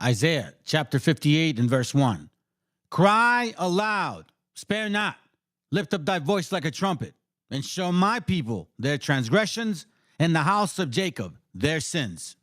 Isaiah chapter 58 and verse 1. Cry aloud, spare not, lift up thy voice like a trumpet, and show my people their transgressions, and the house of Jacob their sins.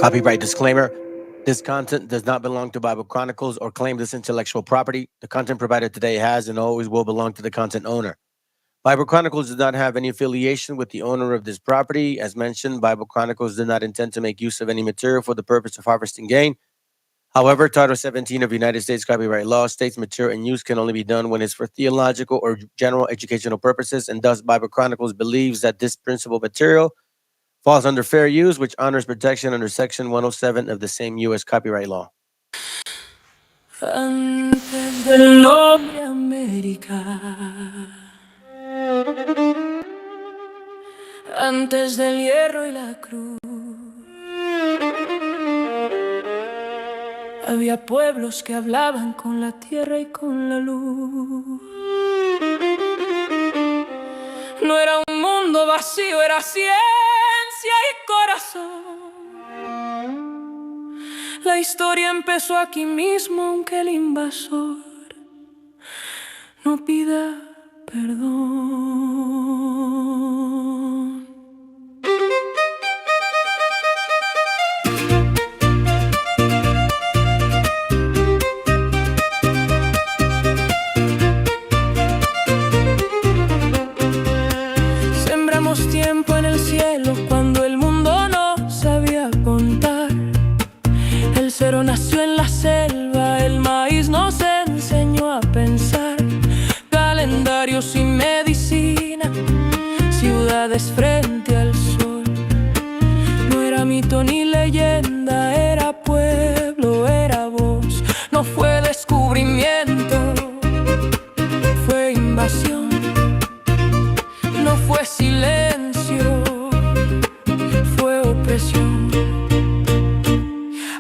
Copyright disclaimer. This content does not belong to Bible Chronicles or claim this intellectual property. The content provided today has and always will belong to the content owner. Bible Chronicles does not have any affiliation with the owner of this property. As mentioned, Bible Chronicles did not intend to make use of any material for the purpose of harvesting gain. However, Title 17 of United States copyright law states material in use can only be done when it's for theological or general educational purposes, and thus Bible Chronicles believes that this principal material falls under fair use, which honors protection under Section 107 of the same U.S. copyright law. Antes del nombre América, antes del hierro y la cruz, había pueblos que hablaban con la tierra y con la luz. No era un mundo vacío, era ciencia y corazón. La historia empezó aquí mismo, aunque el invasor no pida perdón. Sembramos tiempo en el cielo cuando el mundo no sabía contar. El cero nació en la selva, el maíz nos enseñó a pensar. Calendarios y medicina, ciudades frente al sol. No era mito ni leyenda, era pueblo, era voz. No fue descubrimiento, fue invasión. No fue silencio, fue opresión.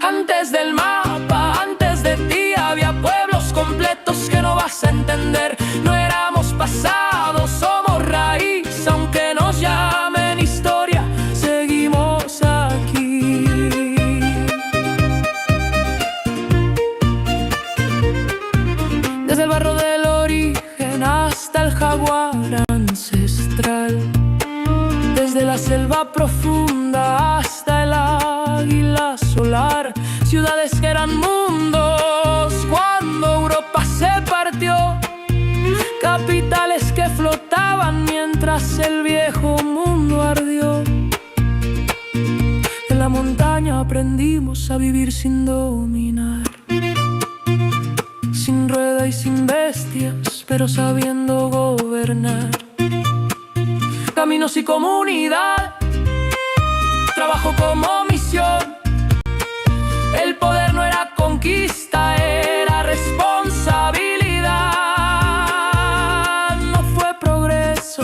Antes del mapa, antes de ti, había pueblos completos que no vas a entender. No éramos pasados, somos raíz, aunque nos llamen historia, seguimos aquí. Desde el barro del origen hasta el jaguar ancestral, desde la selva profunda hasta el águila solar, ciudades que eran mundos cuando Europa se partió, capitales que flotaban mientras el viejo mundo ardió. En la montaña aprendimos a vivir sin dominar, sin rueda y sin bestias, pero sabiendo gobernar. Caminos y comunidad, trabajo como misión. El poder no era conquista, era responsabilidad. No fue progreso,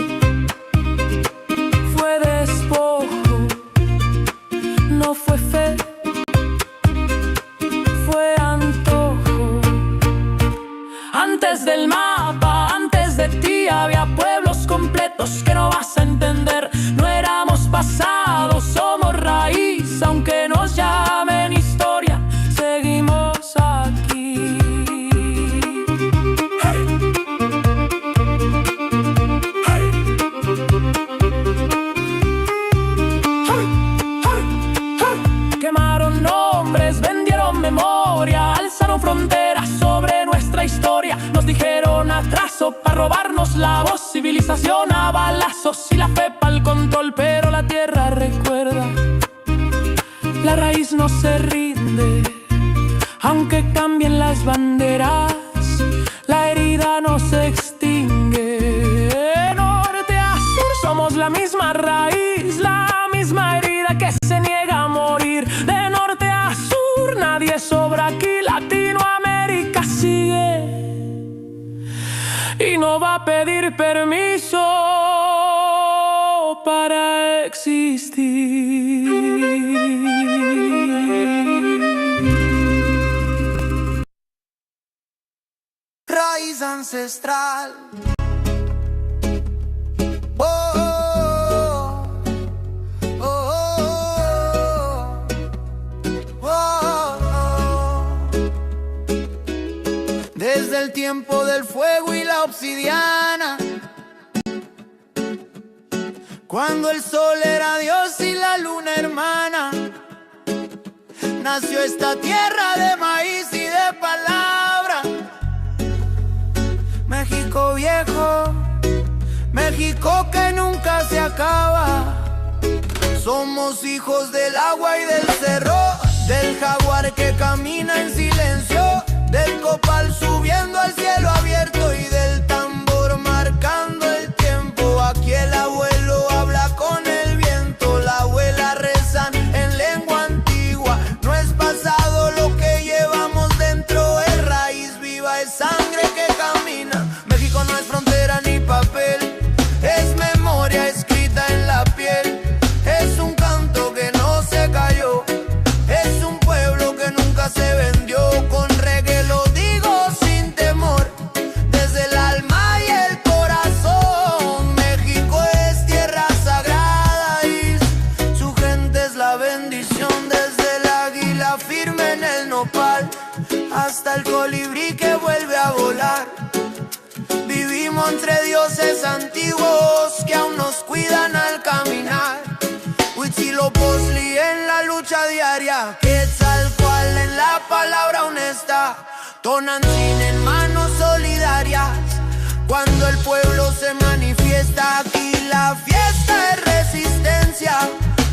fue despojo. No fue fe, fue antojo. Antes del mapa, antes de ti, había pueblos completos que no vas a entender. No éramos pasados, somos raíz, aunque nos llamen historia, seguimos aquí. ejército para robarnos la voz. Civilización a balazos y la fe pa'l control. Pero la tierra recuerda, la raíz no se rinde. Aunque cambien las banderas, la herida no se extingue. De norte a sur somos la misma raíz, la misma herida que se niega a morir. De norte a sur nadie sobra aquí, Latinoamérica sigue y no va a pedir permiso para existir. Raíz ancestral. Oh, oh, oh, oh, oh, oh. Desde el tiempo del fuego y la obsidiana, cuando el sol era Dios y la luna hermana, nació esta tierra de maíz y de palabra. México viejo, México que nunca se acaba. Somos hijos del agua y del cerro, del jaguar que camina en silencio, del copal subiendo al cielo abierto y del tambor marcando el tiempo. Aquí el abuelo habla con el viento, la abuela rezan en lengua antigua. No es pasado lo que llevamos dentro, es raíz viva, es sangre que camina. México no es frontera ni papel, es memoria escrita en la piel. Es un canto que no se cayó, es un pueblo que nunca se vendió. Con reggae lo digo sin temor, desde el alma y el corazón. México es tierra sagrada y su gente es la bendición. Desde el águila firme en el nopal hasta el colibrí que vuelve a volar. Vivimos entre dioses antiguos que aún nos cuidan al caminar. Huitzilopochtli en la lucha diaria, Quetzalcóatl en la palabra honesta, Tonantzin en manos solidarias. Cuando el pueblo se manifiesta, aquí la fiesta es resistencia.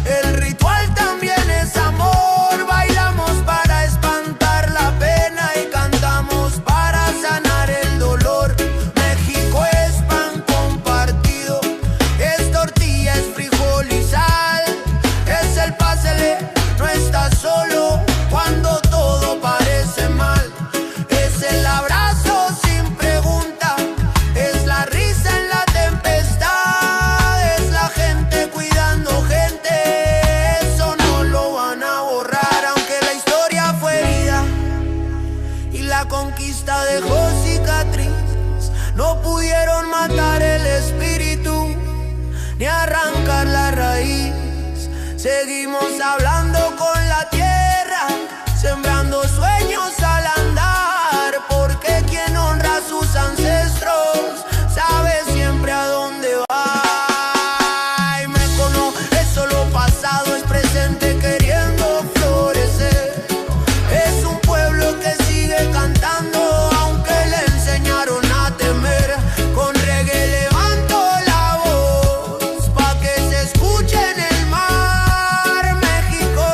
El ritual también es amor. Bailamos para espantar la pena y cantamos para sanar el dolor. México es pan compartido, es tortilla, es frijol y sal. Es el pásele, no estás solo cuando todo parece mal. Es el abrazo sin pregunta, es la risa en la tempestad. Es la gente cuidando gente, eso no lo van a borrar. Aunque la historia fue herida y la conquista dejó cicatriz, no pudieron matar el espíritu ni arrancar la raíz. Seguimos hablando con la tierra, sembrando sueños al andar, porque quien honra a sus ancestros sabe siempre a dónde va. Y México es solo pasado, es presente queriendo florecer. Es un pueblo que sigue cantando aunque le enseñaron a temer. Con reggae levanto la voz pa' que se escuche en el mar. México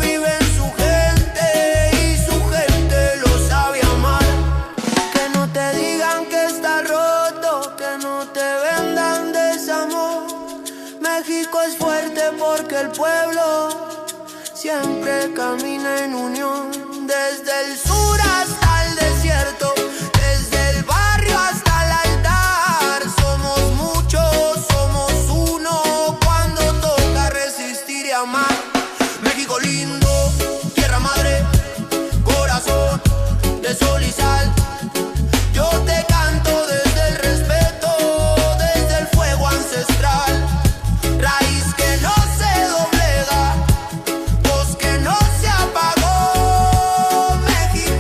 vive en su gente y su gente lo sabe amar. Que no te digan que está roto, que no te vendan desamor. México es fuerte porque el pueblo siempre camina en unión. Desde el sur hasta el desierto, desde el barrio hasta el altar. Somos muchos, somos uno cuando toca resistir y amar. México lindo, tierra madre, corazón de sol y sal. Yo te canto desde el respeto, desde el fuego ancestral. Raíz que no se doblega, voz que no se apagó. México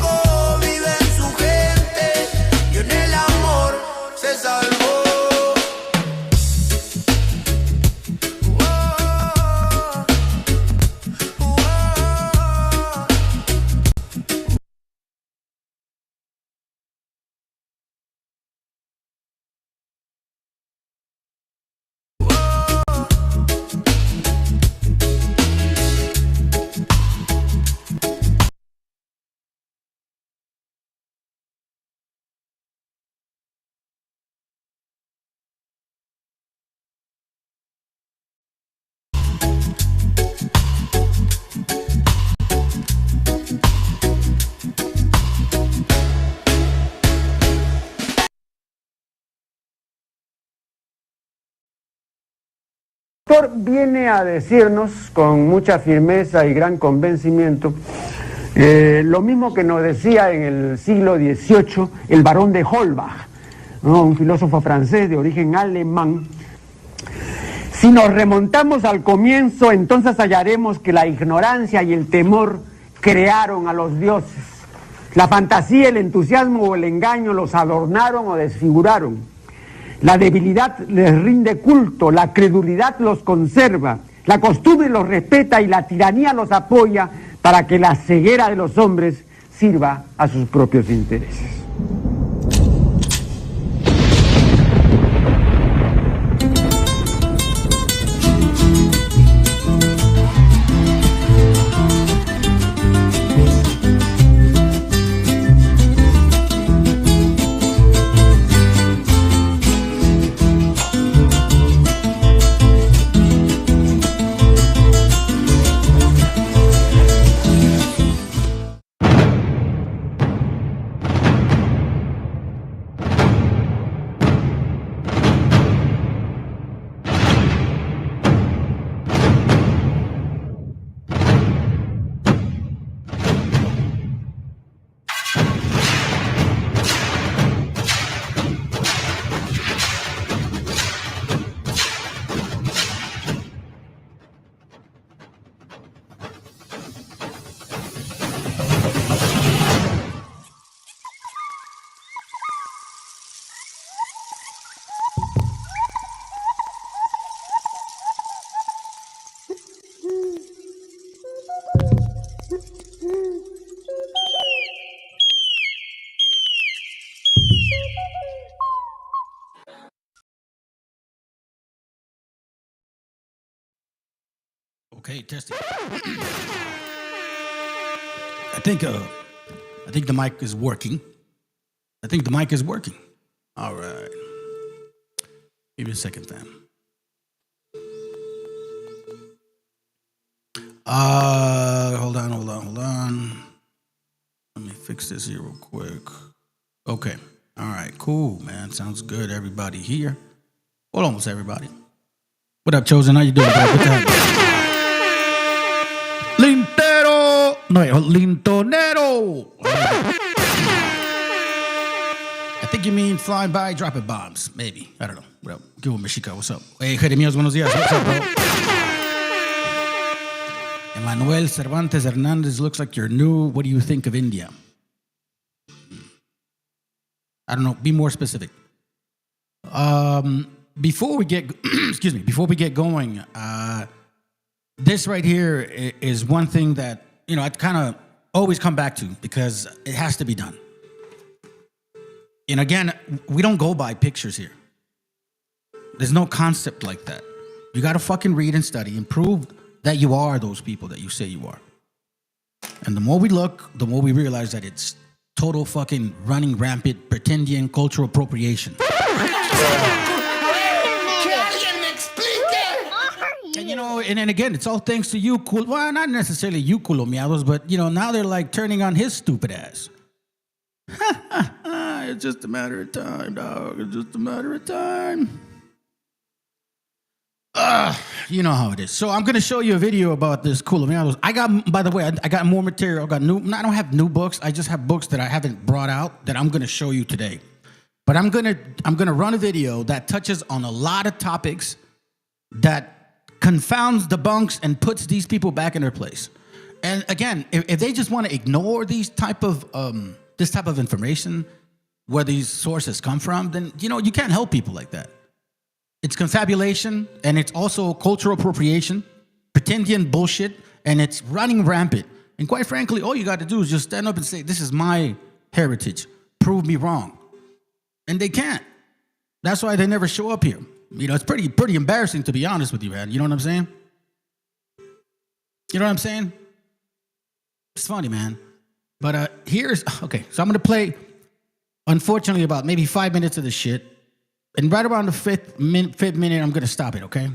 El autor viene a decirnos con mucha firmeza y gran convencimiento lo mismo que nos decía en el siglo XVIII el barón de Holbach, ¿no? Un filósofo francés de origen alemán. Si nos remontamos al comienzo, entonces hallaremos que la ignorancia y el temor crearon a los dioses. La fantasía, el entusiasmo o el engaño los adornaron o desfiguraron. La debilidad les rinde culto, la credulidad los conserva, la costumbre los respeta y la tiranía los apoya para que la ceguera de los hombres sirva a sus propios intereses. Okay, testing. I think the mic is working. All right. Give me a second, fam. Hold on. Let me fix this here real quick. Okay. All right, cool, man. Sounds good. Everybody here. Well, almost everybody. What up, Chosen? How you doing, bro? Good to have you. Lintero! No, Lintonero! I think you mean flying by dropping bombs. Maybe. I don't know. What up? Give me Mexica. What's up? Hey, Jeremías, buenos días. What's up, bro? Emmanuel Cervantes Hernandez looks like you're new. What do you think of India? I don't know. Be more specific. Before we get, before we get going, this right here is one thing that, I kind of always come back to because it has to be done. And again, we don't go by pictures here. There's no concept like that. You got to fucking read and study and prove that you are those people that you say you are. And the more we look, the more we realize that it's total fucking running rampant, pretendian cultural appropriation. And and then again, it's all thanks to you, well, not necessarily you, culomiados, but now they're like turning on his stupid ass. It's just a matter of time, dog. It's just a matter of time. You know how it is. So I'm going to show you a video about this culomiados. By the way, I got more material. I don't have new books. I just have books that I haven't brought out that I'm going to show you today. But I'm going to run a video that touches on a lot of topics that confounds, debunks, and puts these people back in their place. And again, if they just want to ignore this type of information, where these sources come from, then you can't help people like that. It's confabulation, and it's also cultural appropriation, pretendian bullshit, and it's running rampant. And quite frankly, all you got to do is just stand up and say, "This is my heritage. Prove me wrong." And they can't. That's why they never show up here. It's pretty embarrassing, to be honest with you, man. You know what I'm saying? It's funny, man. But okay, so I'm going to play, unfortunately, about maybe 5 minutes of this shit. And right around the fifth minute, I'm going to stop it, okay?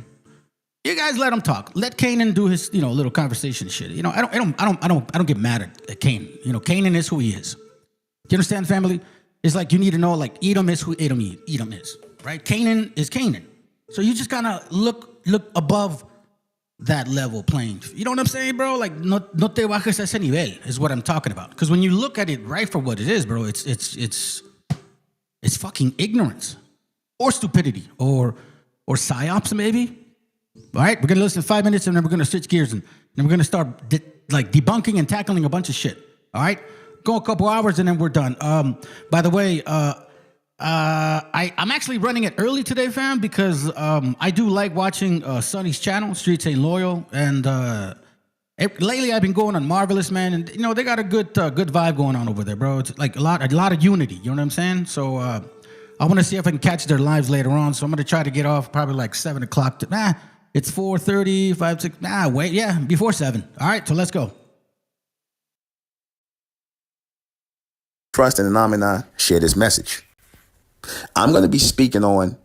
You guys let him talk. Let Canaan do his, little conversation shit. I don't get mad at Canaan. Canaan is who he is. Do you understand, family? It's like you need to know, like, Edom is who Edom is, right? Canaan is Canaan. So you just gotta look look above that level playing. You know what I'm saying, bro? Like, no te bajes a ese nivel is what I'm talking about. Because when you look at it right for what it is, bro, it's fucking ignorance or stupidity or psyops maybe. All right, we're gonna listen to 5 minutes and then we're gonna switch gears and then we're gonna start debunking and tackling a bunch of shit. All right, go a couple hours and then we're done. By the way, I'm actually running it early today, fam, because I do like watching Sonny's channel, Streets Ain't Loyal, and lately I've been going on Marvelous, man, and you know they got a good vibe going on over there, bro. It's like a lot of unity. You know what I'm saying? So I want to see if I can catch their lives later on. So I'm gonna try to get off probably like 7 o'clock. It's 4:30, 5, 6. Wait, yeah, before 7. All right, so let's go. Trust and Phenomena share this message. I'm going to be speaking on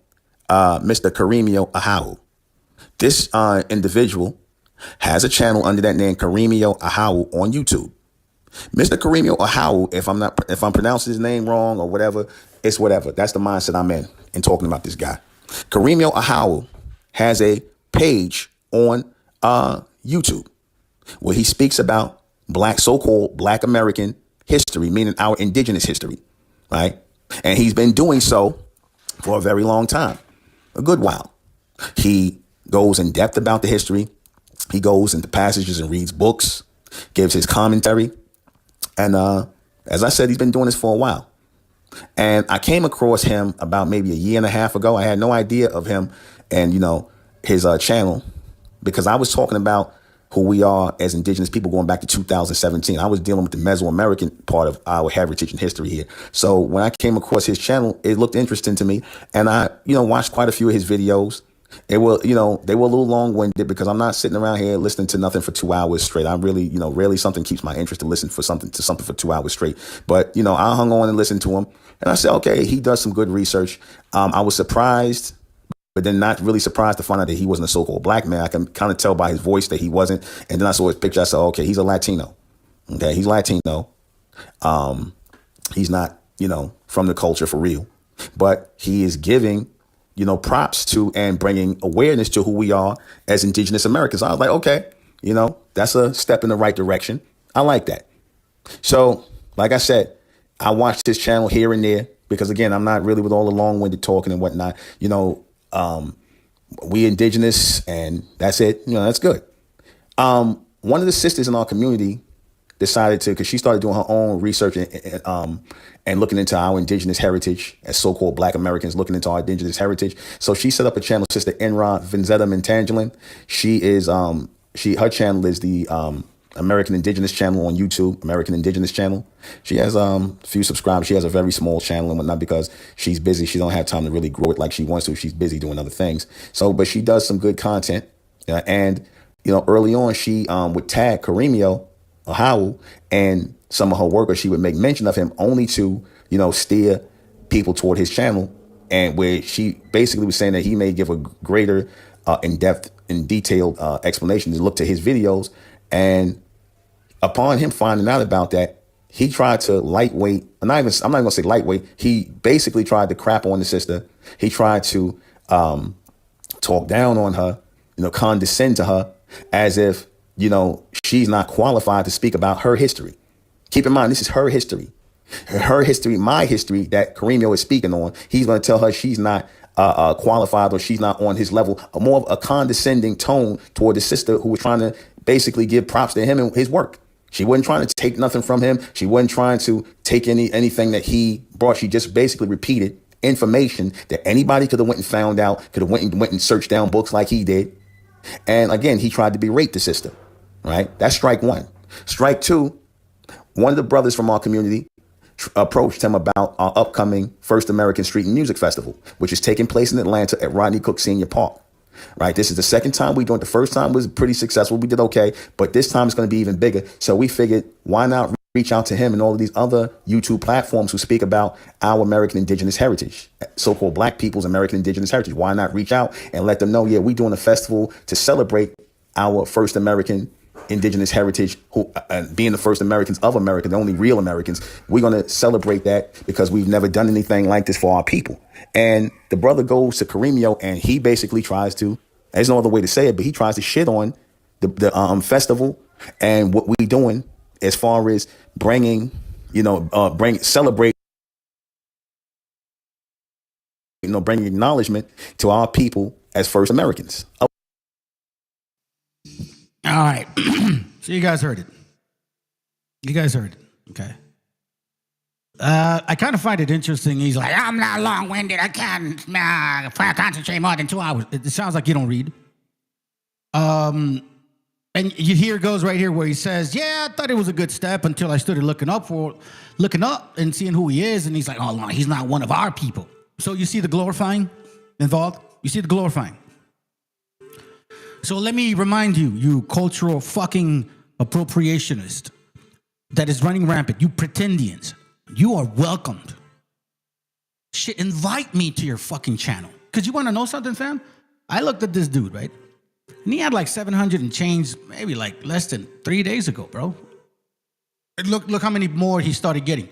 Mr. Karimio Ahau. This individual has a channel under that name, Karimio Ahau, on YouTube. Mr. Karimio Ahau, if I'm pronouncing his name wrong or whatever, it's whatever. That's the mindset I'm in talking about this guy. Karimio Ahau has a page on YouTube where he speaks about so-called Black American history, meaning our indigenous history, right? And he's been doing so for a very long time, a good while. He goes in depth about the history. He goes into passages and reads books, gives his commentary. And as I said, he's been doing this for a while. And I came across him about maybe a year and a half ago. I had no idea of him and, his channel, because I was talking about who we are as indigenous people going back to 2017. I was dealing with the Mesoamerican part of our heritage and history here. So when I came across his channel, it looked interesting to me. And I, watched quite a few of his videos. They were a little long-winded because I'm not sitting around here listening to nothing for 2 hours straight. I really, rarely something keeps my interest to listen to something for 2 hours straight. But, I hung on and listened to him. And I said, okay, he does some good research. I was surprised, but then not really surprised to find out that he wasn't a so-called black man. I can kind of tell by his voice that he wasn't. And then I saw his picture. I said, okay, he's a Latino. Okay, he's Latino. He's not, from the culture for real. But he is giving, props to and bringing awareness to who we are as indigenous Americans. I was like, okay, that's a step in the right direction. I like that. So, like I said, I watched his channel here and there because, again, I'm not really with all the long-winded talking and whatnot. We indigenous and that's it. That's good. One of the sisters in our community decided to, because she started doing her own research and looking into our indigenous heritage as so-called Black Americans, looking into our indigenous heritage. So she set up a channel, Sister Enra Vinzetta Mentangelin. Her channel is the American Indigenous channel on YouTube, American Indigenous channel. She has a few subscribers. She has a very small channel and whatnot because she's busy. She don't have time to really grow it like she wants to. She's busy doing other things. So, but she does some good content. And, early on, she would tag Karimio Ahau and some of her work, or she would make mention of him only to, steer people toward his channel. And where she basically was saying that he may give a greater in-depth and detailed explanation to look to his videos. And upon him finding out about that, he tried to lightweight, I'm not even going to say lightweight. He basically tried to crap on the sister. He tried to talk down on her, condescend to her as if, she's not qualified to speak about her history. Keep in mind, this is her history. Her history, my history that Karimio is speaking on. He's going to tell her she's not qualified or she's not on his level. More of a condescending tone toward the sister who was trying to basically give props to him and his work. She wasn't trying to take nothing from him. She wasn't trying to take anything that he brought. She just basically repeated information that anybody could have went and found out, could have went and searched down books like he did. And again, he tried to berate the sister, right? That's strike one. Strike two, one of the brothers from our community approached him about our upcoming First American Street and Music Festival, which is taking place in Atlanta at Rodney Cook Senior Park. Right. This is the second time we doing it. The first time was pretty successful. We did OK. But this time it's going to be even bigger. So we figured, why not reach out to him and all of these other YouTube platforms who speak about our American indigenous heritage, so-called Black people's American indigenous heritage. Why not reach out and let them know, yeah, we're doing a festival to celebrate our first American indigenous heritage, who being the first Americans of America, the only real Americans. We're going to celebrate that because we've never done anything like this for our people. And the brother goes to Karimio and he basically tries to There's no other way to say it, but he tries to shit on the festival and what we doing as far as bringing, celebrate, bringing acknowledgement to our people as first Americans. All right. So you guys heard it. Okay. I kind of find it interesting. He's like, I'm not long-winded. I can't concentrate more than 2 hours. It sounds like you don't read. And you hear it goes right here where he says, yeah, I thought it was a good step until I started looking up and seeing who he is. And he's like, oh, no, he's not one of our people. So you see the glorifying involved? You see the glorifying. So let me remind you, you cultural fucking appropriationist that is running rampant, you pretendians, you are welcomed. Shit, invite me to your fucking channel. Because you want to know something, fam? I looked at this dude, right? And he had like 700 and change, maybe like less than 3 days ago, bro. And look how many more he started getting.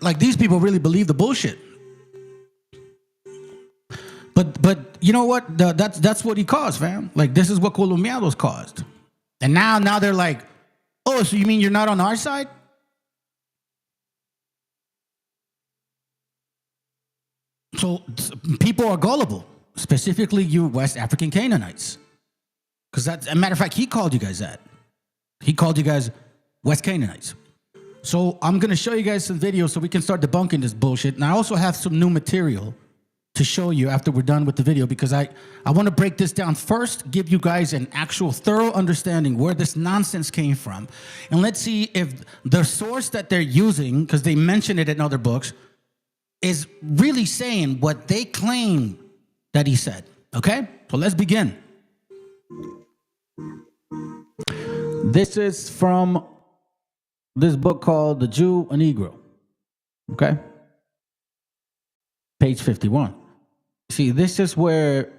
Like, these people really believe the bullshit. But you know what? That's what he caused, fam. Like, this is what Colombianos caused. And now they're like, oh, so you mean you're not on our side? So people are gullible, specifically you West African Canaanites. Because that's, as a matter of fact, he called you guys that. He called you guys West Canaanites. So I'm going to show you guys some videos so we can start debunking this bullshit. And I also have some new material to show you after we're done with the video, because I want to break this down first, give you guys an actual thorough understanding where this nonsense came from. And let's see if the source that they're using, because they mention it in other books, is really saying what they claim that he said. Okay? So let's begin. This is from this book called The Jew, a Negro. Okay? Page 51. See, this is where,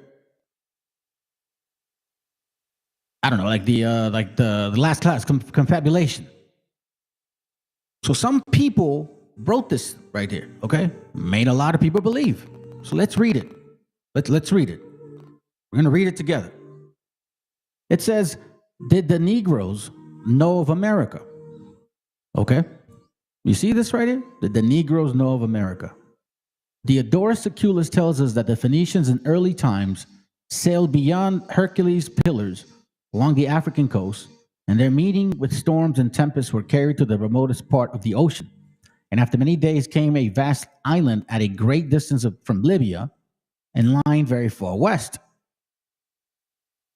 I don't know, like the last class confabulation. So some people wrote this right here, okay? Made a lot of people believe. So let's read it. Let's read it. We're going to read it together. It says, did the Negroes know of America? Okay? You see this right here? Did the Negroes know of America? Diodorus Siculus tells us that the Phoenicians in early times sailed beyond Hercules' pillars along the African coast, and their meeting with storms and tempests were carried to the remotest part of the ocean. And after many days came a vast island at a great distance from Libya and lying very far west.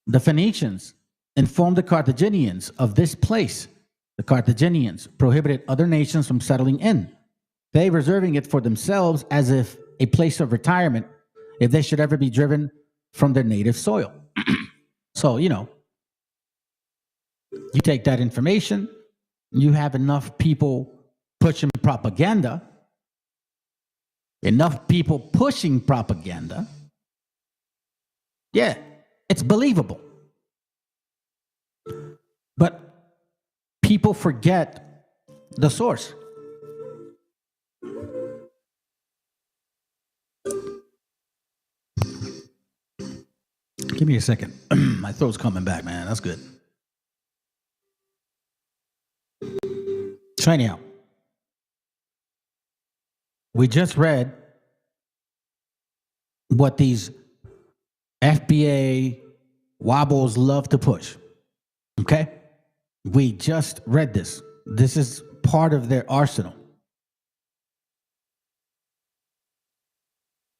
The Phoenicians informed the Carthaginians of this place. The Carthaginians prohibited other nations from settling in, they reserving it for themselves as if a place of retirement if they should ever be driven from their native soil. So, you take that information, you have enough people pushing propaganda, yeah, it's believable. But people forget the source. Give me a second. My throat's coming back, man. That's good. So anyhow, we just read what these FBA wobbles love to push. Okay? We just read this. This is part of their arsenal.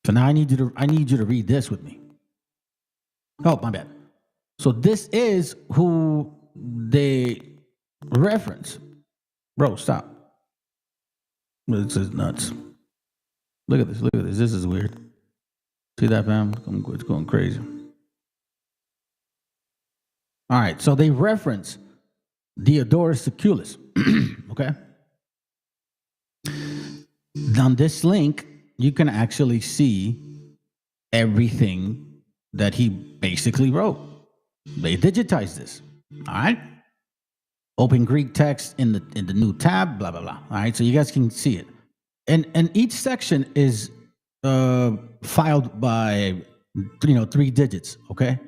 So now I need you to read this with me. Oh, my bad. So this is who they reference. Bro, stop. This is nuts. Look at this. This is weird. See that, fam? It's going crazy. All right, so they reference Diodorus Siculus. Okay? On this link, you can actually see everything that he basically wrote. They digitized this. All right? Open Greek text in the new tab, blah, blah, blah. All right, so you guys can see it. And each section is filed by 3 digits, okay?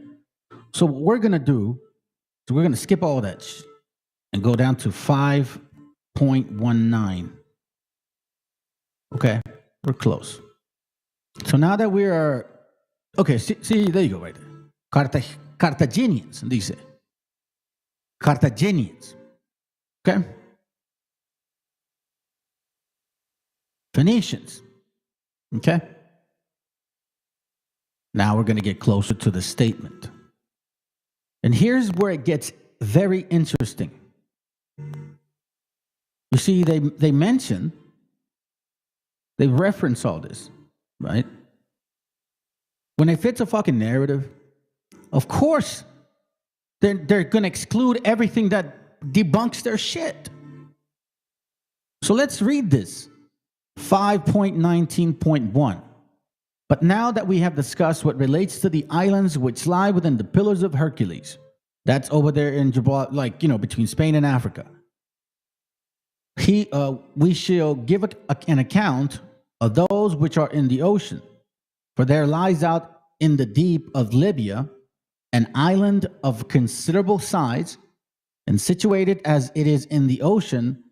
So what we're going to do is we're going to skip all that and go down to 5.19. Okay, we're close. So now that we are, okay, see, there you go, right there. Carthaginians, dice. Carthaginians. Okay? Phoenicians. Okay? Now we're going to get closer to the statement. And here's where it gets very interesting. You see, they mention, they reference all this, right? When it fits a fucking narrative, of course, they're going to exclude everything that debunks their shit. So let's read this. 5.19.1. But now that we have discussed what relates to the islands which lie within the Pillars of Hercules, that's over there in Gibraltar, like, between Spain and Africa, we shall give an account of those which are in the ocean. For there lies out in the deep of Libya an island of considerable size, and situated as it is in the ocean,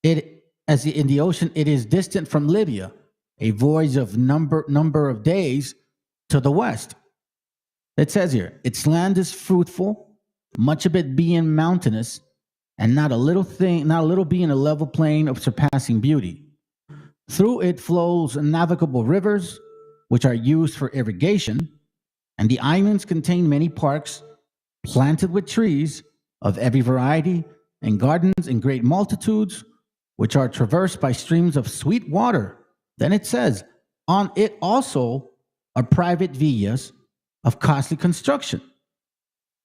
it is distant from Libya, a voyage of number of days to the west. It says here, its land is fruitful, much of it being mountainous, and not a little being a level plain of surpassing beauty. Through it flows navigable rivers, which are used for irrigation, and the islands contain many parks planted with trees of every variety, and gardens in great multitudes, which are traversed by streams of sweet water. Then it says, on it also are private villas of costly construction.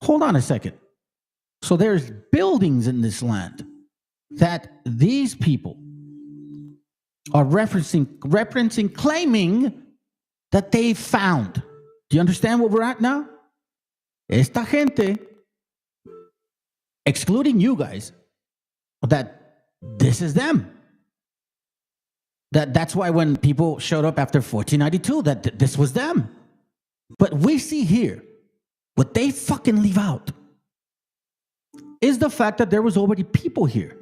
Hold on a second. So there's buildings in this land that these people are referencing, claiming that they found. Do you understand what we're at now? Esta gente, excluding you guys, that this is them. That's why when people showed up after 1492, that this was them. But we see here, what they fucking leave out is the fact that there was already people here.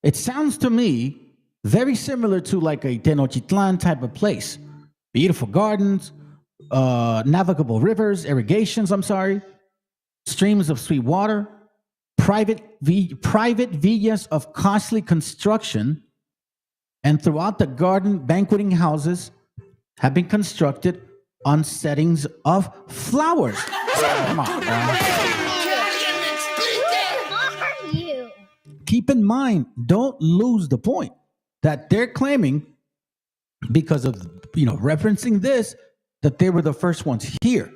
It sounds to me very similar to like a Tenochtitlan type of place. Beautiful gardens, navigable rivers, streams of sweet water, private villas of costly construction, and throughout the garden, banqueting houses have been constructed on settings of flowers. Come on, bro. Keep in mind, don't lose the point that they're claiming, because of referencing this, that they were the first ones here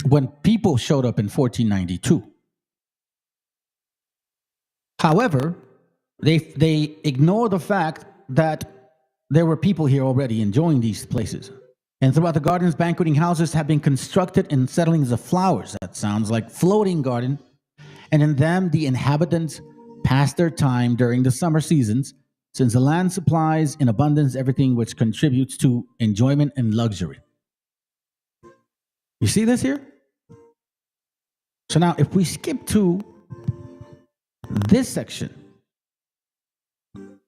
when people showed up in 1492. However, they ignore the fact that there were people here already enjoying these places. And throughout the gardens, banqueting houses have been constructed in settlings of flowers. That sounds like floating garden. And in them, the inhabitants pass their time during the summer seasons, since the land supplies in abundance everything which contributes to enjoyment and luxury. You see this here? So now if we skip to this section,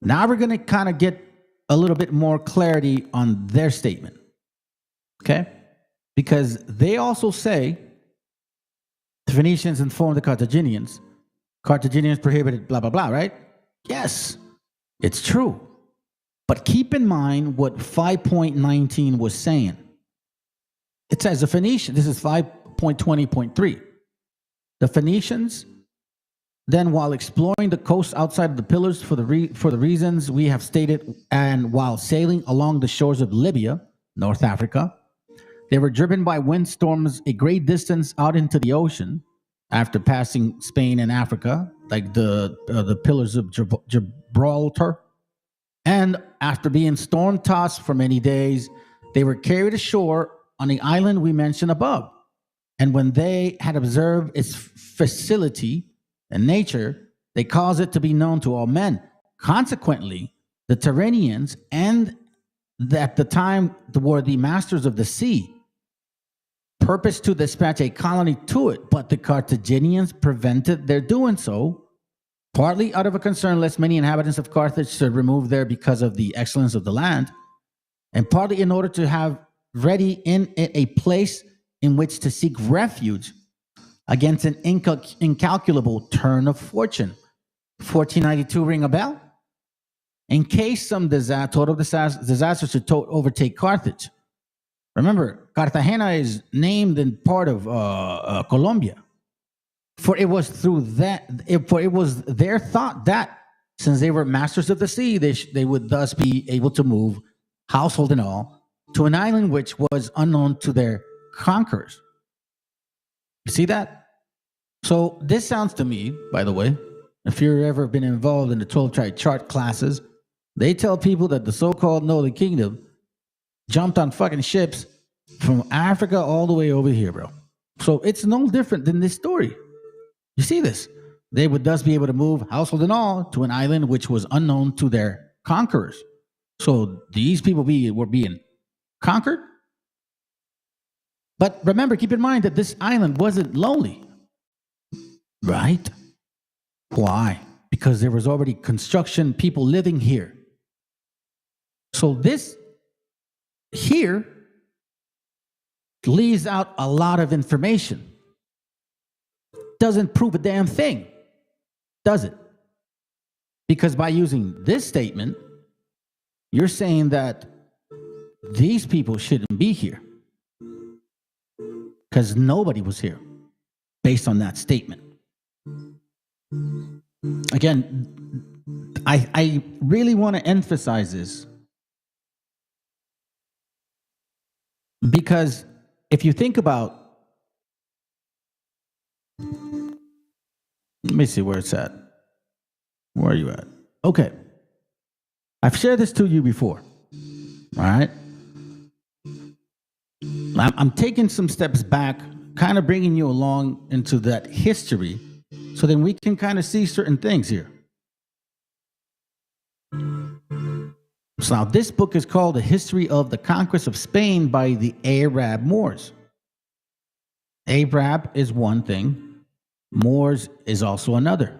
now we're going to kind of get a little bit more clarity on their statement. Okay? Because they also say the Phoenicians informed the Carthaginians. Carthaginians prohibited blah, blah, blah, right? Yes, it's true. But keep in mind what 5.19 was saying. It says the Phoenicians, this is 5.20.3. The Phoenicians, then while exploring the coast outside of the pillars for the reasons we have stated, and while sailing along the shores of Libya, North Africa, they were driven by windstorms a great distance out into the ocean after passing Spain and Africa, like the pillars of Gibraltar. And after being storm-tossed for many days, they were carried ashore on the island we mentioned above. And when they had observed its facility and nature, they caused it to be known to all men. Consequently, the Tyrrhenians, and at the time were the masters of the sea, purpose to dispatch a colony to it, but the Carthaginians prevented their doing so, partly out of a concern lest many inhabitants of Carthage should remove there because of the excellence of the land, and partly in order to have ready in it a place in which to seek refuge against an incalculable turn of fortune. 1492 ring a bell? In case some total disaster should overtake Carthage. Remember, Cartagena is named in part of Colombia. For it was their thought that since they were masters of the sea, they would thus be able to move, household and all, to an island which was unknown to their conquerors. You see that? So this sounds to me, by the way, if you've ever been involved in the 12-tribe chart classes, they tell people that the so-called Northern Kingdom jumped on fucking ships from Africa all the way over here, bro. So it's no different than this story. You see this? They would thus be able to move, household and all, to an island which was unknown to their conquerors. So these people were being conquered. But remember, keep in mind that this island wasn't lonely, right? Why? Because there was already construction, people living here. So this here leaves out a lot of information. Doesn't prove a damn thing, does it? Because by using this statement, you're saying that these people shouldn't be here because nobody was here based on that statement. Again, I really want to emphasize this because if you think about, let me see where it's at. Where are you at? Okay. I've shared this to you before. All right. I'm taking some steps back, kind of bringing you along into that history so then we can kind of see certain things here. So now this book is called The History of the Conquest of Spain by the Arab Moors. Arab is one thing. Moors is also another.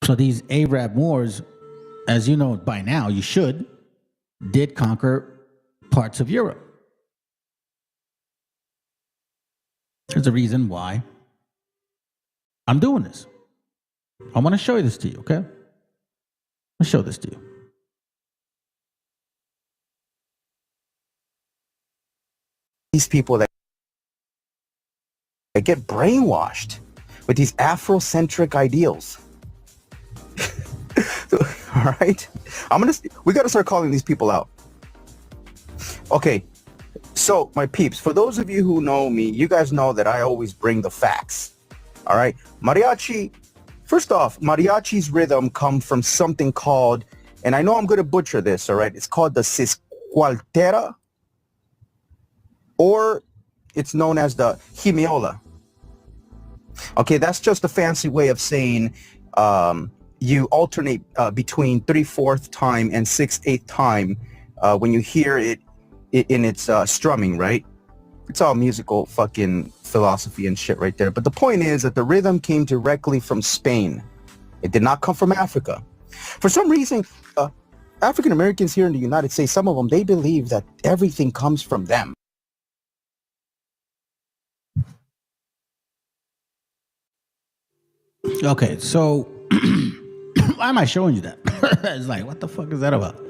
So these Arab Moors, as you know by now, you should, did conquer parts of Europe. There's a reason why I'm doing this. I want to show you this to you, okay? I'll show this to you. These people that get brainwashed with these Afrocentric ideals. All right, we got to start calling these people out. Okay, so my peeps, for those of you who know me, you guys know that I always bring the facts. All right, mariachi. First off, mariachi's rhythm come from something called, and I know I'm going to butcher this. All right, it's called the cisqualtera, or it's known as the himiola. Okay, that's just a fancy way of saying you alternate between 3/4 time and 6/8 time when you hear it in its strumming, right? It's all musical fucking philosophy and shit right there. But the point is that the rhythm came directly from Spain. It did not come from Africa. For some reason, African Americans here in the United States, some of them, they believe that everything comes from them. Okay, so why am I showing you that? It's like, what the fuck is that about?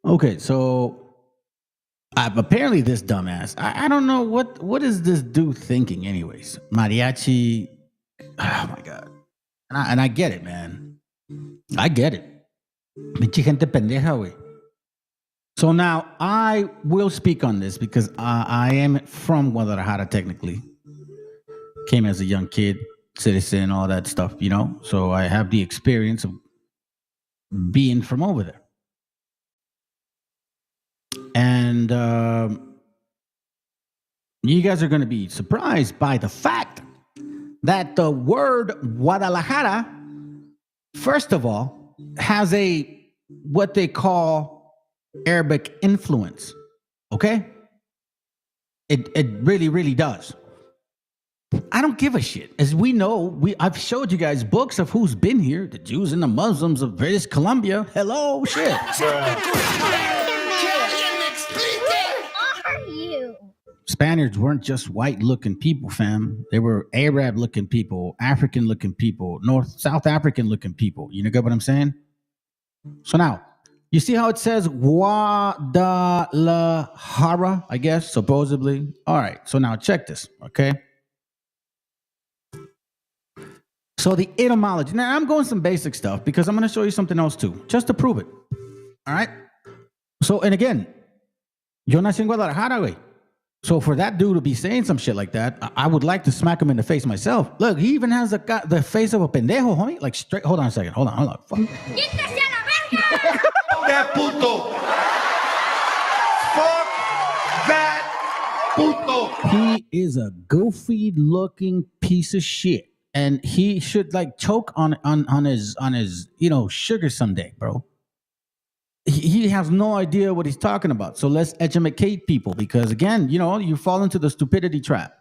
Okay, so apparently this dumbass, I don't know what is this dude thinking anyways. Mariachi, oh my God. And I get it, man. I get it. Pinche gente pendeja, güey. So now I will speak on this because I am from Guadalajara technically. Came as a young kid, citizen, all that stuff, you know? So I have the experience of being from over there. And you guys are going to be surprised by the fact that the word Guadalajara, first of all, has what they call Arabic influence. Okay? It really, really does. I don't give a shit. As we know, I've showed you guys books of who's been here, the Jews and the Muslims of British Columbia. Hello, shit. Are you? Spaniards weren't just white-looking people, fam. They were Arab-looking people, African-looking people, South African-looking people. You know, get what I'm saying? So now, you see how it says Guadalajara, I guess, supposedly? All right, so now check this, okay? So the etymology. Now, I'm going some basic stuff because I'm going to show you something else too, just to prove it. All right? So, and again, yo nací en Guadalajara, güey. So for that dude to be saying some shit like that, I would like to smack him in the face myself. Look, he even has the face of a pendejo, homie. Like straight. Hold on a second. Hold on. Fuck. That puto. Fuck that puto. He is a goofy looking piece of shit. And he should like choke on his sugar someday, bro. He has no idea what he's talking about. So let's educate people because again, you fall into the stupidity trap.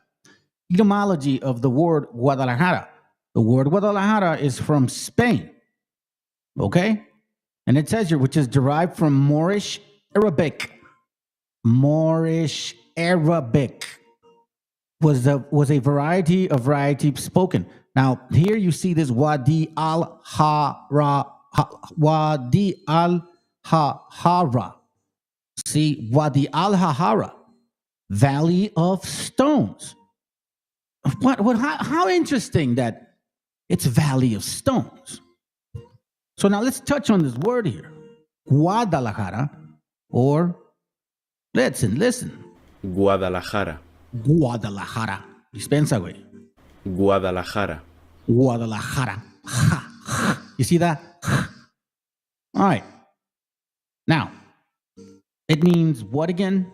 Etymology of the word Guadalajara. The word Guadalajara is from Spain. Okay? And it says here, which is derived from Moorish Arabic. Moorish Arabic was a variety spoken. Now, here you see this Wadi al-Hara. See, Wadi al-Hara, Valley of Stones. How interesting that it's Valley of Stones. So now let's touch on this word here. Guadalajara, or listen. Guadalajara. Guadalajara. Dispensa, güey. Guadalajara. Guadalajara. Ha. You see that? All right. Now, it means what again?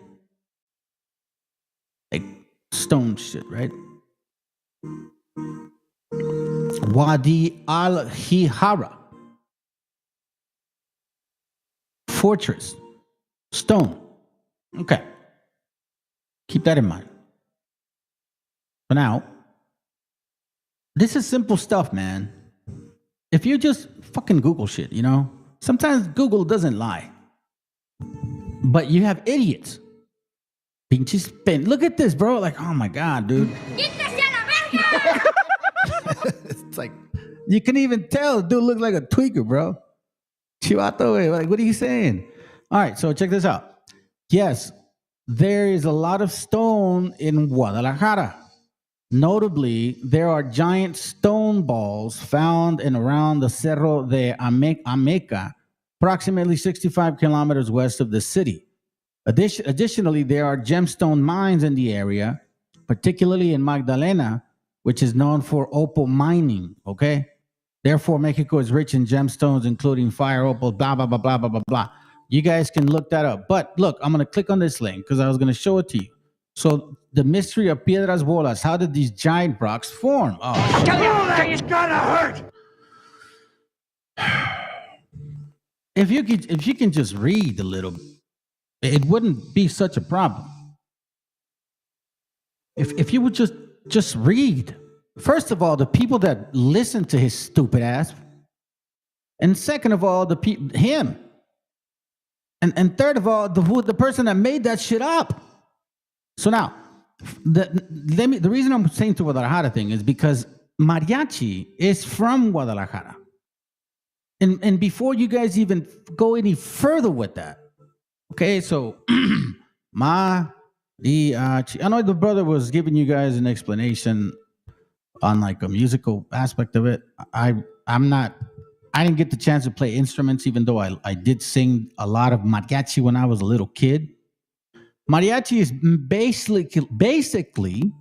Like stone shit, right? Wadi al-Hihara. Fortress. Stone. Okay. Keep that in mind. For now, this is simple stuff, man. If you just fucking Google shit, sometimes Google doesn't lie. But you have idiots. Look at this, bro. Like, oh my God, dude. It's like, you can even tell dude looks like a tweaker, bro. Chivato, like, what are you saying? All right, so check this out. Yes, there is a lot of stone in Guadalajara. Notably, there are giant stone balls found in around the Cerro de Ameca, approximately 65 kilometers west of the city. Additionally, there are gemstone mines in the area, particularly in Magdalena, which is known for opal mining, okay? Therefore, Mexico is rich in gemstones, including fire opal, blah, blah, blah, blah, blah, blah, blah. You guys can look that up. But look, I'm going to click on this link because I was going to show it to you. So the mystery of Piedras Bolas, how did these giant rocks form? Oh, It's gonna hurt. If you can just read a little, it wouldn't be such a problem. If you would just read. First of all, the people that listen to his stupid ass, and second of all, him, and third of all, the person that made that shit up. So now, the reason I'm saying to Guadalajara thing is because mariachi is from Guadalajara. And before you guys even go any further with that, okay, so mariachi. I know the brother was giving you guys an explanation on like a musical aspect of it. I didn't get the chance to play instruments, even though I did sing a lot of mariachi when I was a little kid. Mariachi is basically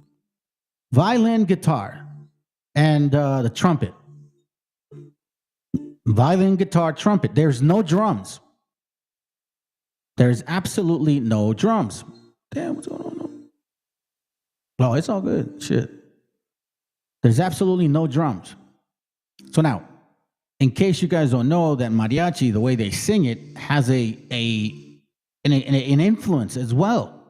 violin, guitar, and the trumpet. Violin, guitar, trumpet. There's no drums. There's absolutely no drums. Damn, what's going on? Oh, it's all good. Shit. There's absolutely no drums. So now, in case you guys don't know that mariachi, the way they sing it, has a an influence as well.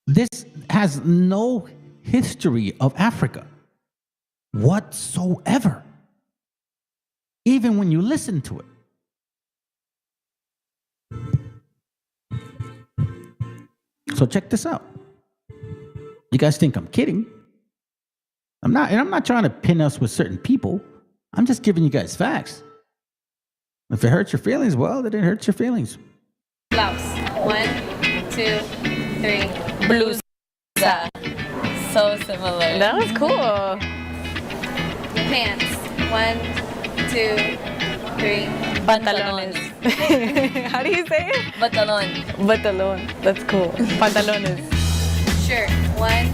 This has no history of Africa whatsoever, even when you listen to it. So check this out. You guys think I'm kidding? I'm not, and I'm not trying to pin us with certain people. I'm just giving you guys facts. If it hurts your feelings, well, then it hurts your feelings. Blouse. 1, 2, 3. Blusa. So similar. That was cool. Pants. 1, 2, 3. Pantalones. How do you say it? Pantalon. Pantalon. That's cool. Pantalones. Shirt. 1,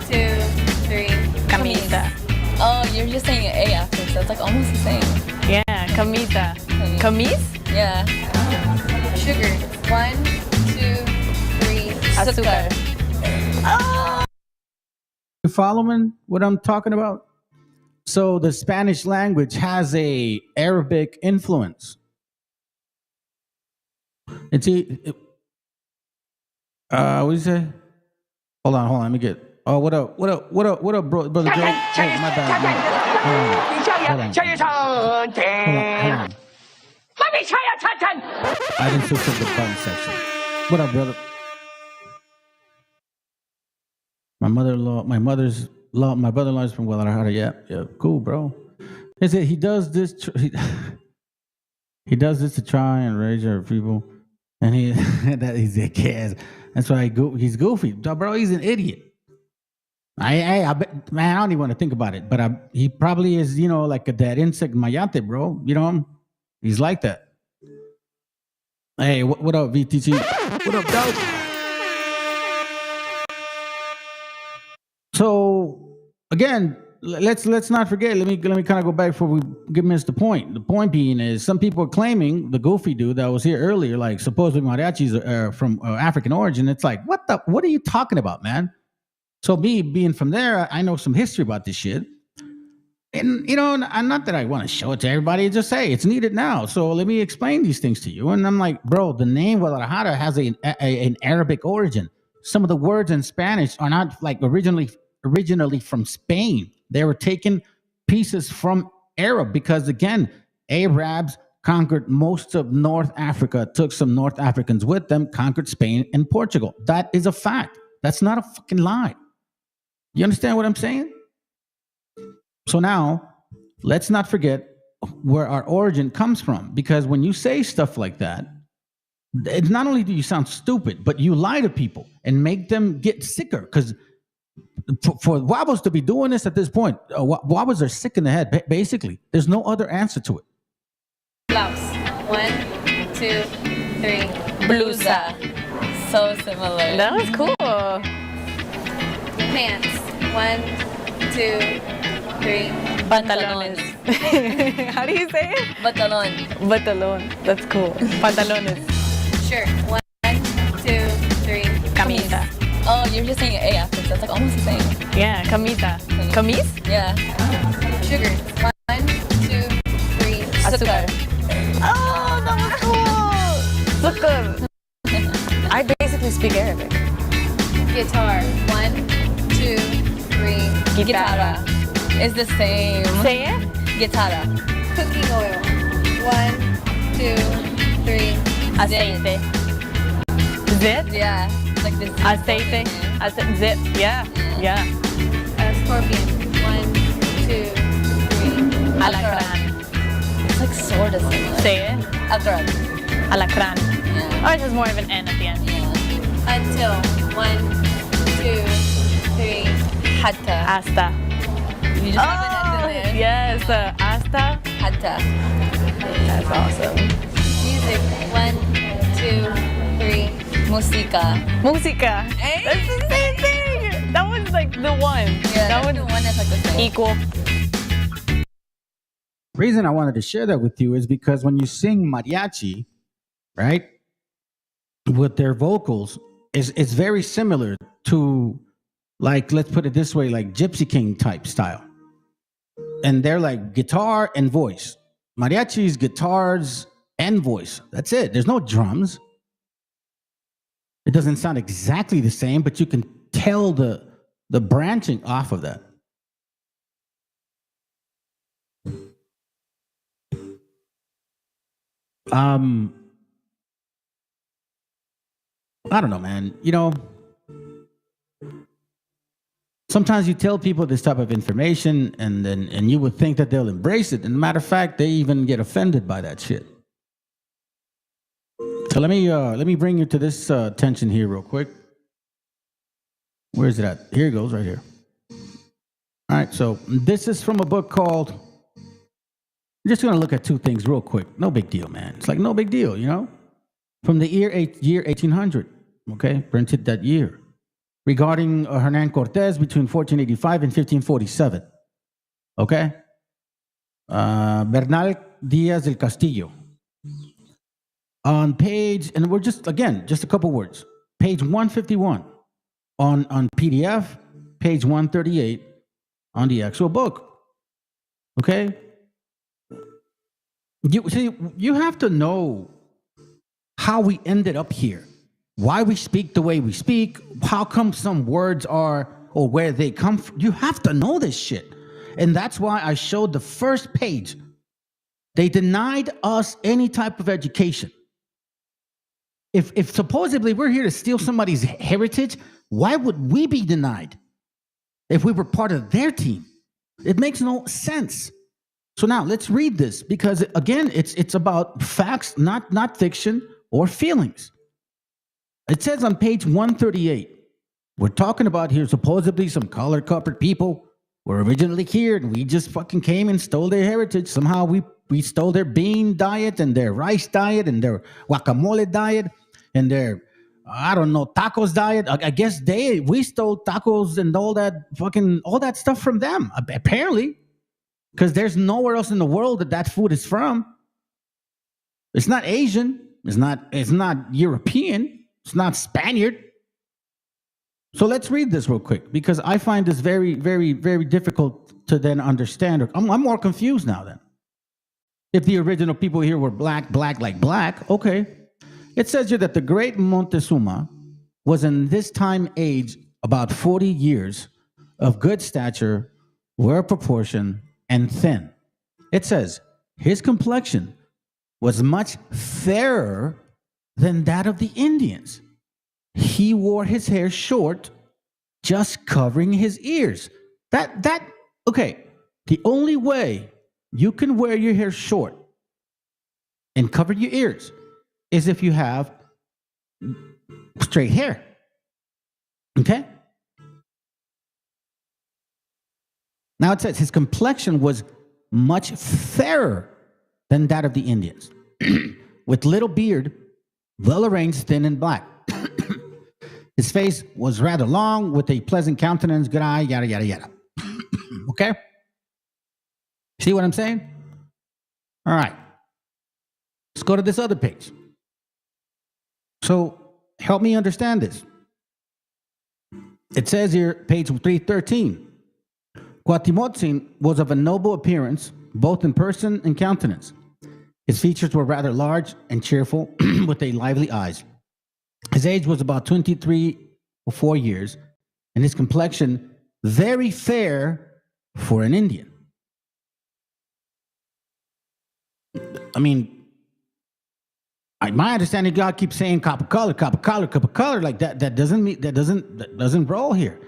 2, 3. Camisa. Oh, you're just saying an A after, so it's like almost the same. Yeah, camisa. Camis? Yeah. Sugar. 1, 2, 3. Azúcar. You following what I'm talking about? So the Spanish language has a Arabic influence. What do you say? Hold on, let me get. Oh, what up, brother Joe? Oh, my bad. Hold on. I didn't switch up the button section. What up, brother? My brother-in-law is from Guadalajara. Yeah, cool, bro. He does this. He does this to try and raise our people, and he's a kid. That's why he's goofy, bro. He's an idiot. I bet, man, I don't even want to think about it, but he probably is, like that insect mayate, bro. He's like that. Hey, what up, VTC? What up, dog? So again, let's not forget. Let me kind of go back before we miss the point. The point being is, some people are claiming, the goofy dude that was here earlier, like supposedly mariachis are from African origin. It's like, what are you talking about, man? So me being from there, I know some history about this shit. And, not that I want to show it to everybody, just say it's needed now. So let me explain these things to you. And I'm like, bro, the name Guadalajara has an Arabic origin. Some of the words in Spanish are not like originally from Spain. They were taken pieces from Arab because, again, Arabs conquered most of North Africa, took some North Africans with them, conquered Spain and Portugal. That is a fact. That's not a fucking lie. You understand what I'm saying? So now, let's not forget where our origin comes from, because when you say stuff like that, it's not only do you sound stupid, but you lie to people and make them get sicker. Because for Wabos to be doing this at this point, Wabos are sick in the head, basically. There's no other answer to it. Blouse. 1, 2, 3. Blusa. So similar. That was cool. Pants. 1, 2, 3. Pantalones. How do you say it? Pantalon. Pantalon. That's cool. Pantalones. Shirt. 1, 2, 3. Camisa. Oh, you're just saying an A after, so it's like almost the same. Yeah, camisa. Camis? Yeah. Sugar. 1, 2, 3. Azúcar. Oh, that was cool. Azúcar. I basically speak Arabic. Guitar. 1, 2, 3. Guitarra. It's the same. Say it? Guitarra. Cooking oil. 1, 2, 3. Aceite. Zip? Yeah. Like this. Aceite. Zip. Yeah. Yeah. Scorpion. 1, 2, 3. Alacrán. It's like sort of similar. Say it? Alacrán. Alacrán. Yeah. Oh, it has more of an N at the end. Yeah. Until. 1, 2, 3. Hatta. Hasta. You just have an N in there. Yes. Hasta. Hatta. That's awesome. Music. 1, 2, 3. Musica. Musica. Hey. That's the same thing. That one's like the one. Yeah, that that's the one that's like the same. Equal. Reason I wanted to share that with you is because when you sing mariachi, right, with their vocals, it's very similar to, like, let's put it this way, like Gypsy King type style. And they're like guitar and voice. Mariachi's guitars and voice. That's it. There's no drums. It doesn't sound exactly the same, but you can tell the branching off of that. I don't know, man. You know, sometimes you tell people this type of information and you would think that they'll embrace it. And matter of fact, they even get offended by that shit. So let me bring you to this tension here real quick. Where is it at? Here it goes, right here. All right, so this is from a book called, I'm just going to look at two things real quick. No big deal, man. It's like no big deal, you know? From the year 1800, okay? Printed that year. Regarding Hernan Cortez between 1485 and 1547, okay? Bernal Diaz del Castillo. On page, and we're just a couple words. Page 151 on PDF, page 138 on the actual book. Okay? You have to know how we ended up here. Why we speak the way we speak, how come some words are, or where they come from. You have to know this shit. And that's why I showed the first page. They denied us any type of education. If supposedly we're here to steal somebody's heritage, why would we be denied if we were part of their team? It makes no sense. So now let's read this, because again, it's about facts, not fiction or feelings. It says on page 138, we're talking about here supposedly some color-colored people were originally here, and we just fucking came and stole their heritage. Somehow we stole their bean diet and their rice diet and their guacamole diet and their, I don't know, tacos diet. I guess we stole tacos and all that stuff from them, apparently, because there's nowhere else in the world that food is from. It's not Asian. It's not European. It's not Spaniard. So let's read this real quick, because I find this very, very, very difficult to then understand. I'm more confused now then. If the original people here were black like black, okay. It says here that the great Montezuma was in this time age about 40 years, of good stature, well proportioned, and thin. It says his complexion was much fairer than that of the Indians. He wore his hair short, just covering his ears. Okay. The only way you can wear your hair short and cover your ears is if you have straight hair. Okay? Now it says his complexion was much fairer than that of the Indians, with little beard, well arranged, thin and black. His face was rather long, with a pleasant countenance, good eye, yada, yada, yada. Okay? See what I'm saying? All right. Let's go to this other page. So help me understand this. It says here, page 313, Cuauhtémoc was of a noble appearance, both in person and countenance. His features were rather large and cheerful, with a lively eyes. His age was about 23 or 4 years, and his complexion very fair for an Indian. I mean, my understanding, God keeps saying copper color, like that doesn't roll here.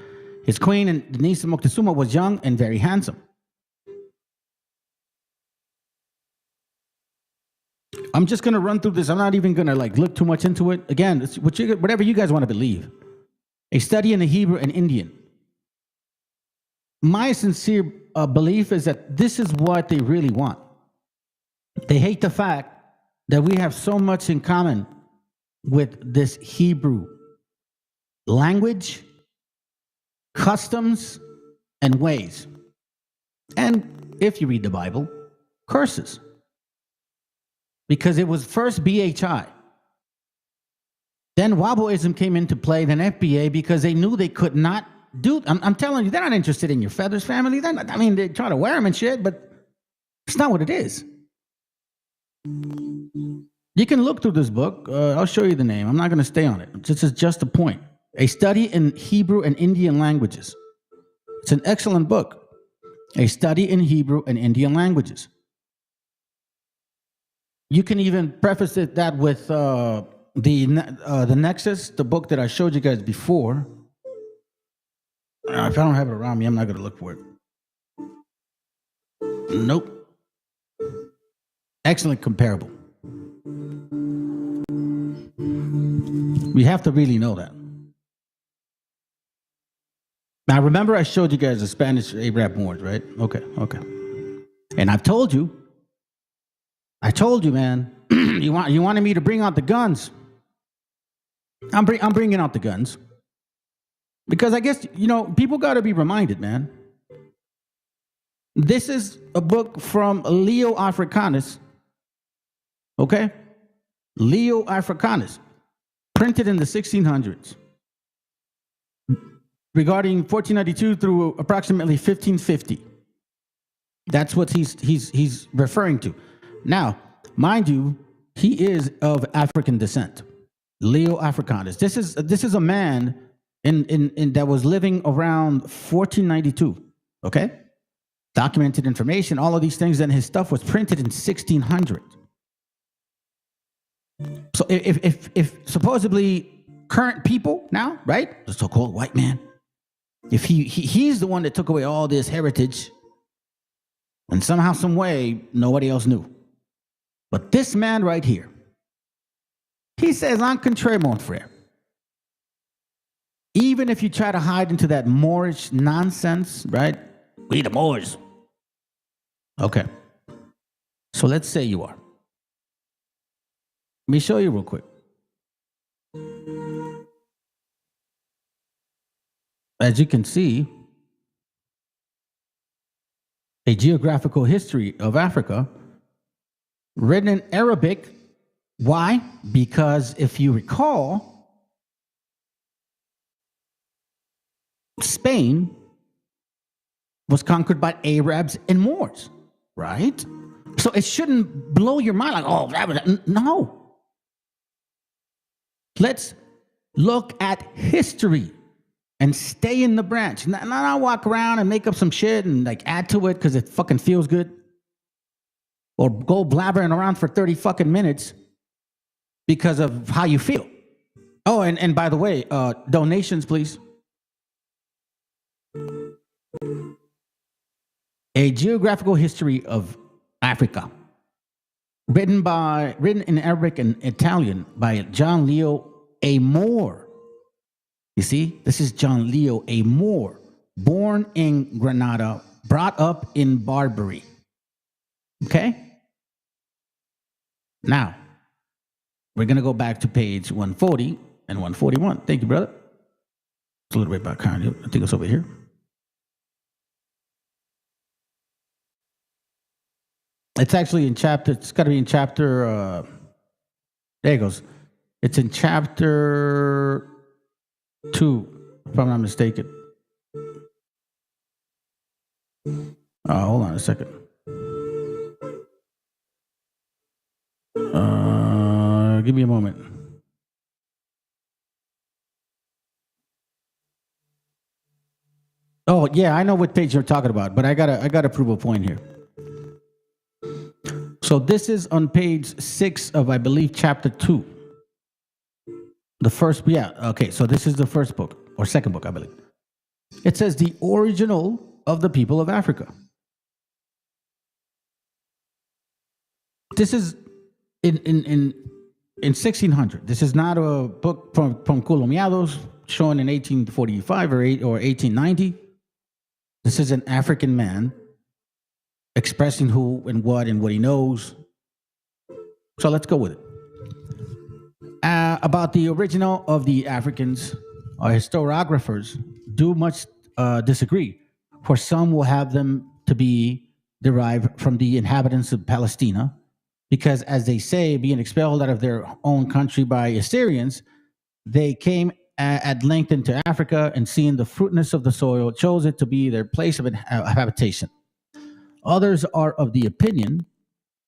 His queen, and Denise Moctezuma, was young and very handsome. I'm just going to run through this. I'm not even going to look too much into it. Again, it's whatever you guys want to believe. A study in the Hebrew and Indian. My sincere belief is that this is what they really want. They hate the fact that we have so much in common with this Hebrew language, customs, and ways. And if you read the Bible, curses. Because it was first BHI. Then Waboism came into play, then FBA, because they knew they could not do. I'm telling you, they're not interested in your feathers, family. They try to wear them and shit, but it's not what it is. You can look through this book. I'll show you the name. I'm not going to stay on it. This is just a point. A Study in Hebrew and Indian Languages. It's an excellent book. A Study in Hebrew and Indian Languages. You can even preface that with the Nexus, the book that I showed you guys before. If I don't have it around me, I'm not going to look for it. Nope. Excellent comparable. We have to really know that. Now, remember I showed you guys the Spanish Arab Moors, right? Okay. And I told you, man, you wanted me to bring out the guns. I'm bringing out the guns. Because I guess, people got to be reminded, man. This is a book from Leo Africanus. Okay? Leo Africanus. Printed in the 1600s. Regarding 1492 through approximately 1550. That's what he's referring to. Now, mind you, he is of African descent. Leo Africanus. This is a man in that was living around 1492. Okay? Documented information, all of these things, and his stuff was printed in 1600. So if supposedly current people now, right? The so-called white man, if he's the one that took away all this heritage, and somehow, some way, nobody else knew. But this man right here, he says, "En contraire, mon frère." Even if you try to hide into that Moorish nonsense, right? We the Moors. Okay. So let's say you are. Let me show you real quick. As you can see, a geographical history of Africa written in Arabic. Why? Because if you recall, Spain was conquered by Arabs and Moors, right? So it shouldn't blow your mind like, oh, that was, no. Let's look at history and stay in the branch. Not walk around and make up some shit and like add to it because it fucking feels good. Or go blabbering around for 30 fucking minutes because of how you feel. Oh, and by the way, donations, please. A Geographical History of Africa. Written in Arabic and Italian by John Leo A. Moore. You see, this is John Leo A. Moore, born in Granada, brought up in Barbary. Okay? Now, we're going to go back to page 140 and 141. Thank you, brother. It's a little bit back behind you. I think it's over here. It's actually in chapter, it's got to be in chapter, there it goes. It's in chapter 2, if I'm not mistaken. Hold on a second. Give me a moment. Oh, yeah, I know what page you're talking about, but I gotta prove a point here. So this is on page 6 of, I believe, chapter 2. The first, yeah, okay, so this is the first book, or second book, I believe. It says, the original of the people of Africa. This is in 1600. This is not a book from Colombiados shown in 1845 or 1890. This is an African man expressing who and what he knows. So let's go with it. About the original of the Africans, our historiographers do much disagree. For some will have them to be derived from the inhabitants of Palestina, because as they say, being expelled out of their own country by Assyrians, they came at length into Africa and seeing the fruitfulness of the soil, chose it to be their place of habitation. Others are of the opinion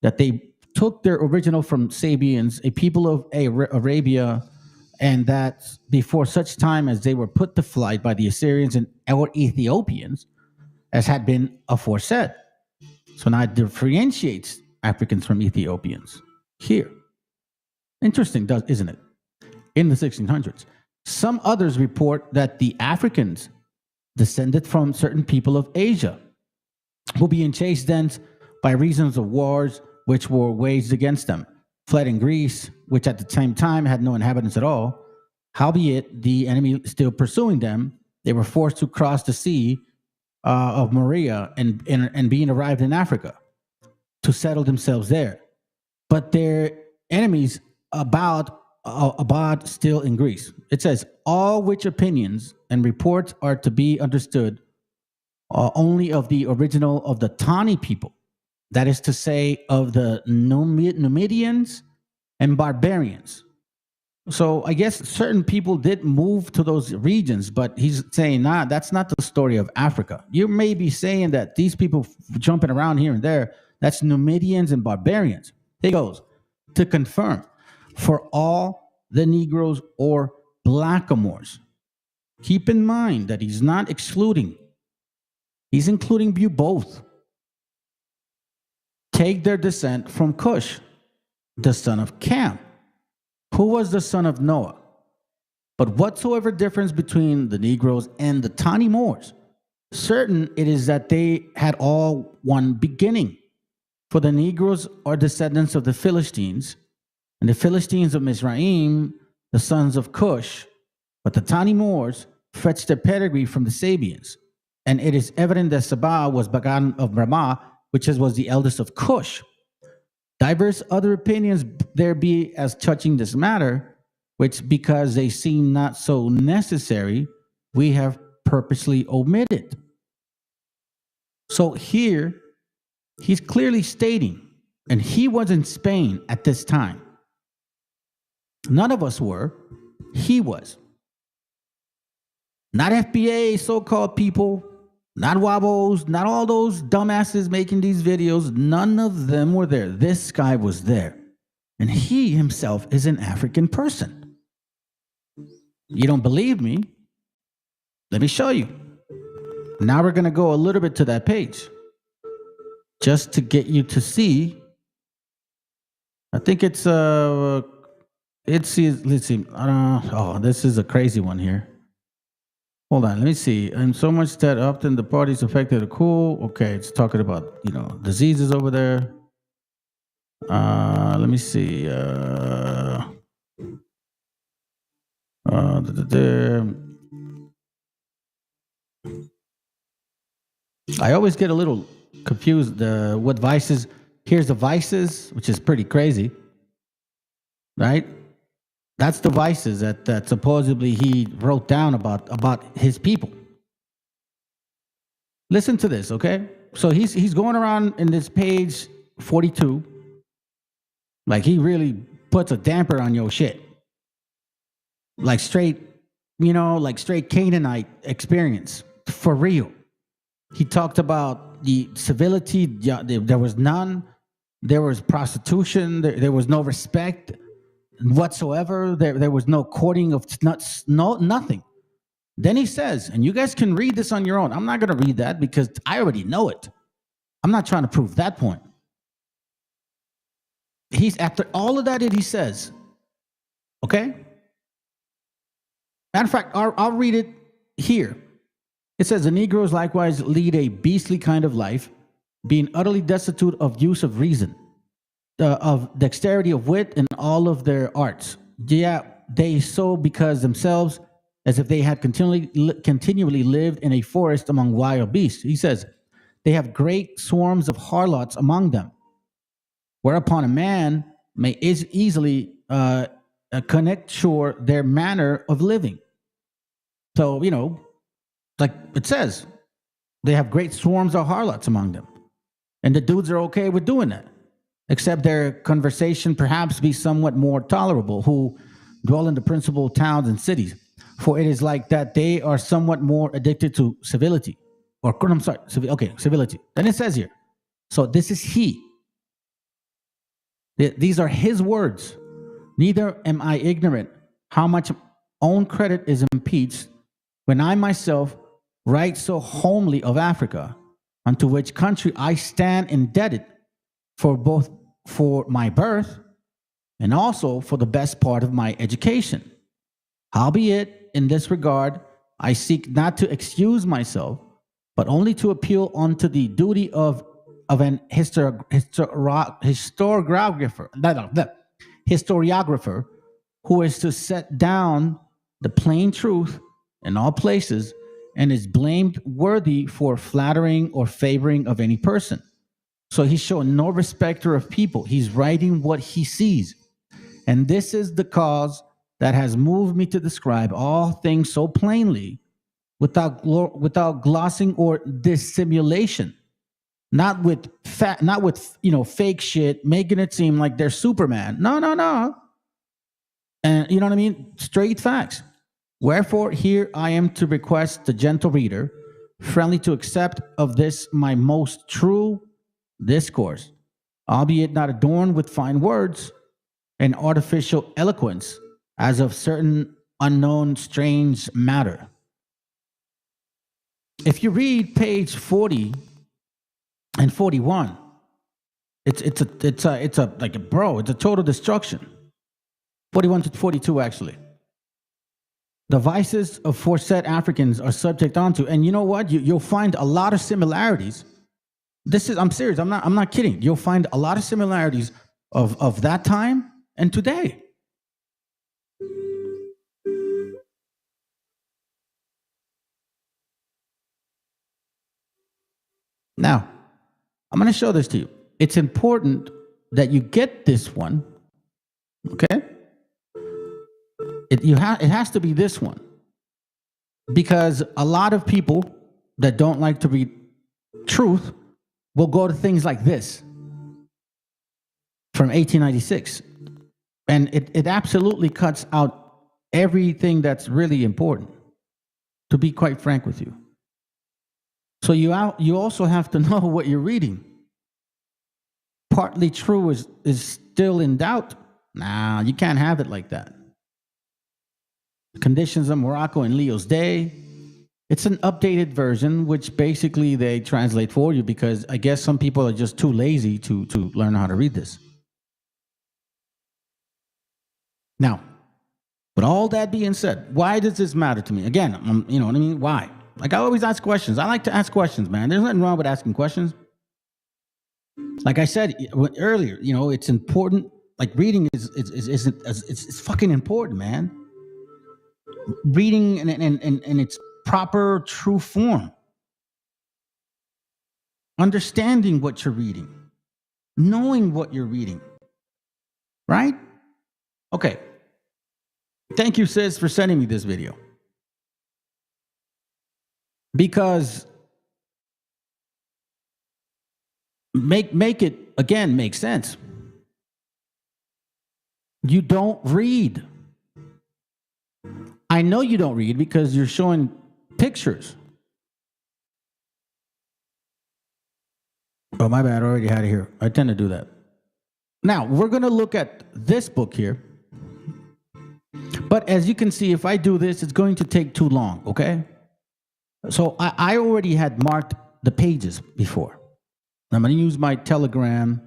that they took their original from Sabians, a people of Arabia, and that before such time as they were put to flight by the Assyrians and or Ethiopians, as had been aforesaid. So now it differentiates Africans from Ethiopians here. Interesting, isn't it? In the 1600s. Some others report that the Africans descended from certain people of Asia, who being chased thence by reasons of wars which were waged against them, fled in Greece, which at the same time had no inhabitants at all. Howbeit, the enemy still pursuing them, they were forced to cross the sea of Morea and being arrived in Africa to settle themselves there. But their enemies abode still in Greece. It says, all which opinions and reports are to be understood only of the original of the Tani people, that is to say, of the Numidians and barbarians. So I guess certain people did move to those regions, but he's saying, nah, that's not the story of Africa. You may be saying that these people jumping around here and there, that's Numidians and barbarians. He goes, to confirm, for all the Negroes or blackamoors. Keep in mind that he's not excluding. He's including you both. Take their descent from Cush, the son of Cam, who was the son of Noah. But whatsoever difference between the Negroes and the Tani Moors, certain it is that they had all one beginning. For the Negroes are descendants of the Philistines, and the Philistines of Mizraim, the sons of Cush, but the Tani Moors fetched their pedigree from the Sabians. And it is evident that Saba was begotten of Ramah, which was the eldest of Cush. Diverse other opinions there be as touching this matter, which because they seem not so necessary, we have purposely omitted. So here, he's clearly stating, and he was in Spain at this time. None of us were. He was. Not FBA, so-called people, not Wabos, not all those dumbasses making these videos. None of them were there. This guy was there. And he himself is an African person. You don't believe me? Let me show you. Now we're going to go a little bit to that page, just to get you to see. I think it's let's see. Oh, this is a crazy one here. Hold on, let me see. And so much that often the parties affected are cool. Okay, it's talking about, diseases over there. Let me see. I always get a little confused. What vices? Here's the vices, which is pretty crazy, right? That's the vices that supposedly he wrote down about his people. Listen to this, okay? So he's going around in this page 42, like he really puts a damper on your shit, like straight Canaanite experience for real. He talked about the civility. There was none. There was prostitution. There was no respect whatsoever. There was no courting of nuts, nothing. Then he says, and you guys can read this on your own. I'm not going to read that because I already know it. I'm not trying to prove that point. He's after all of that, he says, okay? Matter of fact, I'll read it here. It says, the Negroes likewise lead a beastly kind of life, being utterly destitute of use of reason, of dexterity of wit, and all of their arts. Yeah, they so because themselves, as if they had continually lived in a forest among wild beasts. He says, they have great swarms of harlots among them, whereupon a man may easily connect sure their manner of living. So, like it says, they have great swarms of harlots among them. And the dudes are okay with doing that, except their conversation perhaps be somewhat more tolerable, who dwell in the principal towns and cities. For it is like that they are somewhat more addicted to civility. Civility. Then it says here. So this is he. These are his words. Neither am I ignorant how much own credit is impeached when I myself write so homely of Africa, unto which country I stand indebted for both for my birth and also for the best part of my education. Howbeit, in this regard, I seek not to excuse myself, but only to appeal unto the duty of an historiographer who is to set down the plain truth in all places and is blamed worthy for flattering or favoring of any person. So he's showing no respecter of people. He's writing what he sees. And this is the cause that has moved me to describe all things so plainly without glossing or dissimulation. Not with fake shit, making it seem like they're Superman. No. And you know what I mean? Straight facts. Wherefore, here I am to request the gentle reader, friendly to accept of this my most true discourse, albeit not adorned with fine words and artificial eloquence, as of certain unknown strange matter. If you read page 40 and 41, it's a total destruction. 41 to 42, actually. The vices of foresaid Africans are subject onto, and you know what? You'll find a lot of similarities. I'm serious. I'm not kidding. You'll find a lot of similarities of that time and today. Now, I'm going to show this to you. It's important that you get this one, okay? It has to be this one, because a lot of people that don't like to read truth will go to things like this from 1896, and it absolutely cuts out everything that's really important, to be quite frank with you. So you also have to know what you're reading. Partly true is still in doubt. Nah, you can't have it like that. Conditions of Morocco in Leo's day. It's an updated version, which basically they translate for you, because I guess some people are just too lazy to learn how to read this. Now, with all that being said, why does this matter to me? Again, you know what I mean? Why? Like, I always ask questions. I like to ask questions, man. There's nothing wrong with asking questions. Like I said earlier, you know, it's important. Like, reading is fucking important, man. Reading in its proper, true form. Understanding what you're reading. Knowing what you're reading. Right? Okay. Thank you, sis, for sending me this video. Because make it, again, make sense. You don't read. I know you don't read because you're showing pictures. Oh, my bad. I already had it here. I tend to do that. Now, we're going to look at this book here. But as you can see, if I do this, it's going to take too long, okay? So I already had marked the pages before. I'm going to use my Telegram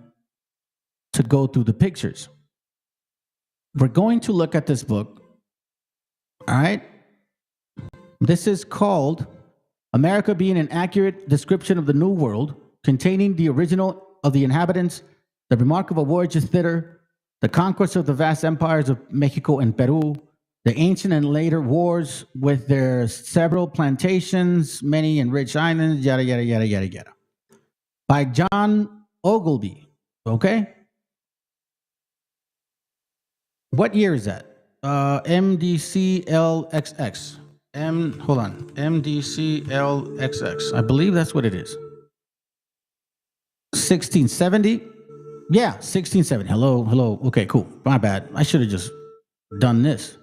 to go through the pictures. We're going to look at this book. All right? This is called America Being an Accurate Description of the New World, containing the original of the inhabitants, the remarkable voyages thither, the conquest of the vast empires of Mexico and Peru, the ancient and later wars with their several plantations, many and rich islands, yada, yada, yada, yada, yada. By John Ogilvy, okay? What year is that? MDCLXX. Hold on. MDCLXX. I believe that's what it is. 1670? Yeah, 1670. Hello. Okay, cool. My bad. I should have just done this.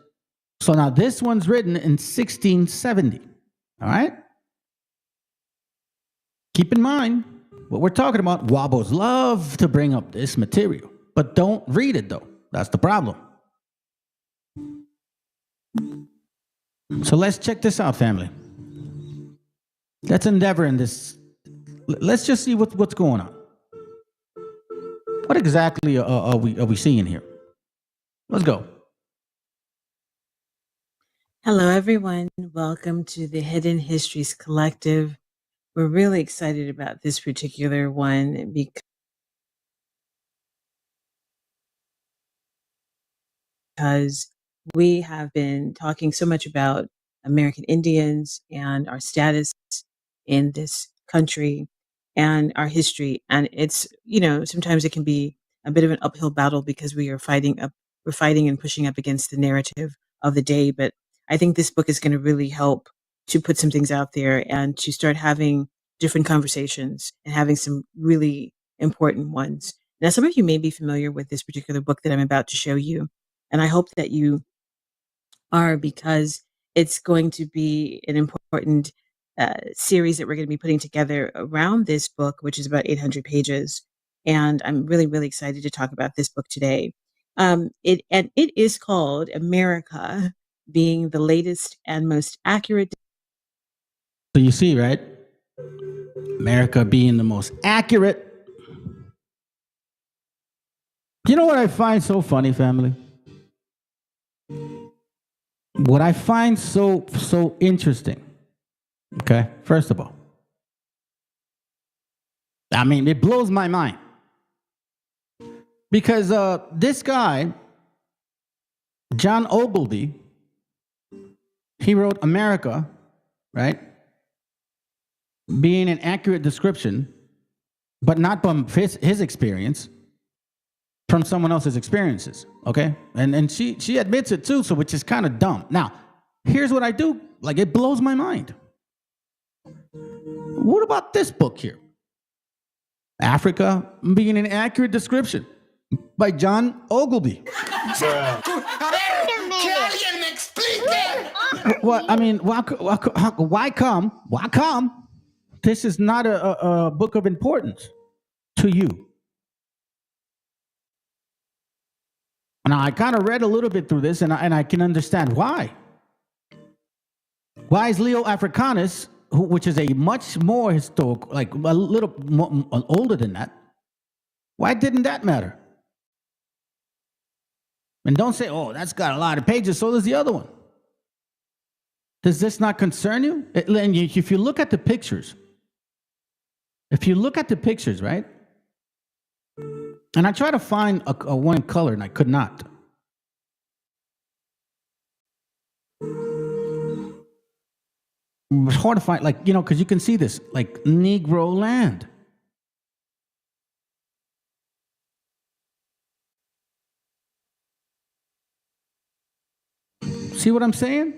So now this one's written in 1670. All right? Keep in mind what we're talking about. Wabos love to bring up this material. But don't read it, though. That's the problem. So let's check this out, family. Let's endeavor in this. Let's just see what's going on. What exactly are we seeing here? Let's go. Hello, everyone. Welcome to the Hidden Histories Collective. We're really excited about this particular one because we have been talking so much about American Indians and our status in this country and our history. And it's, sometimes it can be a bit of an uphill battle because we're fighting and pushing up against the narrative of the day. But I think this book is going to really help to put some things out there and to start having different conversations and having some really important ones. Now, some of you may be familiar with this particular book that I'm about to show you, and I hope that you are, because it's going to be an important series that we're going to be putting together around this book, which is about 800 pages. And I'm really, really excited to talk about this book today. It is called America, being the latest and most accurate. So you see, right? America being the most accurate. You know what I find so funny, family? What I find so interesting, okay, first of all, I mean, it blows my mind. Because this guy, John Ogilvy, he wrote America, right? Being an accurate description, but not from his experience, from someone else's experiences, okay? And she admits it too, so which is kind of dumb. Now, here's what I do. Like, it blows my mind. What about this book here? Africa being an accurate description by John Ogilvy. Well, I mean, why come? This is not a book of importance to you. Now, I kind of read a little bit through this, and I can understand why. Why is Leo Africanus, which is a much more historical, like a little more, older than that, why didn't that matter? And don't say, oh, that's got a lot of pages, so does the other one. Does this not concern you? If you look at the pictures, right? And I tried to find a one in color, and I could not. It was hard to find, like, because you can see this, like, Negro land. See what I'm saying?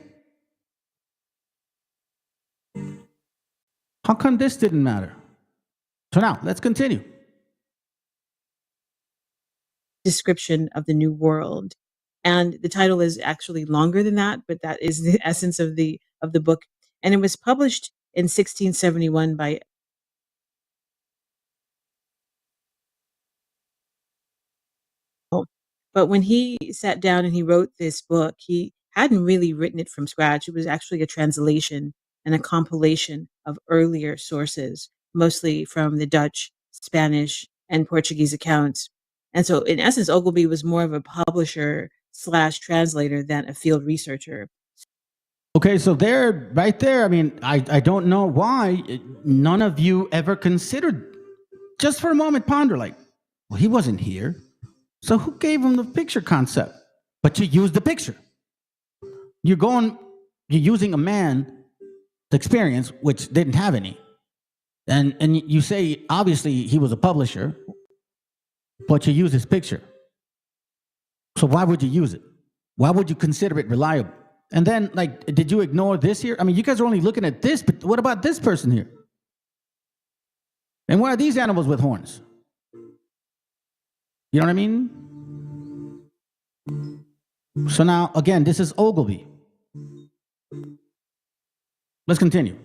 How come this didn't matter? So now, let's continue. Description of the New World. And the title is actually longer than that, but that is the essence of the book. And it was published in 1671 by But when he sat down and he wrote this book, he hadn't really written it from scratch. It was actually a translation and a compilation of earlier sources, mostly from the Dutch, Spanish, and Portuguese accounts. And so, in essence, Ogilvy was more of a publisher / translator than a field researcher. Okay, so right there, I mean, I don't know why none of you ever considered, just for a moment, ponder, like, well, he wasn't here. So who gave him the picture concept? But you use the picture. You're using a man's experience, which didn't have any. And you say, obviously, he was a publisher, but you use his picture. So why would you use it? Why would you consider it reliable? And then, like, did you ignore this here? I mean, you guys are only looking at this, but what about this person here? And what are these animals with horns? You know what I mean? So now, again, this is Ogilvy. Let's continue.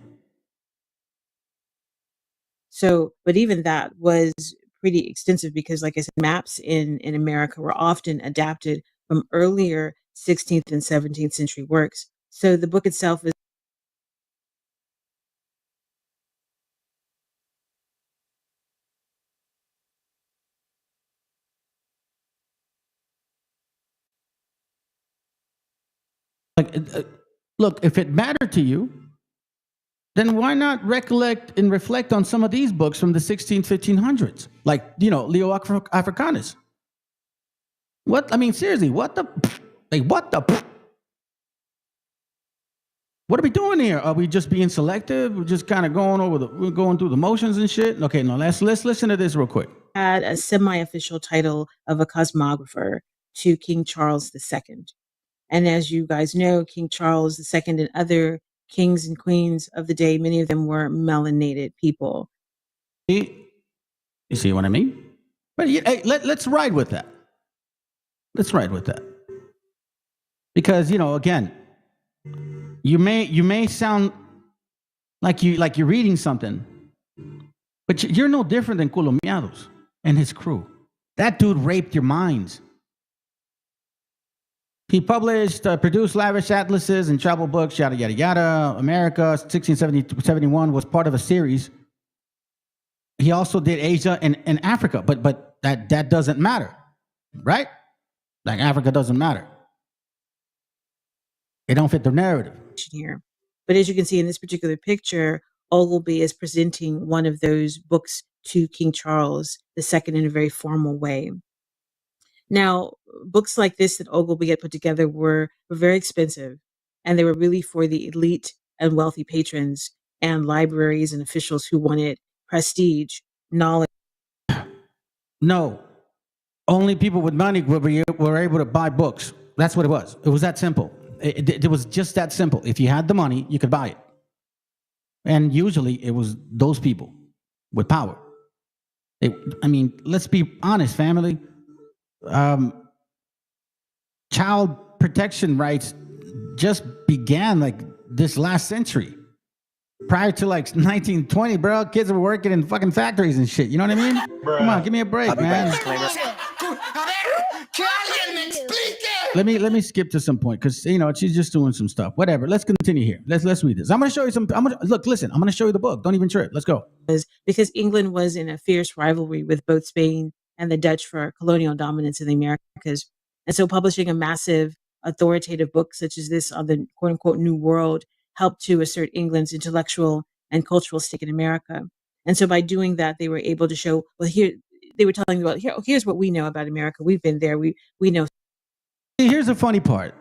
So, but even that was pretty extensive because, like I said, maps in America were often adapted from earlier 16th and 17th century works. So the book itself is Like, look, if it mattered to you, then why not recollect and reflect on some of these books from the 1500s? Like, Leo Africanus. What? I mean, seriously, what the? Like, what the? What are we doing here? Are we just being selective? We're just kind of we're going through the motions and shit? Okay, no, let's listen to this real quick. had a semi-official title of a cosmographer to King Charles II. And as you guys know, King Charles II and other kings and queens of the day, many of them were melanated people. You see what I mean? But hey, let's ride with that. Let's ride with that. Because, again, you may sound like you're reading something, but you're no different than Colomiados and his crew. That dude raped your minds. He produced lavish atlases and travel books, yada, yada, yada. America, 1671 was part of a series. He also did Asia and Africa, but that doesn't matter, right? Like, Africa doesn't matter. It don't fit the narrative. Here. But as you can see in this particular picture, Ogilvy is presenting one of those books to King Charles II in a very formal way. Now, books like this that Ogilvy had put together were very expensive, and they were really for the elite and wealthy patrons and libraries and officials who wanted prestige, knowledge. No, only people with money were able to buy books. That's what it was. It was that simple. It was just that simple. If you had the money, you could buy it. And usually it was those people with power. Let's be honest, family. Child protection rights just began like this last century. Prior to like 1920, bro, kids were working in fucking factories and shit. You know what I mean? Bruh. Come on, give me a break, man. Let me skip to some point because she's just doing some stuff. Whatever. Let's continue here. Let's read this. I'm gonna show you some. I'm gonna show you the book. Don't even trip. Let's go. Because England was in a fierce rivalry with both Spain and the Dutch for colonial dominance in the Americas, and so publishing a massive authoritative book such as this on the quote unquote New World helped to assert England's intellectual and cultural stake in America. And so by doing that, they were able to show. Well, here they were telling you about here's what we know about America. We've been there. We know. Here's the funny part.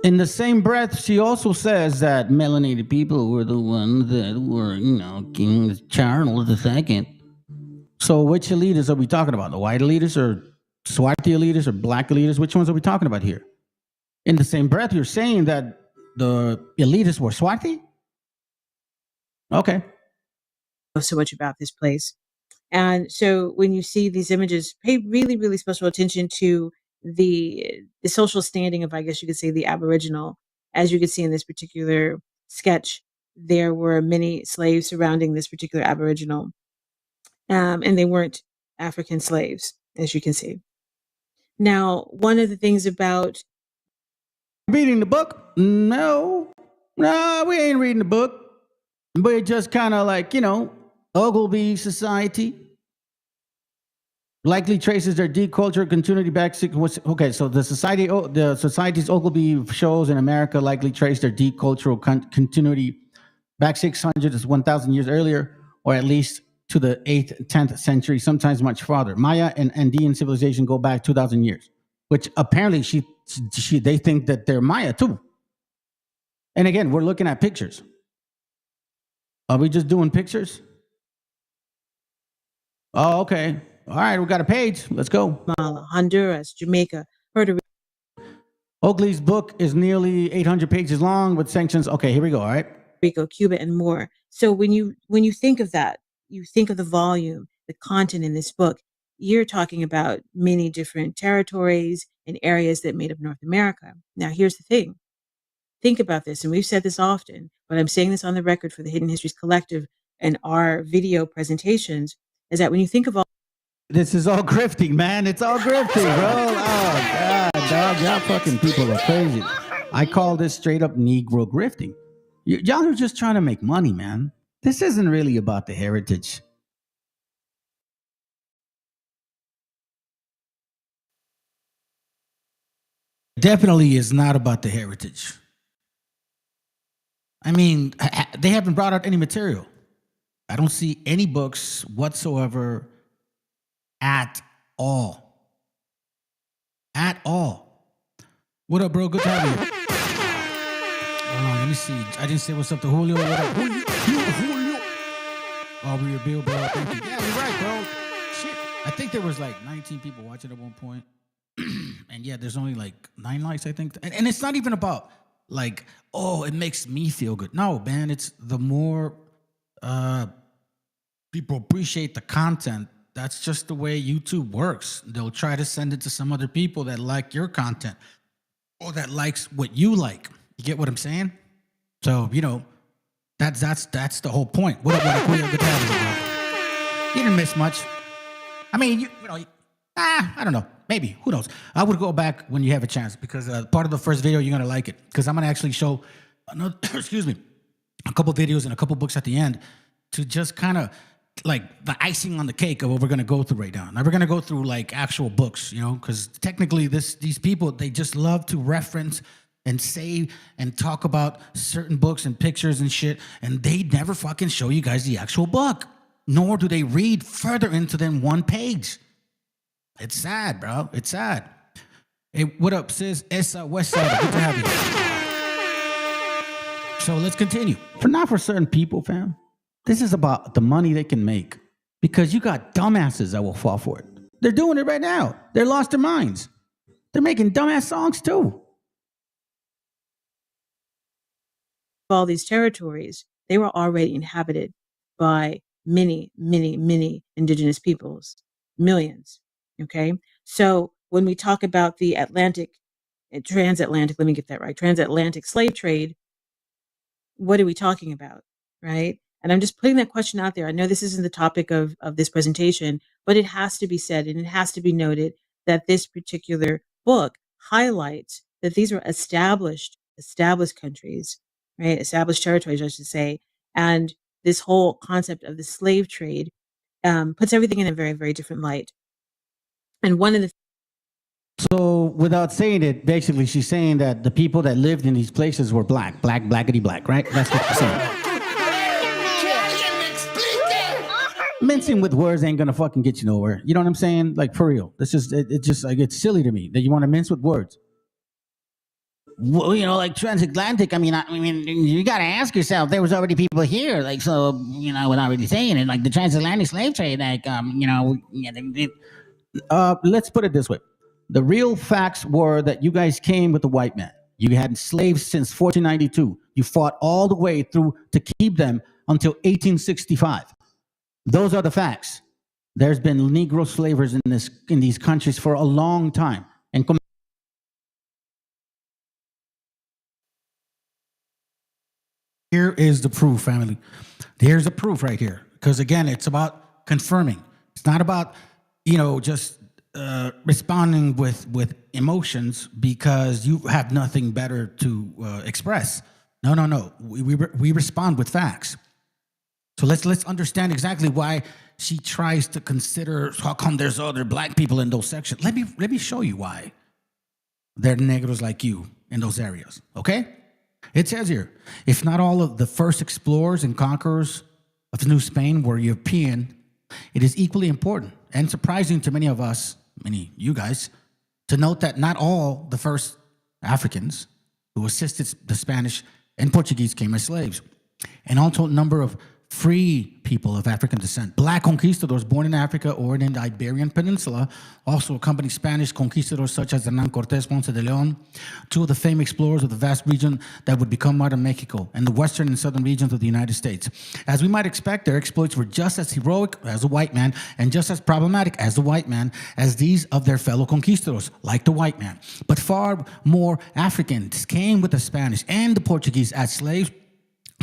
In the same breath, she also says that melanated people were the ones that were, King Charles II. So which elites are we talking about? The white elites or Swarthy elites or black elites? Which ones are we talking about here? In the same breath, you're saying that the elitists were Swarthy? Okay. So much about this place. And so when you see these images, pay really, really special attention to the social standing of, I guess you could say, the Aboriginal. As you can see in this particular sketch, there were many slaves surrounding this particular Aboriginal. And they weren't African slaves, as you can see. Now, one of the things about reading the book, no, we ain't reading the book. We're just kind of like, Ogilvy Society. Likely traces their deep cultural continuity back. Okay, so the society's Ogilvy shows in America likely trace their deep cultural continuity back 600 to 1,000 years earlier, or at least to the 8th, 10th century, sometimes much farther. Maya and Andean civilization go back 2,000 years, which apparently they think that they're Maya too. And again, we're looking at pictures. Are we just doing pictures? Oh, okay. All right, we got a page. Let's go. Honduras, Jamaica, Puerto Rico. Oakley's book is nearly 800 pages long with sanctions. Okay, here we go. All right. Rico, Cuba, and more. So when you think of that, you think of the volume, the content in this book. You're talking about many different territories and areas that made up North America. Now, here's the thing. Think about this, and we've said this often, but I'm saying this on the record for the Hidden Histories Collective and our video presentations. is that when you think of all This is all grifting, man. It's all grifting, bro. Oh, God, dog. Y'all fucking people are crazy. I call this straight up Negro grifting. Y'all are just trying to make money, man. This isn't really about the heritage. Definitely is not about the heritage. I mean, they haven't brought out any material. I don't see any books whatsoever at all. At all. What up, bro? Good to have you. Hold on, let me see. I didn't say what's up to Julio. What up? Julio. Oh, we were Bill, bro. Thank you. Yeah, you're right, bro. Shit. I think there was like 19 people watching at one point. And yeah, there's only like 9 likes, I think. And it's not even about like, oh, it makes me feel good. No, man, it's the more people appreciate the content, that's just the way YouTube works. They'll try to send it to some other people that like your content or that likes what you like. You get what I'm saying? So, you know, that's the whole point. What up, Julio? Good to have you, bro. You didn't miss much. I mean, you know, I don't know. Maybe. Who knows? I would go back when you have a chance because part of the first video, you're going to like it because I'm going to actually show another, excuse me, a couple videos and a couple books at the end to just kind of like the icing on the cake of what we're going to go through right now. Now we're going to go through like actual books, you know, because technically these people, they just love to reference and say and talk about certain books and pictures and shit, and they never fucking show you guys the actual book, nor do they read further into than one page. It's sad, bro. It's sad. Hey, what up, sis? Esa West Side. Good to have you. So let's continue. Not for certain people, fam. This is about the money they can make because you got dumbasses that will fall for it. They're doing it right now. They're lost their minds. They're making dumbass songs too. all these territories, they were already inhabited by many, many, many indigenous peoples, millions. Okay. So when we talk about the transatlantic, let me get that right, transatlantic slave trade, what are we talking about? Right. And I'm just putting that question out there. I know this isn't the topic of this presentation, but it has to be said and it has to be noted that this particular book highlights that these are established countries, right? Established territories, I should say. And this whole concept of the slave trade puts everything in a very, very different light. And one of the So without saying it, basically she's saying that the people that lived in these places were blackity black, right? That's what she's saying. Mincing with words ain't gonna fucking get you nowhere. You know what I'm saying? Like, for real. This is it just like, it's silly to me that you want to mince with words. Well, you know, like transatlantic. I memean, you got to ask yourself. There was already people here, like, so, you know, without really saying it, like the transatlantic slave trade, like, you know, let's put it this way: the real facts were that you guys came with the white man. You had slaves since 1492. You fought all the way through to keep them until 1865. Those are the facts. There's been Negro slavers in these countries for a long time, and here is the proof, family. Here's the proof right here. Because again, it's about confirming. It's not about, you know, just responding with emotions because you have nothing better to express. No. We respond with facts. So let's understand exactly why she tries to consider how come there's other black people in those sections. Let me show you why there are Negros like you in those areas. Okay? It says here, if not all of the first explorers and conquerors of New Spain were European, it is equally important and surprising to many of us, you guys, to note that not all the first Africans who assisted the Spanish and Portuguese came as slaves. An untold number of free people of African descent, black conquistadors born in Africa or in the Iberian Peninsula, also accompanied Spanish conquistadors such as Hernán Cortés, Ponce de León, two of the famed explorers of the vast region that would become modern Mexico and the western and southern regions of the United States. As we might expect, their exploits were just as heroic as the white man and just as problematic as the white man as these of their fellow conquistadors, like the white man. But far more Africans came with the Spanish and the Portuguese as slaves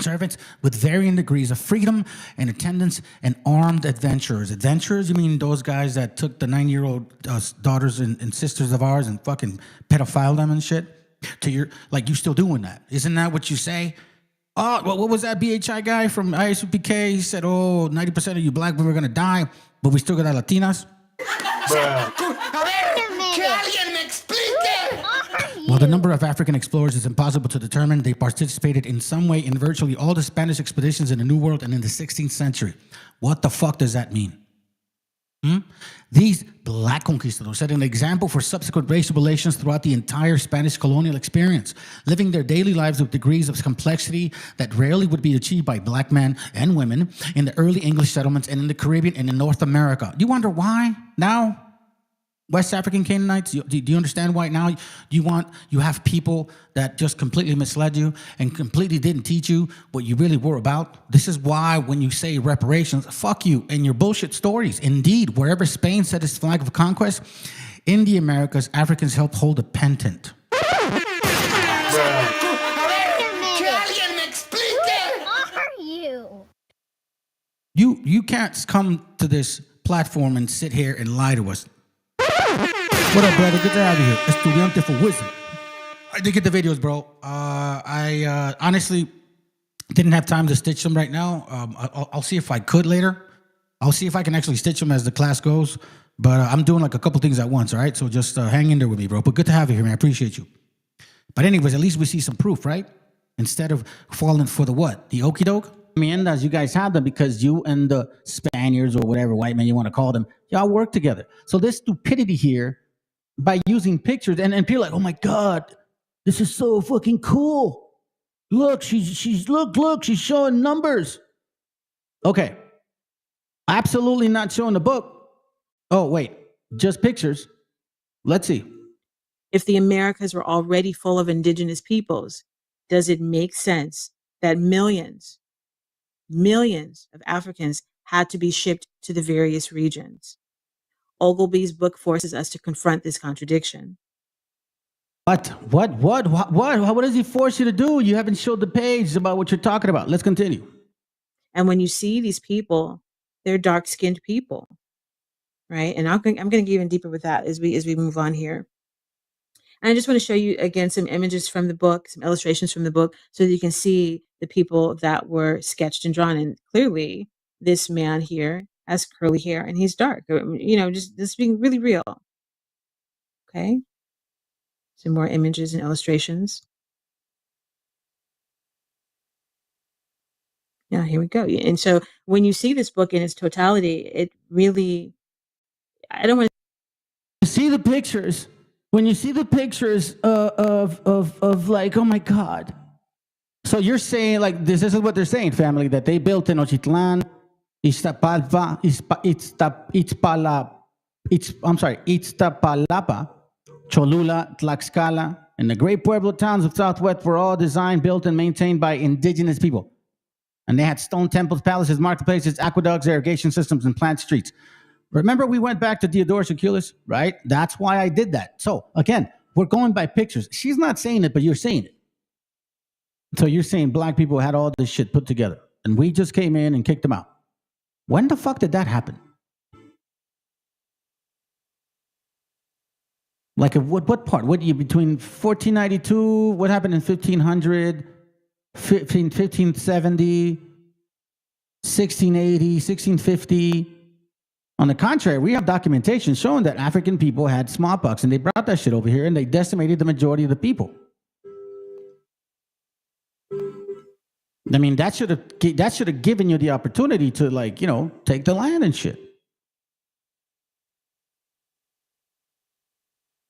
servants with varying degrees of freedom and attendance and armed adventurers. Adventurers, you mean those guys that took the 9-year-old daughters and sisters of ours and fucking pedophile them and shit? To your, like, you still doing that? Isn't that what you say? Oh, well, what was that BHI guy from ISUPK? He said, oh, 90% of you black people are going to die, but we still got Latinas. While the number of African explorers is impossible to determine, they participated in some way in virtually all the Spanish expeditions in the New World and in the 16th century. What the fuck does that mean? These black conquistadors set an example for subsequent racial relations throughout the entire Spanish colonial experience, living their daily lives with degrees of complexity that rarely would be achieved by black men and women in the early English settlements and in the Caribbean and in North America. Do you wonder why now? West African Canaanites, do you understand why now you have people that just completely misled you and completely didn't teach you what you really were about? This is why when you say reparations, fuck you and your bullshit stories. Indeed, wherever Spain set its flag of conquest, in the Americas, Africans helped hold a pendant. You can't come to this platform and sit here and lie to us. What up, brother? Good to have you here. Estudiante for wisdom. I did get the videos, bro. I honestly didn't have time to stitch them right now. I'll see if I could later. I'll see if I can actually stitch them as the class goes. But I'm doing like a couple things at once, all right? So just hang in there with me, bro. But good to have you here, man. I appreciate you. But anyways, at least we see some proof, right? Instead of falling for the what? The okie doke? Enmiendas, you guys have them because you and the Spaniards or whatever white man you want to call them, y'all work together. So this stupidity here by using pictures and people are like, oh my God, this is so fucking cool. Look, she's she's showing numbers. Okay. Absolutely not showing the book. Oh, wait, just pictures. Let's see. If the Americas were already full of indigenous peoples, does it make sense that millions of Africans had to be shipped to the various regions? Ogilvy's book forces us to confront this contradiction. What does he force you to do? You haven't showed the page about what you're talking about. Let's continue. And when you see these people, they're dark-skinned people, right? And I'm going to get even deeper with that as we move on here. And I just want to show you again some images from the book, some illustrations from the book, so that you can see the people that were sketched and drawn. And clearly, this man here has curly hair and he's dark. You know, just being really real. Okay. Some more images and illustrations. Yeah, here we go. And so when you see this book in its totality, it really, I don't want to see the pictures. When you see the pictures of like, oh my God. So you're saying like, this is what they're saying, family, that they built in Tenochtitlan, Iztapalapa, Cholula, Tlaxcala, and the great Pueblo towns of Southwest were all designed, built, and maintained by indigenous people. And they had stone temples, palaces, marketplaces, aqueducts, irrigation systems, and plant streets. Remember, we went back to Diodorus Siculus, right? That's why I did that. So, again, we're going by pictures. She's not saying it, but you're saying it. So you're saying black people had all this shit put together, and we just came in and kicked them out. When the fuck did that happen? Like, what part? What you between 1492? What happened in 1500? 1570, 1680, 1650. On the contrary, we have documentation showing that African people had smallpox, and they brought that shit over here, and they decimated the majority of the people. I mean, that should have given you the opportunity to, like, you know, take the land and shit.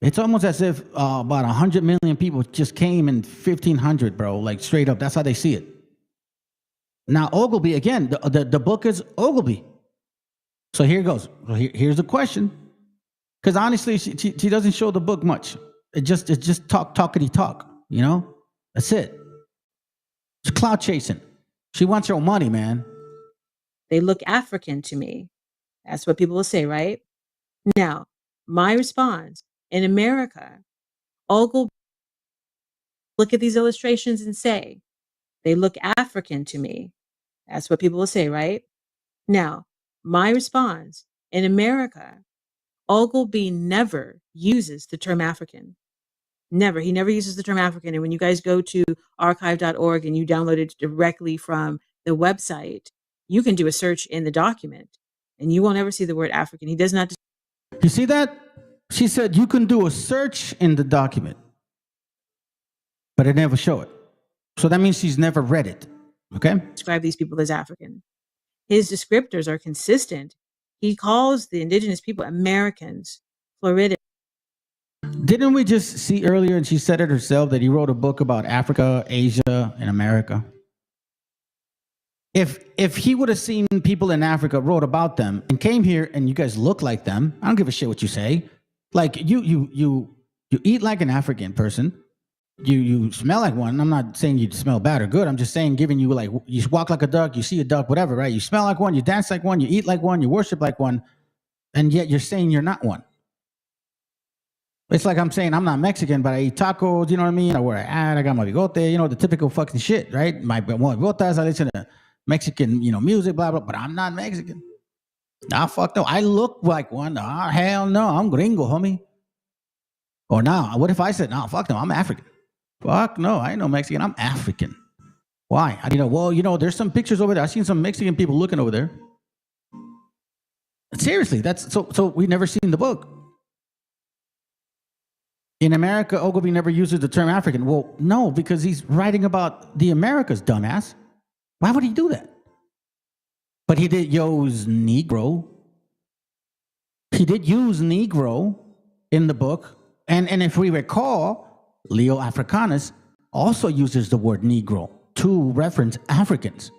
It's almost as if about 100 million people just came in 1500, bro, like straight up. That's how they see it. Now, Ogilvy, again, the book is Ogilvy. So here goes. Here's a question. Because honestly, she doesn't show the book much. It's just talkity talk, you know? That's it. It's cloud chasing. She wants your money, man. They look African to me. That's what people will say, right? Now, my response, in America, Ogilvy look at these illustrations and say, They look African to me. That's what people will say, right? Now, my response, in America, Ogilvy never uses the term African. Never. He never uses the term African. And when you guys go to archive.org and you download it directly from the website, you can do a search in the document and you won't ever see the word African. He does not. You see that? She said you can do a search in the document, but it never show it. So that means she's never read it. Okay? Describe these people as African. His descriptors are consistent. He calls the indigenous people Americans, Floridians. Didn't we just see earlier, and she said it herself, that he wrote a book about Africa, Asia, and America? If he would have seen people in Africa, wrote about them, and came here, and you guys look like them, I don't give a shit what you say. Like you eat like an African person. You smell like one. I'm not saying you smell bad or good. I'm just saying, giving you, like, you walk like a duck, you see a duck, whatever, right? You smell like one, you dance like one, you eat like one, you worship like one, and yet you're saying you're not one. It's like I'm saying I'm not Mexican, but I eat tacos, you know what I mean? I wear a hat, I got my bigote, you know, the typical fucking shit, right? My bigotas, I listen to Mexican, music, blah, blah, but I'm not Mexican. Nah, fuck no. I look like one. Ah, hell no, I'm gringo, homie. Or nah, what if I said, nah, fuck no, I'm African. Fuck no, I ain't no Mexican, I'm African. Why? How do you know? Well, there's some pictures over there. I've seen some Mexican people looking over there. Seriously, that's so we've never seen the book. In America, Ogilvy never uses the term African. Well, no, because he's writing about the Americas, dumbass. Why would he do that? But he did use Negro. He did use Negro in the book. And if we recall, Leo Africanus also uses the word Negro to reference Africans.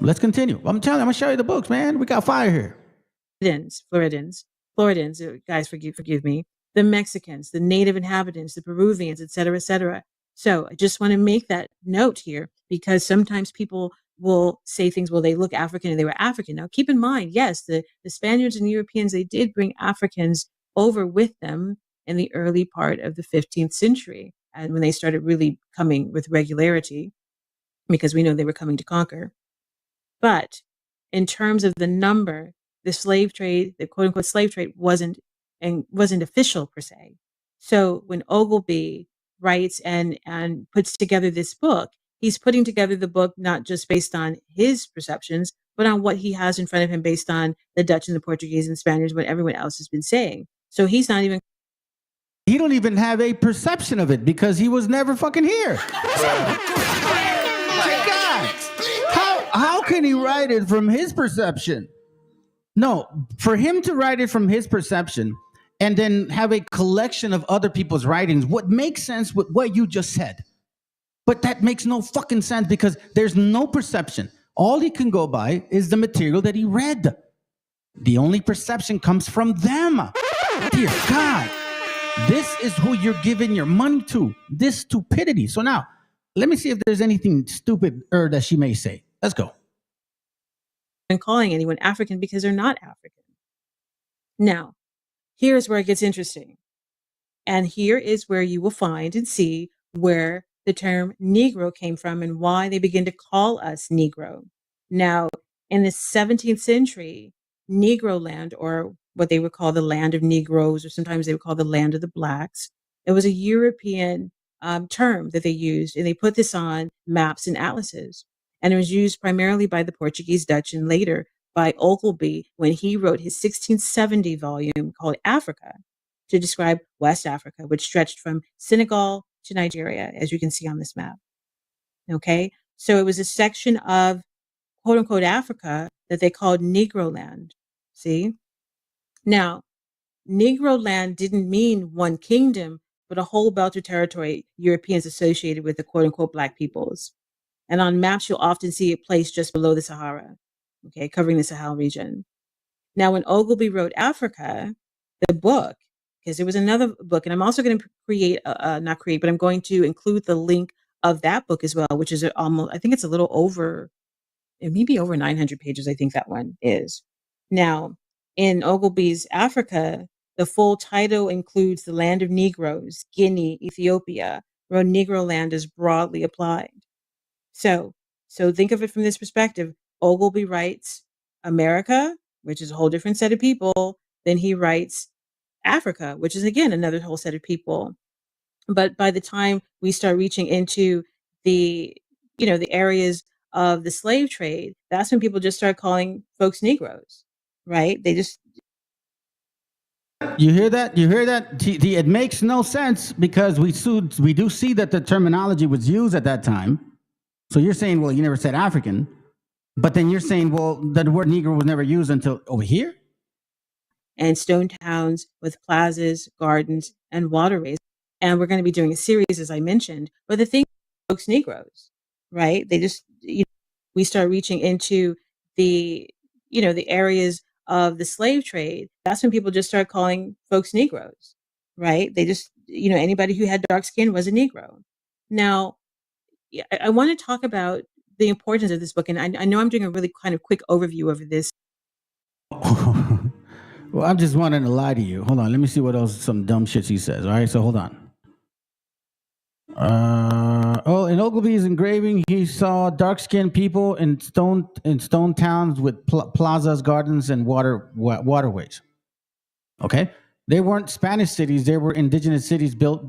Let's continue. I'm telling you, I'm going to show you the books, man. We got fire here. Floridians, guys, forgive me. The Mexicans, the native inhabitants, the Peruvians, et cetera, et cetera. So I just want to make that note here, because sometimes people will say things, well, they look African and they were African. Now, keep in mind, yes, the Spaniards and Europeans, they did bring Africans over with them in the early part of the 15th century, and when they started really coming with regularity, because we know they were coming to conquer. But in terms of the number, the slave trade, the quote unquote slave trade, wasn't official per se. So when Ogilvy writes and puts together this book, he's putting together the book not just based on his perceptions, but on what he has in front of him based on the Dutch and the Portuguese and Spaniards, what everyone else has been saying. So he don't even have a perception of it because he was never fucking here. God, how can he write it from his perception? No, for him to write it from his perception and then have a collection of other people's writings would make sense with what you just said. But that makes no fucking sense because there's no perception. All he can go by is the material that he read. The only perception comes from them. Dear God, this is who you're giving your money to. This stupidity. So now, let me see if there's anything stupid that she may say. Let's go. And calling anyone African because they're not African. Now, here's where it gets interesting. And here is where you will find and see where the term Negro came from and why they begin to call us Negro. Now, in the 17th century, Negro land, or what they would call the land of Negroes, or sometimes they would call the land of the blacks, it was a European term that they used, and they put this on maps and atlases. And it was used primarily by the Portuguese, Dutch, and later by Ogilvy when he wrote his 1670 volume called Africa to describe West Africa, which stretched from Senegal to Nigeria, as you can see on this map. Okay, so it was a section of quote unquote Africa that they called Negro land. See? Now, Negro land didn't mean one kingdom, but a whole belt of territory Europeans associated with the quote unquote Black peoples. And on maps, you'll often see it placed just below the Sahara, okay, covering the Sahel region. Now, when Ogilvy wrote Africa, the book, because there was another book, and I'm also going to I'm going to include the link of that book as well, which is almost, I think it's a little over, it may be over 900 pages, I think that one is. Now, in Ogilvy's Africa, the full title includes the land of Negroes, Guinea, Ethiopia, where Negro land is broadly applied. So think of it from this perspective. Ogilvy writes America, which is a whole different set of people. Then he writes Africa, which is again another whole set of people. But by the time we start reaching into the, the areas of the slave trade, that's when people just start calling folks Negroes, right? They just. You hear that? You hear that? It makes no sense because we do see that the terminology was used at that time. So you're saying, well, you never said African, but then you're saying, well, that the word Negro was never used until over here? And stone towns with plazas, gardens, and waterways. And we're going to be doing a series, as I mentioned, but the thing, folks, Negroes, right? They just, we start reaching into the, the areas of the slave trade. That's when people just start calling folks Negroes, right? They just, anybody who had dark skin was a Negro. Now, I want to talk about the importance of this book. And I know I'm doing a really kind of quick overview of this. Well, I'm just wanting to lie to you. Hold on. Let me see what else, some dumb shit he says. All right. So hold on. In Ogilvy's engraving, he saw dark-skinned people in stone towns with plazas, gardens, and waterways. Okay. They weren't Spanish cities. They were indigenous cities built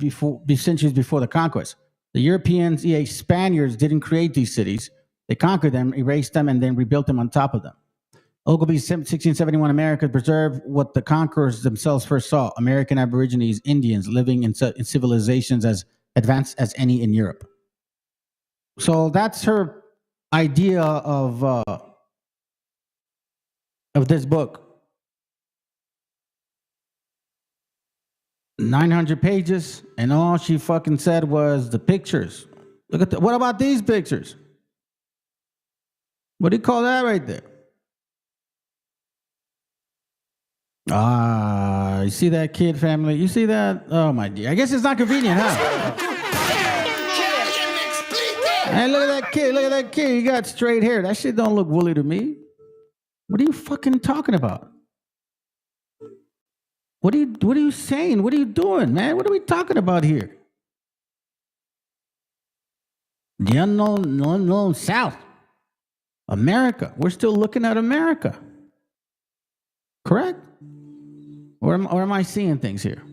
centuries before the conquest. The Europeans, Spaniards, didn't create these cities. They conquered them, erased them, and then rebuilt them on top of them. Ogilvy's 1671 America preserved what the conquerors themselves first saw: American Aborigines, Indians living in civilizations as advanced as any in Europe. So that's her idea of this book. 900 pages, and all she fucking said was the pictures. Look at what about these pictures? What do you call that right there? You see that kid, family? You see that? Oh, my dear. I guess it's not convenient, huh? Hey, look at that kid. Look at that kid. He got straight hair. That shit don't look woolly to me. What are you fucking talking about? What are you saying? What are you doing, man? What are we talking about here? The unknown South. America. We're still looking at America. Correct? Or am I seeing things here?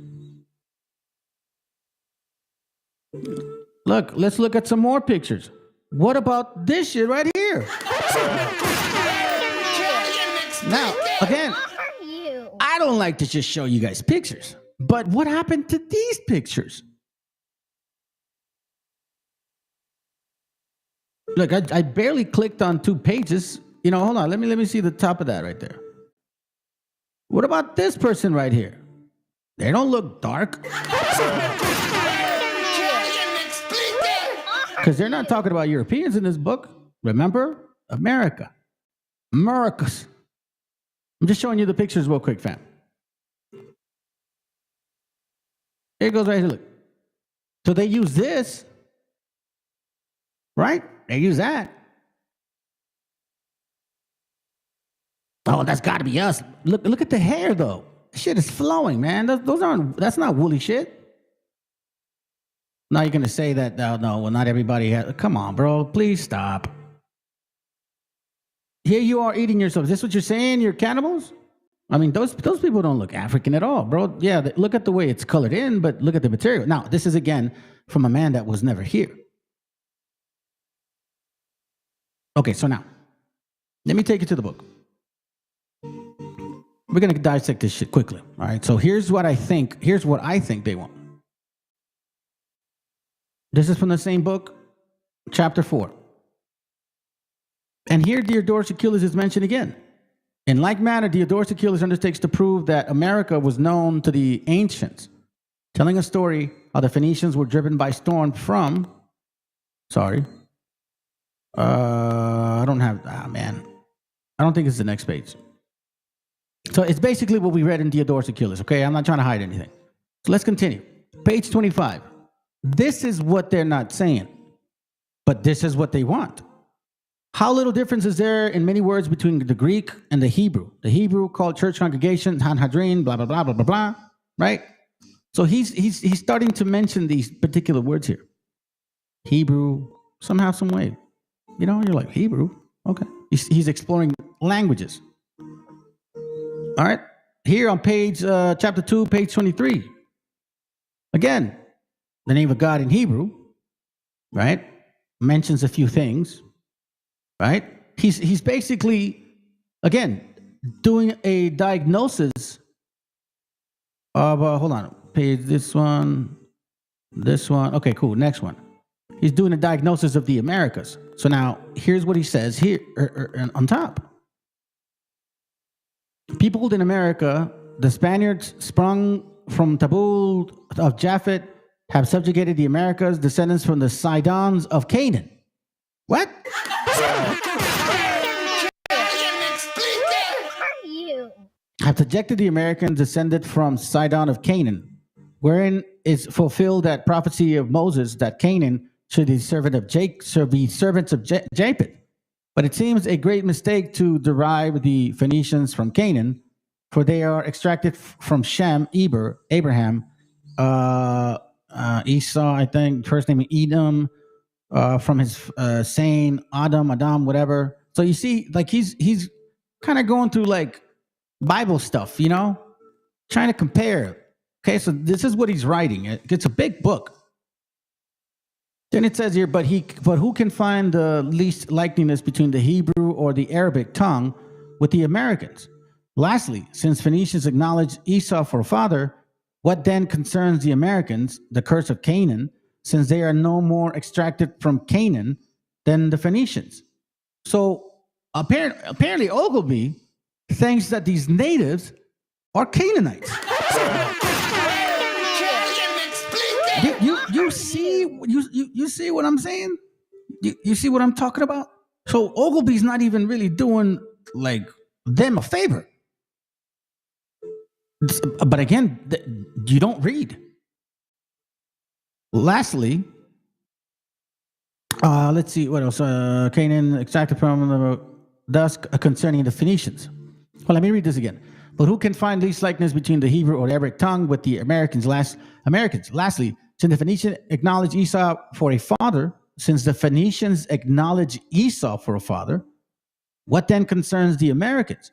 Look, let's look at some more pictures. What about this shit right here? Now, again, I don't like to just show you guys pictures, but what happened to these pictures? Look, I barely clicked on 2 pages. Hold on. Let me see the top of that right there. What about this person right here? They don't look dark. Because they're not talking about Europeans in this book. Remember? America. Americas. I'm just showing you the pictures real quick, fam. Here it goes right here, look. So they use this, right? They use that. Oh, that's got to be us. Look at the hair, though. That shit is flowing, man. That's not woolly shit. Now you're going to say that, no, well, not everybody has. Come on, bro. Please stop. Here you are eating yourself. Is this what you're saying? You're cannibals? I mean, those people don't look African at all, bro. Yeah, look at the way it's colored in, but look at the material. Now, this is, again, from a man that was never here. Okay, so now, let me take you to the book. We're going to dissect this shit quickly, all right? So here's what I think they want. This is from the same book, chapter 4. And here Diodorus Siculus is mentioned again. In like manner, Diodorus Siculus undertakes to prove that America was known to the ancients, telling a story how the Phoenicians were driven by storm from, I don't think it's the next page. So it's basically what we read in Diodorus Siculus, okay? I'm not trying to hide anything. So let's continue. Page 25. This is what they're not saying, but this is what they want. How little difference is there in many words between the Greek and the Hebrew? The Hebrew called church congregation, Sanhedrin, blah, blah, blah, blah, blah, blah, right? So he's starting to mention these particular words here. Hebrew, somehow, some way. You know, you're like, Hebrew? Okay. He's exploring languages. All right. Here on page, chapter 2, page 23. Again, the name of God in Hebrew, right? Mentions a few things, right? He's basically, again, doing a diagnosis of, hold on, page this one. Okay, cool. Next one. He's doing a diagnosis of the Americas. So now here's what he says here on top. Peopled in America, the Spaniards sprung from Tabul of Japhet have subjugated the Americas, descendants from the Sidons of Canaan. What? Have subjected the Americans descended from Sidon of Canaan, wherein is fulfilled that prophecy of Moses that Canaan should be servants of Japheth. But it seems a great mistake to derive the Phoenicians from Canaan, for they are extracted from Shem, Abraham, Esau, I think, first name Edom, from his saying Adam, whatever. So you see, like he's kind of going through like Bible stuff, you know, trying to compare. Okay, so this is what he's writing. It's a big book. Then it says here, but who can find the least likeness between the Hebrew or the Arabic tongue with the Americans? Lastly, since Phoenicians acknowledge Esau for a father, what then concerns the Americans, the curse of Canaan, since they are no more extracted from Canaan than the Phoenicians? So apparently Ogilvy thinks that these natives are Canaanites. You see what I'm saying? You see what I'm talking about? So Ogilvy's not even really doing like them a favor. But again, you don't read. Lastly, let's see what else. Canaan extracted from the dusk concerning the Phoenicians. Well, let me read this again. But who can find least likeness between the Hebrew or Arabic tongue with the Americans? Lastly, since the Phoenicians acknowledge Esau for a father, what then concerns the Americans?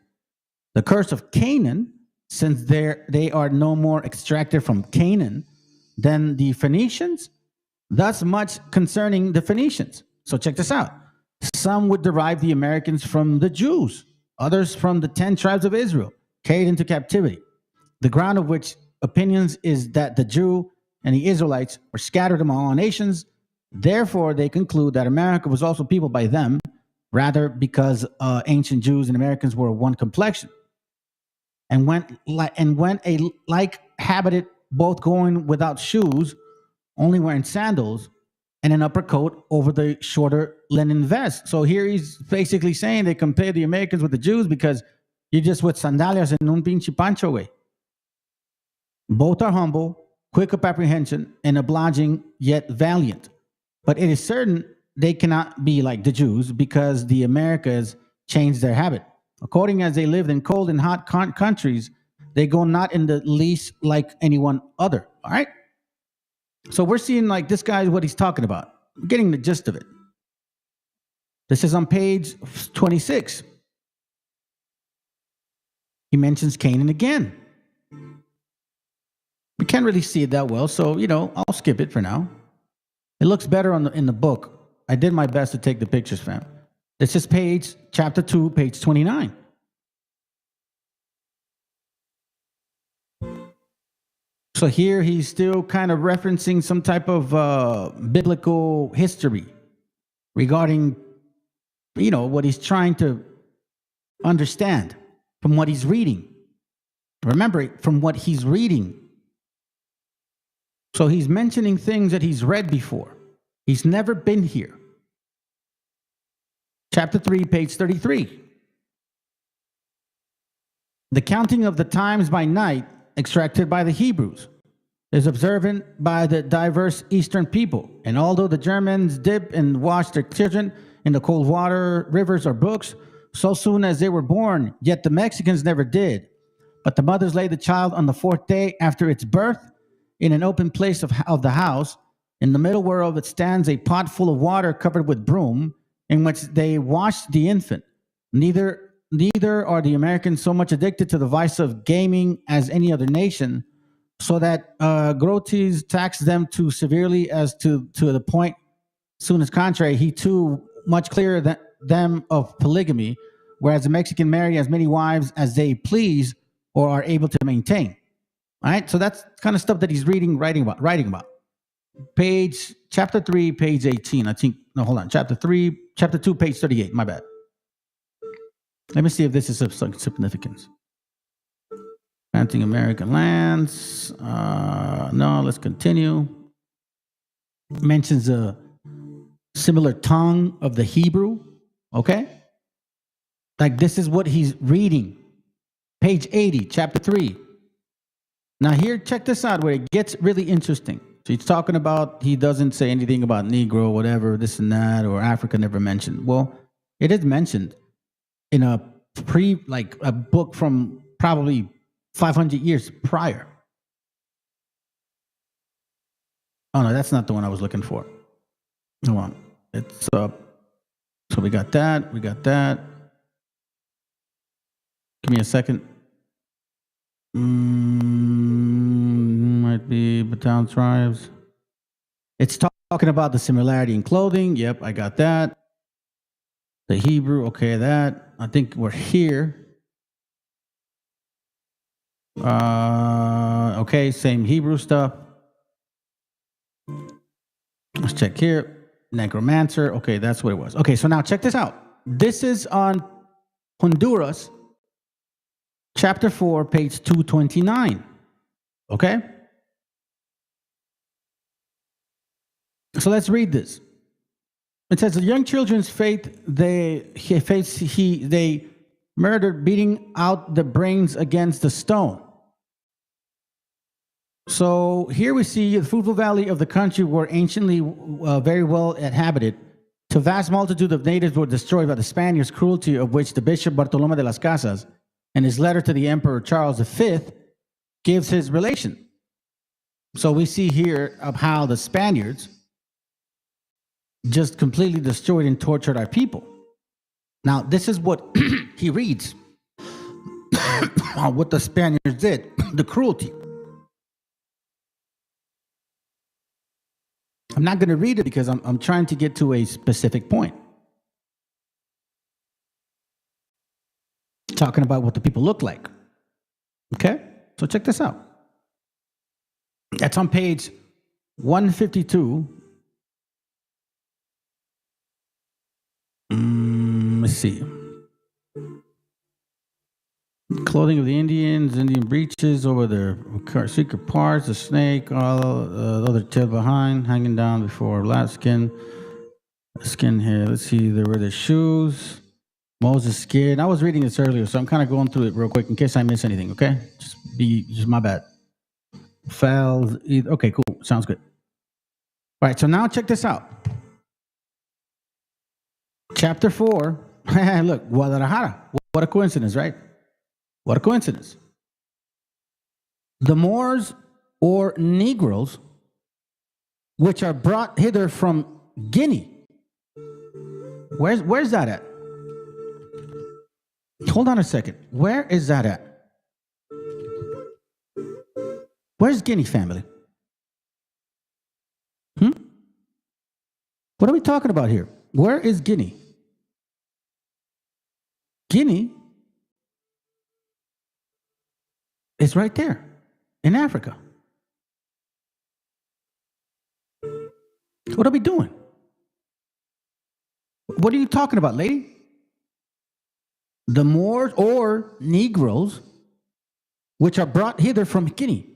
The curse of Canaan, since they are no more extracted from Canaan than the Phoenicians, thus much concerning the Phoenicians. So check this out. Some would derive the Americans from the Jews, others from the 10 tribes of Israel, carried into captivity. The ground of which opinions is that the Jew and the Israelites were scattered among all nations. Therefore, they conclude that America was also peopled by them, rather because ancient Jews and Americans were one complexion. And when a like habited, both going without shoes, only wearing sandals, and an upper coat over the shorter linen vest. So here he's basically saying they compare the Americans with the Jews because you're just with sandalias and un pinche pancho way. Both are humble, quick of apprehension, and obliging, yet valiant. But it is certain they cannot be like the Jews because the Americas changed their habit. According as they lived in cold and hot countries, they go not in the least like anyone other. All right? So we're seeing like this guy, what he's talking about. We're getting the gist of it. This is on page 26. He mentions Canaan again. We can't really see it that well, so, you know, I'll skip it for now. It looks better in the book. I did my best to take the pictures, fam. This is chapter 2, page 29. So here he's still kind of referencing some type of biblical history regarding, you know, what he's trying to understand from what he's reading. Remember, from what he's reading. So he's mentioning things that he's read before. He's never been here. Chapter 3, page 33. The counting of the times by night, extracted by the Hebrews, is observant by the diverse Eastern people. And although the Germans dip and wash their children in the cold water, rivers, or brooks, so soon as they were born, yet the Mexicans never did. But the mothers laid the child on the fourth day after its birth in an open place of the house, In the middle whereof it stands a pot full of water covered with broom, in which they wash the infant. Neither are the Americans so much addicted to the vice of gaming as any other nation, so that Grotes taxed them too severely as to the point. Soon as contrary, he too much clearer than them of polygamy, whereas the Mexican marry as many wives as they please or are able to maintain. All right, so that's kind of stuff that he's writing about. Chapter 3, page 18. I think, no, hold on. Chapter 2, page 38. My bad. Let me see if this is of some significance. Planting American lands. No, let's continue. Mentions a similar tongue of the Hebrew. Okay? Like this is what he's reading. Page 80, chapter 3. Now here, check this out where it gets really interesting. So he's talking about, he doesn't say anything about Negro, whatever, this and that, or Africa never mentioned. Well, it is mentioned in a book from probably 500 years prior. Oh no, that's not the one I was looking for. Hold on. It's so we got that. Give me a second. Might be Bataan tribes. It's talking about the similarity in clothing. Yep, I got that. The Hebrew, okay, that. I think we're here. Okay, same Hebrew stuff. Let's check here. Necromancer. Okay, that's what it was. Okay, so now check this out. This is on Honduras, chapter 4, page 229. Okay? So let's read this. It says, the young children's faith, they murdered, beating out the brains against the stone. So here we see the fruitful valley of the country were anciently very well inhabited. To vast multitude of natives were destroyed by the Spaniards' cruelty, of which the Bishop Bartolomé de las Casas, in his letter to the Emperor Charles V, gives his relation. So we see here of how the Spaniards just completely destroyed and tortured our people. Now, this is what he reads on what the Spaniards did, the cruelty. I'm not going to read it because I'm trying to get to a specific point. Talking about what the people look like. Okay? So check this out. That's on page 152. Let's see. Clothing of the Indians, Indian breeches over their secret parts, the snake, all the other tail behind, hanging down before last skin here. Let's see, there were the shoes, Moses' skin. I was reading this earlier, so I'm kind of going through it real quick in case I miss anything, okay? Just my bad. Fouls, okay, cool, sounds good. All right, so now check this out. Chapter 4, look, Guadalajara. What a coincidence, right? What a coincidence. The Moors or Negroes, which are brought hither from Guinea. Where's that at? Hold on a second. Where is that at? Where's Guinea, family? What are we talking about here? Where is Guinea? Guinea is right there in Africa. What are we doing? What are you talking about, lady? The Moors or Negroes, which are brought hither from Guinea.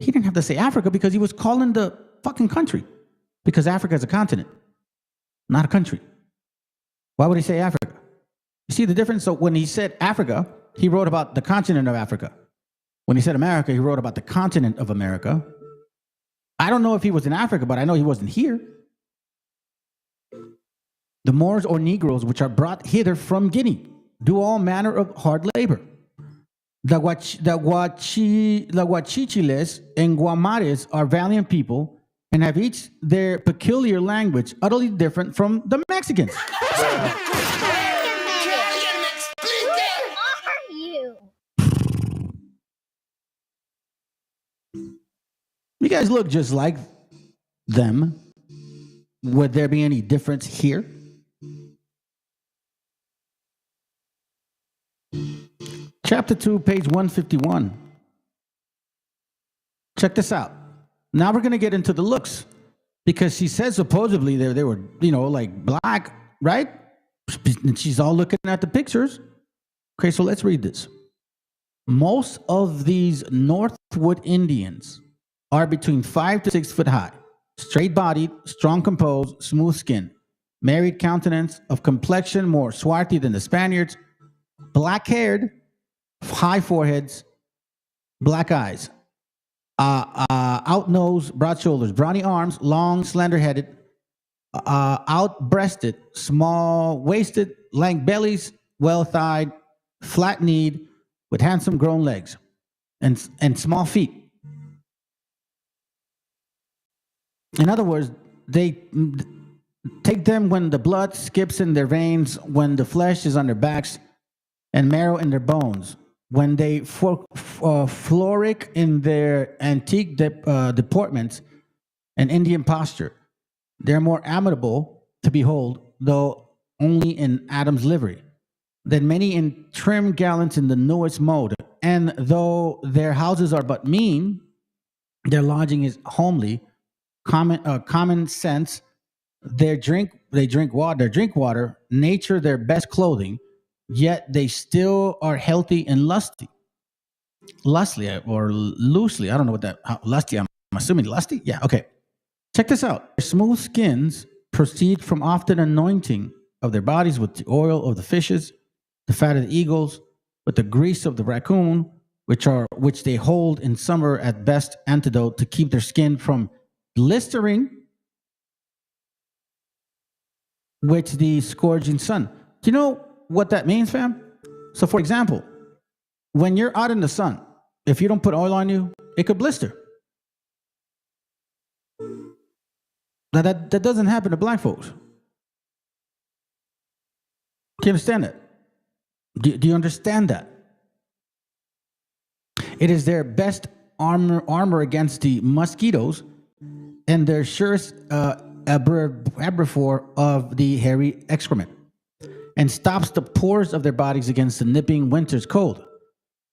He didn't have to say Africa because he was calling the fucking country. Because Africa is a continent, not a country. Why would he say Africa? You see the difference? So when he said Africa, he wrote about the continent of Africa. When he said America, he wrote about the continent of America. I don't know if he was in Africa, but I know he wasn't here. The Moors or Negroes, which are brought hither from Guinea, do all manner of hard labor. The Guachichiles and Guamares are valiant people, and have each their peculiar language utterly different from the Mexicans. You guys look just like them. Would there be any difference here? Chapter 2, page 151. Check this out. Now we're going to get into the looks, because she says supposedly they were, like black, right? And she's all looking at the pictures. Okay, so let's read this. Most of these Northwood Indians are between 5 to 6 foot high, straight-bodied, strong composed, smooth skin, married countenance, of complexion more swarthy than the Spaniards, black-haired, high foreheads, black eyes, out nose, broad shoulders, brawny arms, long, slender-headed, out-breasted, small-waisted, lank bellies, well-thighed, flat-kneed, with handsome grown legs, and small feet. In other words, they take them when the blood skips in their veins, when the flesh is on their backs, and marrow in their bones, when they flouric in their antique deportments and Indian posture. They're more amiable to behold, though only in Adam's livery, than many in trim gallants in the newest mode. And though their houses are but mean, their lodging is homely, common sense. They drink water, nature their best clothing, yet they still are healthy and lusty. Lustly or loosely, I don't know what that, lusty, I'm assuming lusty? Yeah, okay. Check this out. Their smooth skins proceed from often anointing of their bodies with the oil of the fishes, the fat of the eagles, with the grease of the raccoon, which they hold in summer at best antidote to keep their skin from blistering, which the scorching sun. Do you know what that means, fam? So, for example, when you're out in the sun, if you don't put oil on you, it could blister. Now, that doesn't happen to black folks. Do you understand that? Do you understand that? It is their best armor against the mosquitoes, and their surest abrivore of the hairy excrement, and stops the pores of their bodies against the nipping winter's cold.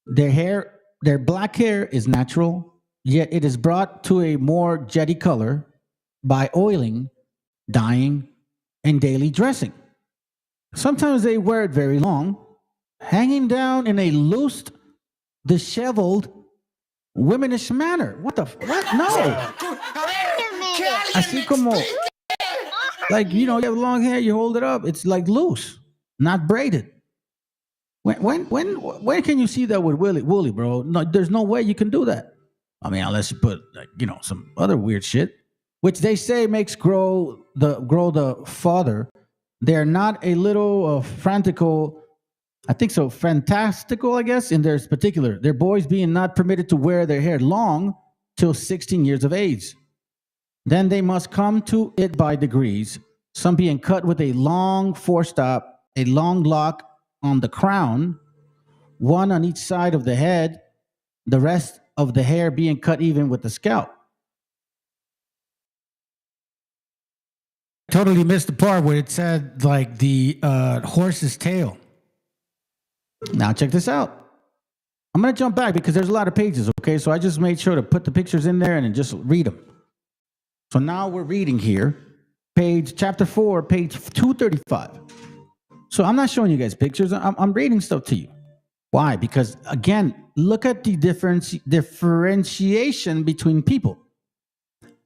Their black hair is natural, yet it is brought to a more jetty color by oiling, dyeing, and daily dressing. Sometimes they wear it very long, hanging down in a loose, disheveled, womanish manner. What? No. Así como, like, you have long hair, you hold it up. It's like loose, not braided. When can you see that with woolly, bro? No, there's no way you can do that. I mean, unless you put some other weird shit, which they say makes grow the father. They're not a little fantastical, I guess, in their particular. Their boys being not permitted to wear their hair long till 16 years of age. Then they must come to it by degrees, some being cut with a long forestop, a long lock on the crown, one on each side of the head, the rest of the hair being cut even with the scalp. Totally missed the part where it said, like, the horse's tail. Now check this out. I'm going to jump back because there's a lot of pages, okay? So I just made sure to put the pictures in there and then just read them. So now we're reading here, chapter 4, page 235. So I'm not showing you guys pictures. I'm reading stuff to you. Why? Because, again, look at the differentiation between people.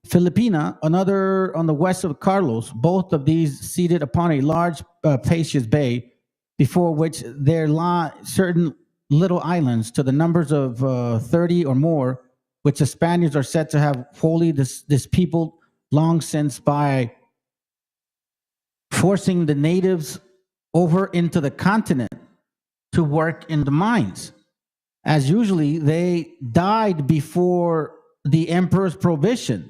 Filipina, another on the west of Carlos, both of these seated upon a large spacious bay, before which there lie certain little islands to the numbers of 30 or more, which the Spaniards are said to have wholly this people long since by forcing the natives over into the continent to work in the mines. As usually, they died before the emperor's prohibition.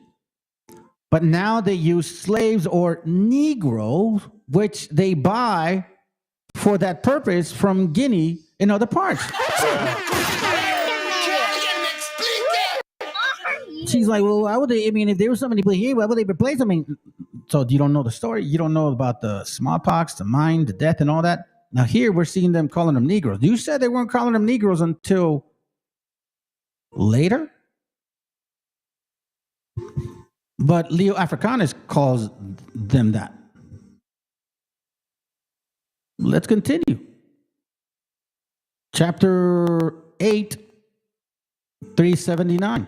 But now they use slaves or Negroes, which they buy for that purpose from Guinea and other parts. She's like, well, why would they? I mean, if there were so many people here, why would they replace them? I mean, so you don't know the story. You don't know about the smallpox, the mine, the death, and all that. Now here we're seeing them calling them Negroes. You said they weren't calling them Negroes until later, but Leo Africanus calls them that. Let's continue. Chapter 8, 379.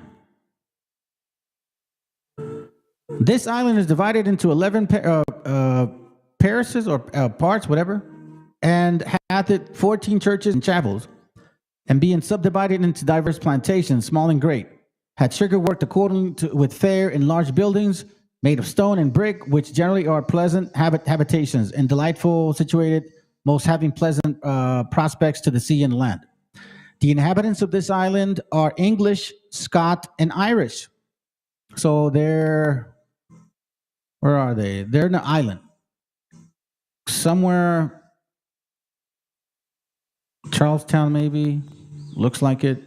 This island is divided into 11 parishes or parts, whatever, and hath it 14 churches and chapels, and being subdivided into diverse plantations, small and great, had sugar worked according to with fair and large buildings made of stone and brick, which generally are pleasant habitations and delightful situated, most having pleasant prospects to the sea and land. The inhabitants of this island are English, Scot, and Irish. So they're, where are they? They're in an island. Somewhere, Charlestown maybe, looks like it.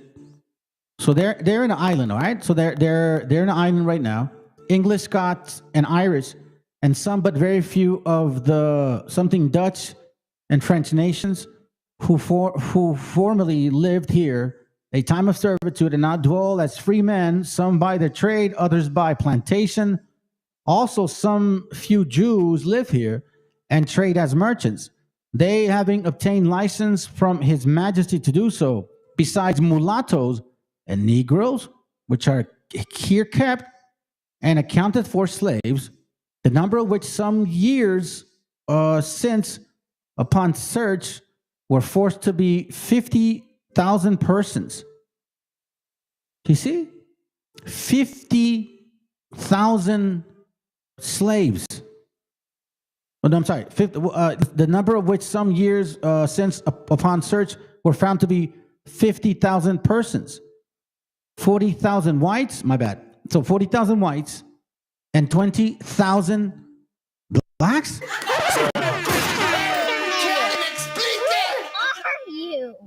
So they're in an island, all right? So they're in an island right now. English, Scots, and Irish, and some but very few of the something Dutch and French nations who formerly lived here a time of servitude and now dwell as free men, some by their trade, others by plantation. Also, some few Jews live here and trade as merchants, they having obtained license from His Majesty to do so, besides mulattoes and Negroes, which are here kept and accounted for slaves, the number of which some years since, upon search, were forced to be 50,000 persons. You see? 50,000 slaves. Oh, no, I'm sorry. The number of which some years since, upon search, were found to be 50,000 persons. 40,000 whites, my bad. So 40,000 whites and 20,000 blacks?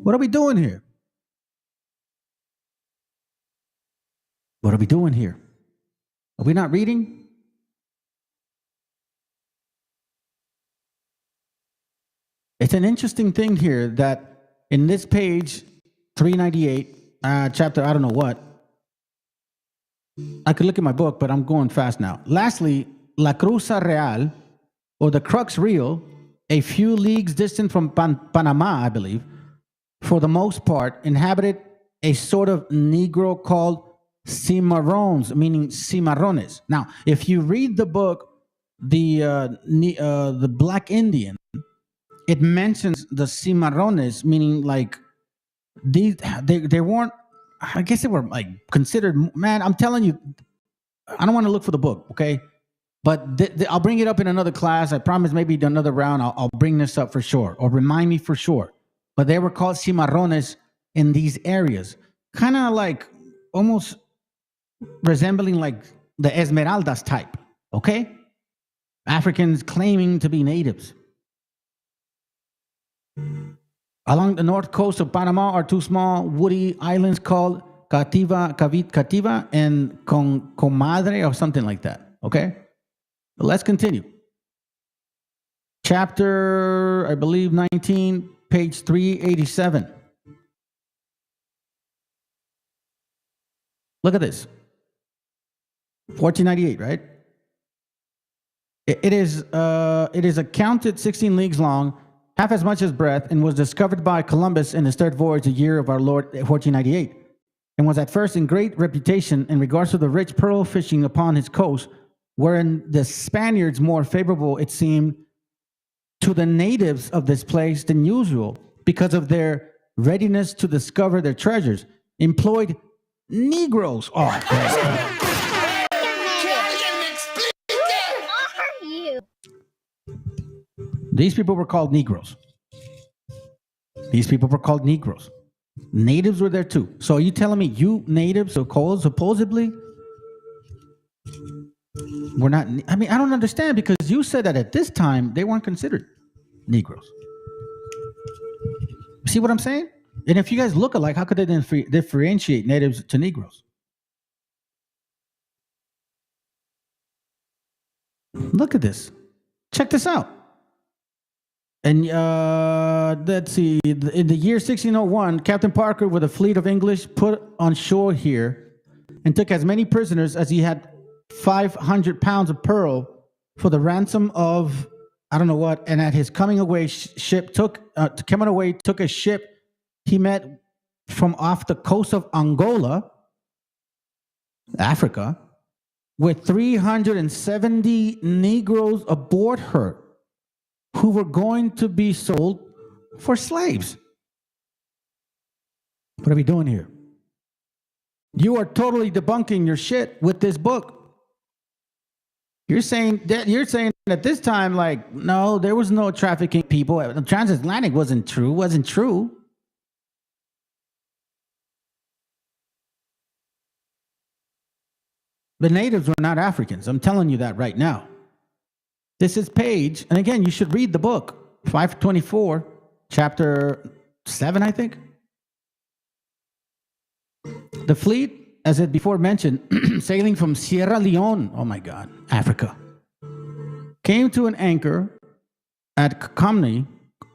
What are we doing here? What are we doing here? Are we not reading? It's an interesting thing here that in this page 398, chapter I don't know what, I could look at my book, but I'm going fast now. Lastly, La Cruza Real, or the Crux Real, a few leagues distant from Panama, I believe, for the most part, inhabited a sort of Negro called cimarrones, meaning cimarrones. Now, if you read the book, the Black Indian, it mentions the cimarrones, meaning like these. They weren't. I guess they were like considered. Man, I'm telling you, I don't want to look for the book, okay? But I'll bring it up in another class. I promise. Maybe another round, I'll bring this up for sure, or remind me for sure. But they were called cimarrones in these areas, kind of like almost resembling like the Esmeraldas type, okay? Africans claiming to be natives. Along the north coast of Panama are two small woody islands called Cativa and Comadre or something like that, okay? But let's continue. Chapter, I believe, 19, page 387. Look at this. 1498, right? It is accounted 16 leagues long, half as much as breadth, and was discovered by Columbus in his third voyage, the year of our Lord 1498, and was at first in great reputation in regards to the rich pearl fishing upon his coast, wherein the Spaniards more favorable, it seemed, to the natives of this place than usual, because of their readiness to discover their treasures, employed Negroes. These people were called Negroes. These people were called Negroes. Natives were there too. So are you telling me you natives are called supposedly We're not, I mean, I don't understand because you said that at this time they weren't considered Negroes. See what I'm saying? And if you guys look alike, how could they differentiate natives to Negroes? Look at this. Check this out. And let's see. In the year 1601, Captain Parker, with a fleet of English, put on shore here and took as many prisoners as he had 500 pounds of pearl for the ransom of I don't know what. And at his coming away, took a ship he met from off the coast of Angola, Africa, with 370 Negroes aboard her who were going to be sold for slaves. What are we doing here? You are totally debunking your shit with this book. You're saying at this time, like, no, there was no trafficking people. The transatlantic wasn't true. The natives were not Africans. I'm telling you that right now. This is page, and again, you should read the book, 524, chapter 7, I think. The fleet, as it before mentioned, sailing from Sierra Leone, oh my God, Africa, came to an anchor at Comni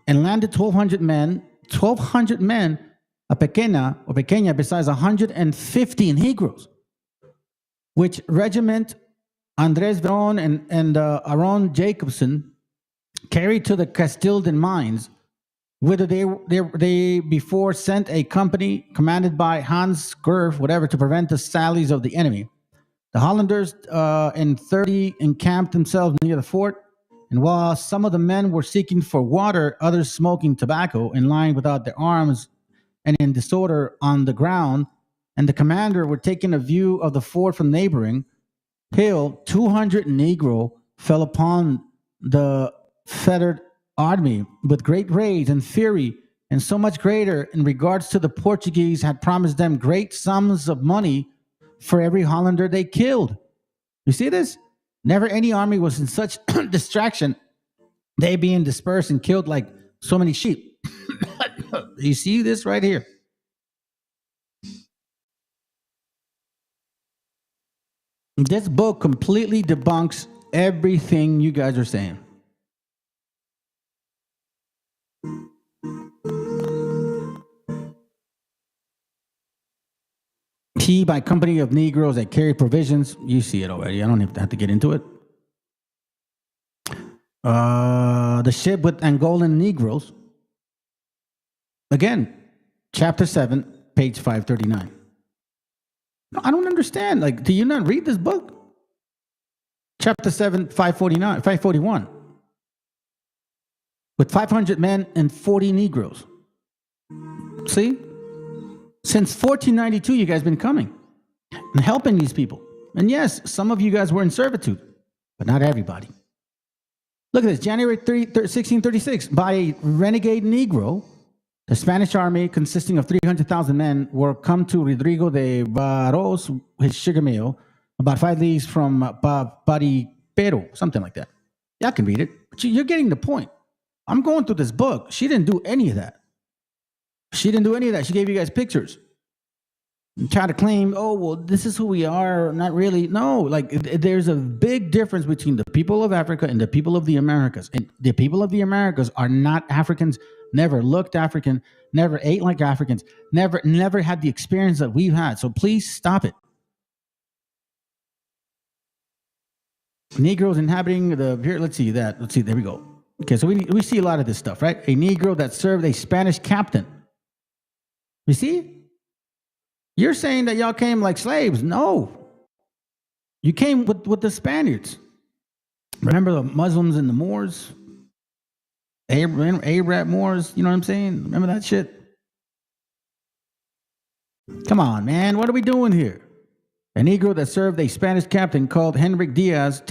and landed 1,200 men, a pequeña, besides 150 Negroes, which regiment Andres Veron and Aaron Jacobson carried to the Castildan mines, whither they before sent a company commanded by Hans Gerf, whatever, to prevent the sallies of the enemy. The Hollanders in 30 encamped themselves near the fort, and while some of the men were seeking for water, others smoking tobacco, in line without their arms and in disorder on the ground, and the commander were taking a view of the fort from neighboring hill, 200 Negro fell upon the fettered army with great rage and fury, and so much greater in regards to the Portuguese had promised them great sums of money for every Hollander they killed. You see this? Never any army was in such distraction, they being dispersed and killed like so many sheep. You see this right here? This book completely debunks everything you guys are saying. He by company of Negroes that carry provisions. You see it already. I don't even have to get into it. The ship with Angolan Negroes. Again, chapter 7, page 539. No, I don't understand. Like, do you not read this book? Chapter 7, 541. With 500 men and 40 Negroes. See? Since 1492, you guys been coming and helping these people. And yes, some of you guys were in servitude, but not everybody. Look at this. January 3, 1636, by a renegade Negro, the Spanish army, consisting of 300,000 men, were come to Rodrigo de Barros, his sugar mill, about 5 leagues from Paripero, something like that. Y'all can read it, but you're getting the point. I'm going through this book. She didn't do any of that. She didn't do any of that. She gave you guys pictures. And try to claim, oh, well, this is who we are. Not really. No, like there's a big difference between the people of Africa and the people of the Americas. And the people of the Americas are not Africans, never looked African, never ate like Africans, never had the experience that we've had. So please stop it. Negroes inhabiting the, here, let's see, there we go. Okay, so we see a lot of this stuff, right? A Negro that served a Spanish captain. You see? You're saying that y'all came like slaves. No. You came with the Spaniards. Remember the Muslims and the Moors? Arab Moors, you know what I'm saying? Remember that shit? Come on, man. What are we doing here? A Negro that served a Spanish captain called Henrik Diaz,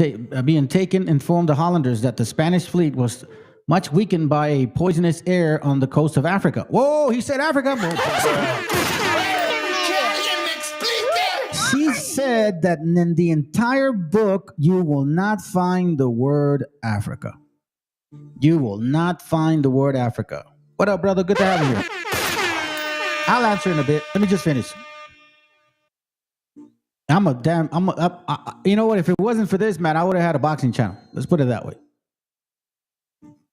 being taken, informed the Hollanders that the Spanish fleet was much weakened by a poisonous air on the coast of Africa. Whoa, he said Africa. She said said that in the entire book, you will not find the word Africa. You will not find the word Africa. What up, brother? Good to have you here. I'll answer in a bit. Let me just finish. You know what? If it wasn't for this, man, I would have had a boxing channel. Let's put it that way.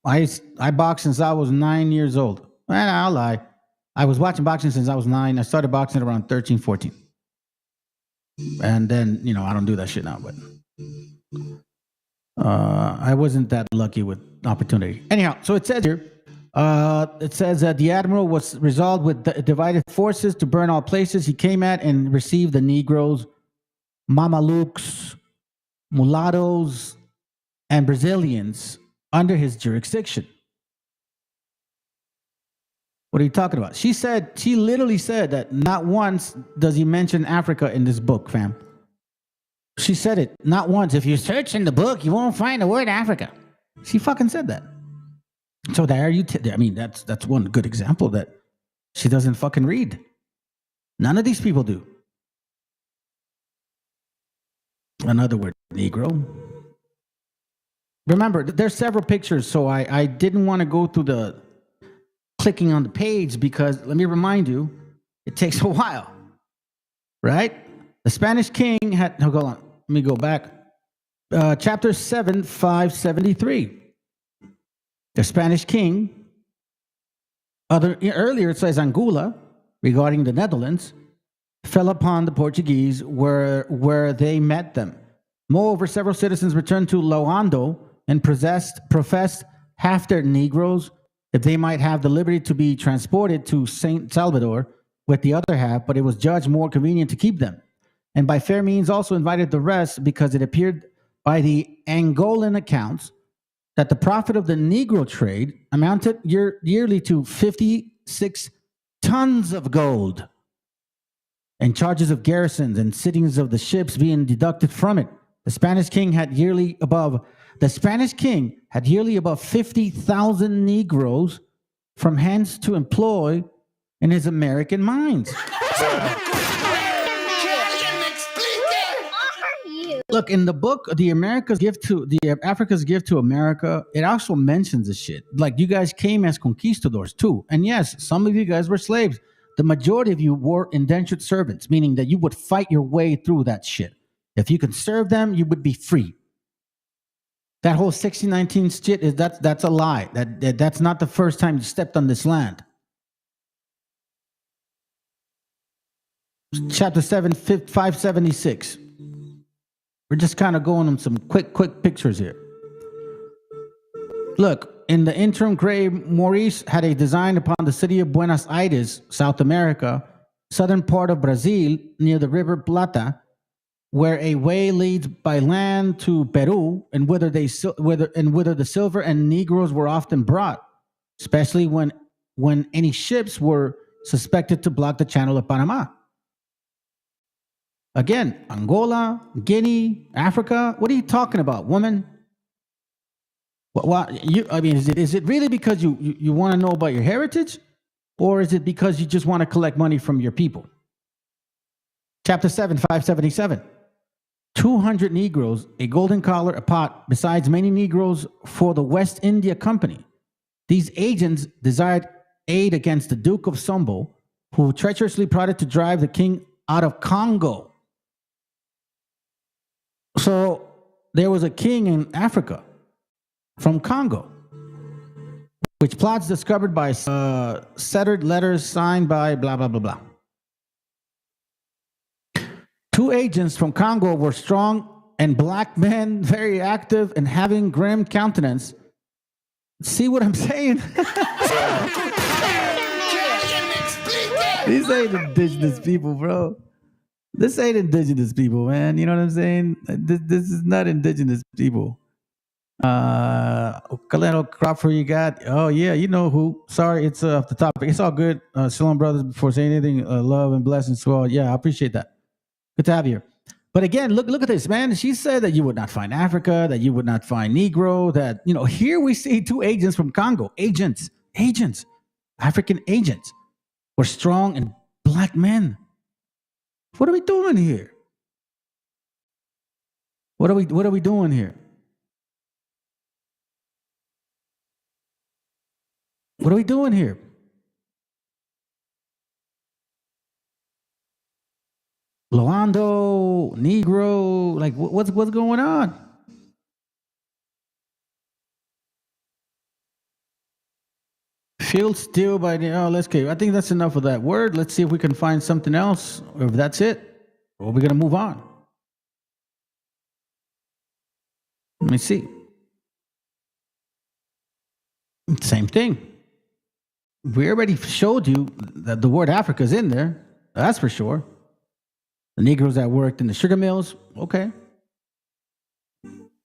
I boxed since I was 9 years old. Man, I'll lie. I was watching boxing since I was 9. I started boxing around 13, 14. And then, I don't do that shit now, but I wasn't that lucky with opportunity. Anyhow, so it says here, it says that the admiral was resolved with divided forces to burn all places he came at and receive the Negroes, Mamalukes, mulattoes, and Brazilians under his jurisdiction. What are you talking about? She literally said that not once does he mention Africa in this book, fam. She said it not once. If you search in the book, you won't find the word Africa. She fucking said that. So there that's one good example that she doesn't fucking read. None of these people do. Another word, Negro. Remember, there's several pictures, so I didn't want to go through the clicking on the page because, let me remind you, it takes a while, right? The Spanish king had, hold on, let me go back. Chapter 7, 573. The Spanish king, earlier it says Angola, regarding the Netherlands, fell upon the Portuguese where they met them. Moreover, several citizens returned to Loando and professed half their Negroes if they might have the liberty to be transported to St. Salvador with the other half, but it was judged more convenient to keep them. And by fair means also invited the rest, because it appeared by the Angolan accounts that the profit of the Negro trade amounted yearly to 56 tons of gold, and charges of garrisons and sittings of the ships being deducted from it. The Spanish king had yearly above 50,000 Negroes from hence to employ in his American mines. Look, in the book, Africa's Gift to America, it also mentions this shit. Like, you guys came as conquistadors too. And yes, some of you guys were slaves. The majority of you were indentured servants, meaning that you would fight your way through that shit. If you could serve them, you would be free. That whole 1619 shit that's a lie. That's not the first time you stepped on this land. Chapter 7, 576. We're just kind of going on some quick pictures here. Look, in the interim, Gray Maurice had a design upon the city of Buenos Aires, South America, southern part of Brazil, near the River Plata, where a way leads by land to Peru, and whither the silver and Negroes were often brought, especially when any ships were suspected to block the channel of Panama. Again, Angola, Guinea, Africa. What are you talking about, woman? Is it really because you want to know about your heritage, or is it because you just want to collect money from your people? Chapter 7, 577. 200 Negroes, a golden collar, a pot, besides many Negroes for the West India Company. These agents desired aid against the Duke of Sombo, who treacherously plotted to drive the king out of Congo. So there was a king in Africa from Congo, which plots discovered by settered letters signed by blah, blah, blah, blah. 2 agents from Congo were strong and black men, very active and having grim countenance. See what I'm saying? These ain't indigenous people, bro. This ain't indigenous people, man. You know what I'm saying? This is not indigenous people. Kaleno Crawford, you got? Oh, yeah, you know who. Sorry, it's off the topic. It's all good. Shalom, brothers. Before saying anything, love and blessings to all. Yeah, I appreciate that. Good to have you here. But again, look at this, man. She said that you would not find Africa, that you would not find Negro, that, here we see 2 agents from Congo. Agents, African agents were strong and black men. What are we doing here? What are we doing here? What are we doing here? Loando, Negro, like what's going on? Feel still by the let's go. I think that's enough of that word. Let's see if we can find something else, or if that's it, or we're gonna move on. Let me see. Same thing. We already showed you that the word Africa is in there. That's for sure. The Negroes that worked in the sugar mills. Okay.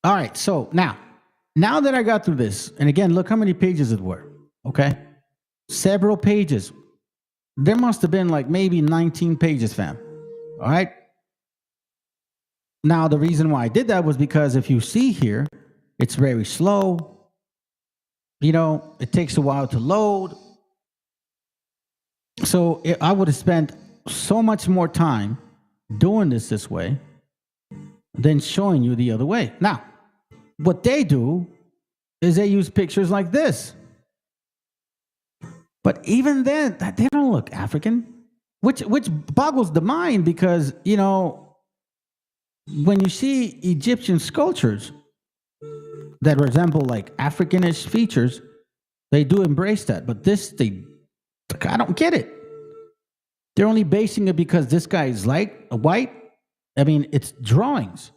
All right. So now that I got through this, and again, look how many pages it were. Okay. Several pages. There must have been like maybe 19 pages, fam. All right. Now, the reason why I did that was because if you see here, it's very slow. You know, it takes a while to load. So I would have spent so much more time doing this way than showing you the other way. Now, what they do is they use pictures like this. But even then, they don't look African, which boggles the mind because, you know, when you see Egyptian sculptures that resemble like Africanish features, they do embrace that. But this, I don't get it. They're only basing it because this guy is like a white. I mean, it's drawings.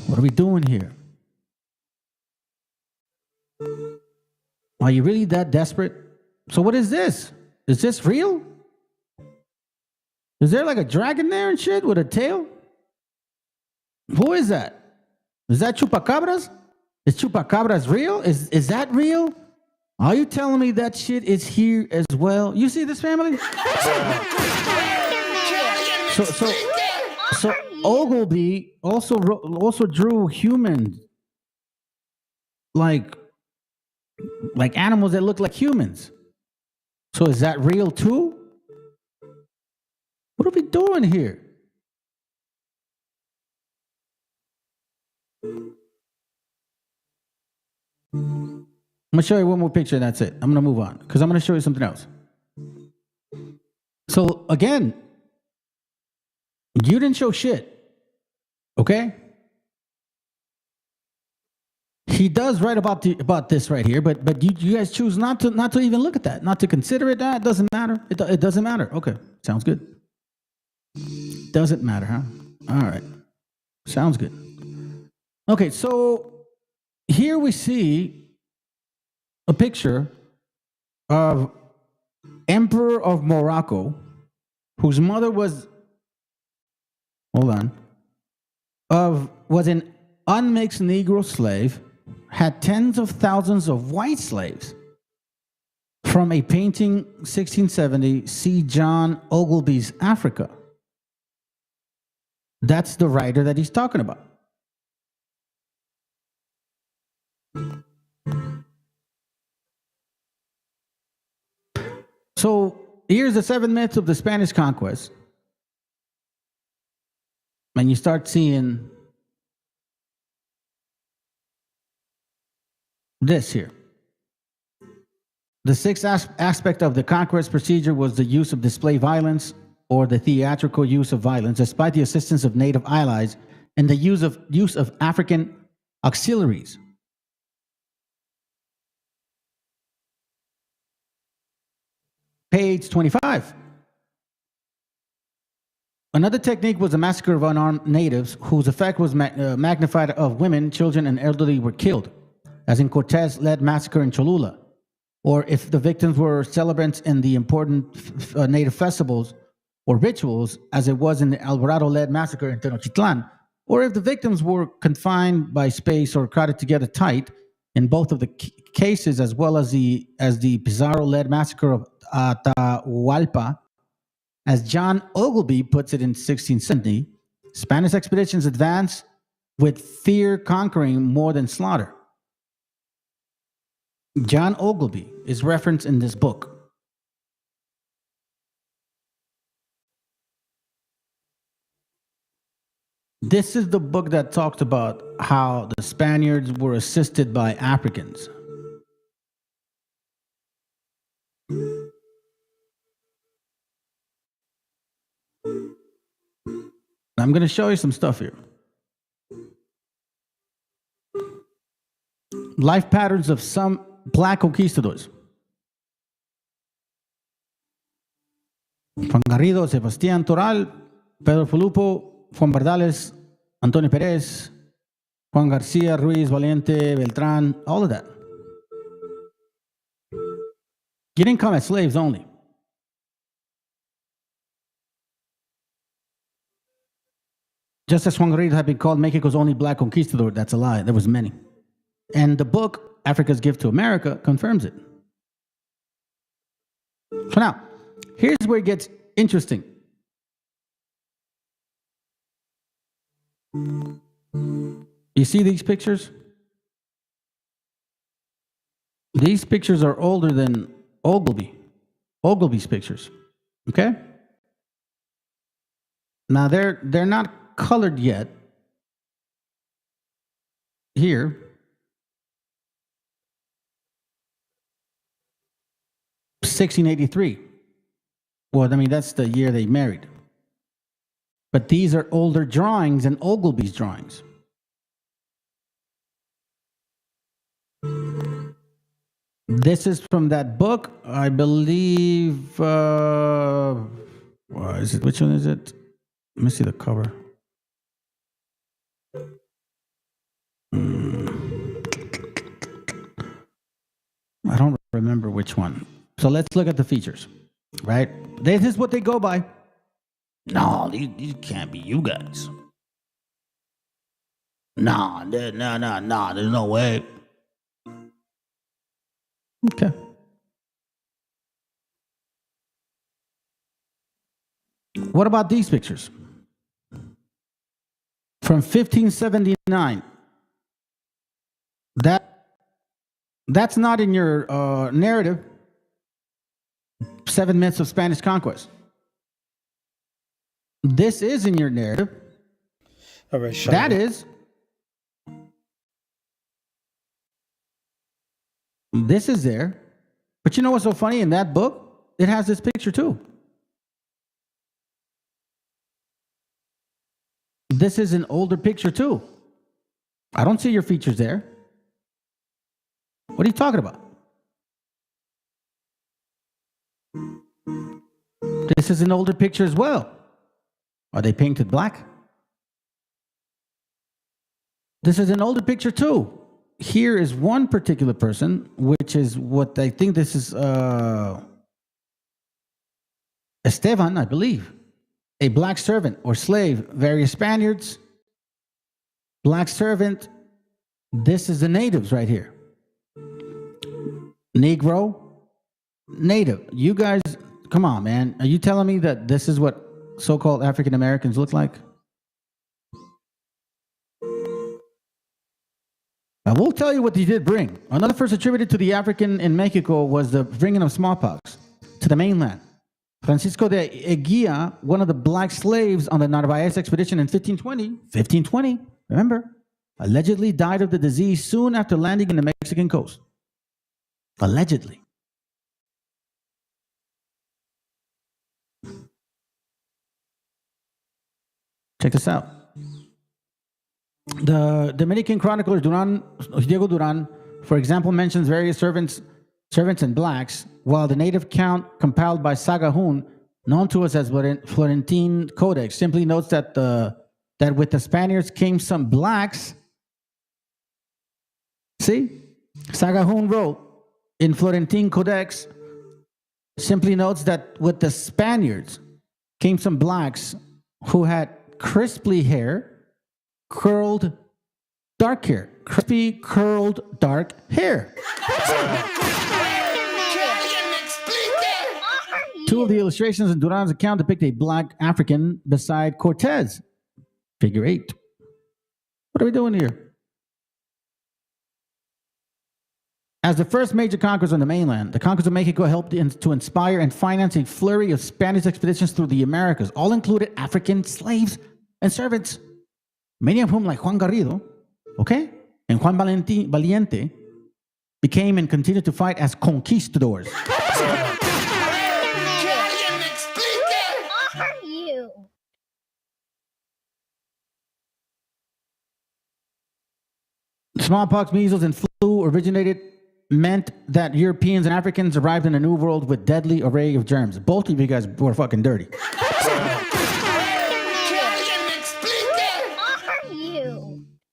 What are we doing here? Are you really that desperate? So what is this? Is this real? Is there like a dragon there and shit with a tail? Who is that? Is that Chupacabras? Is Chupacabras real? Is that real? Are you telling me that shit is here as well? You see this, family? So Ogilvy also drew humans, like animals that look like humans. So is that real too? What are we doing here? I'm gonna show you one more picture and that's it. I'm gonna move on because I'm gonna show you something else. So again, you didn't show shit, okay? He does write about this right here, but you guys choose not to even look at that, not to consider it. That doesn't matter. It doesn't matter. Okay, sounds good. Doesn't matter, huh? All right, sounds good. Okay, so here we see a picture of Emperor of Morocco, whose mother was was an unmixed Negro slave, had tens of thousands of white slaves. From a painting 1670, see John Ogilvy's Africa. That's the writer that he's talking about. So here's the 7 myths of the Spanish conquest. And you start seeing this here. The sixth aspect of the conquest procedure was the use of display violence or the theatrical use of violence, despite the assistance of native allies and the use of African auxiliaries. Page 25. Another technique was the massacre of unarmed natives, whose effect was magnified of women, children, and elderly were killed, as in Cortez-led massacre in Cholula, or if the victims were celebrants in the important native festivals or rituals, as it was in the Alvarado-led massacre in Tenochtitlan, or if the victims were confined by space or crowded together tight, in both of the cases, as well as the Pizarro-led massacre of Atahualpa. As John Ogilvy puts it in 1670, Spanish expeditions advanced with fear conquering more than slaughter. John Ogilvy is referenced in this book. This is the book that talks about how the Spaniards were assisted by Africans. I'm going to show you some stuff here. Life patterns of some black conquistadors. Juan Garrido, Sebastián Toral, Pedro Fulupo, Juan Bardales, Antonio Pérez, Juan García, Ruiz, Valiente, Beltrán, all of that. You didn't come as slaves only. Just as Juan Garrido had been called Mexico's only black conquistador, that's a lie. There was many. And the book, Africa's Gift to America, confirms it. So now, here's where it gets interesting. You see these pictures? These pictures are older than Ogilvy's pictures. Okay? Now they're not colored yet. Here. (1683). Well, I mean, that's the year they married. But these are older drawings than Ogilvy's drawings. This is from that book, I believe. Is it? Which one is it? Let me see the cover. I don't remember which one. So let's look at the features, right? This is what they go by. No, these can't be you guys. No, there's no way. Okay. What about these pictures? From 1579. That's not in your narrative. 7 Myths of Spanish Conquest. This is in your narrative. All right, that is. This is there. But you know what's so funny? In that book, it has this picture too. This is an older picture too. I don't see your features there. What are you talking about? This is an older picture as well. Are they painted black? This is an older picture too. Here is one particular person, which is what I think this is Esteban, I believe. A black servant or slave, various Spaniards. Black servant. This is the natives right here. Negro, native. You guys, come on, man. Are you telling me that this is what so-called African Americans look like? I will tell you what they did bring. Another first attributed to the African in Mexico was the bringing of smallpox to the mainland. Francisco de Eguía, one of the black slaves on the Narvaez expedition in 1520, remember, allegedly died of the disease soon after landing in the Mexican coast. Allegedly. Check this out. The Dominican chronicler Diego Duran, for example, mentions various servants and blacks, while the native count compiled by Sagahun, known to us as Florentine Codex, simply notes that with the Spaniards came some blacks. See? Sagahun wrote in Florentine Codex, simply notes that with the Spaniards came some blacks who had crispy hair, curled dark hair. Crispy, curled, dark hair. Two of the illustrations in Duran's account depict a black African beside Cortez. Figure 8. What are we doing here? As the first major conquerors on the mainland, the conquerors of Mexico helped to inspire and finance a flurry of Spanish expeditions through the Americas. All included African slaves and servants. many of whom, like Juan Garrido, okay, and Juan Valiente, became and continued to fight as conquistadors. Smallpox, measles, and flu meant that Europeans and Africans arrived in a new world with deadly array of germs. Both of you guys were fucking dirty.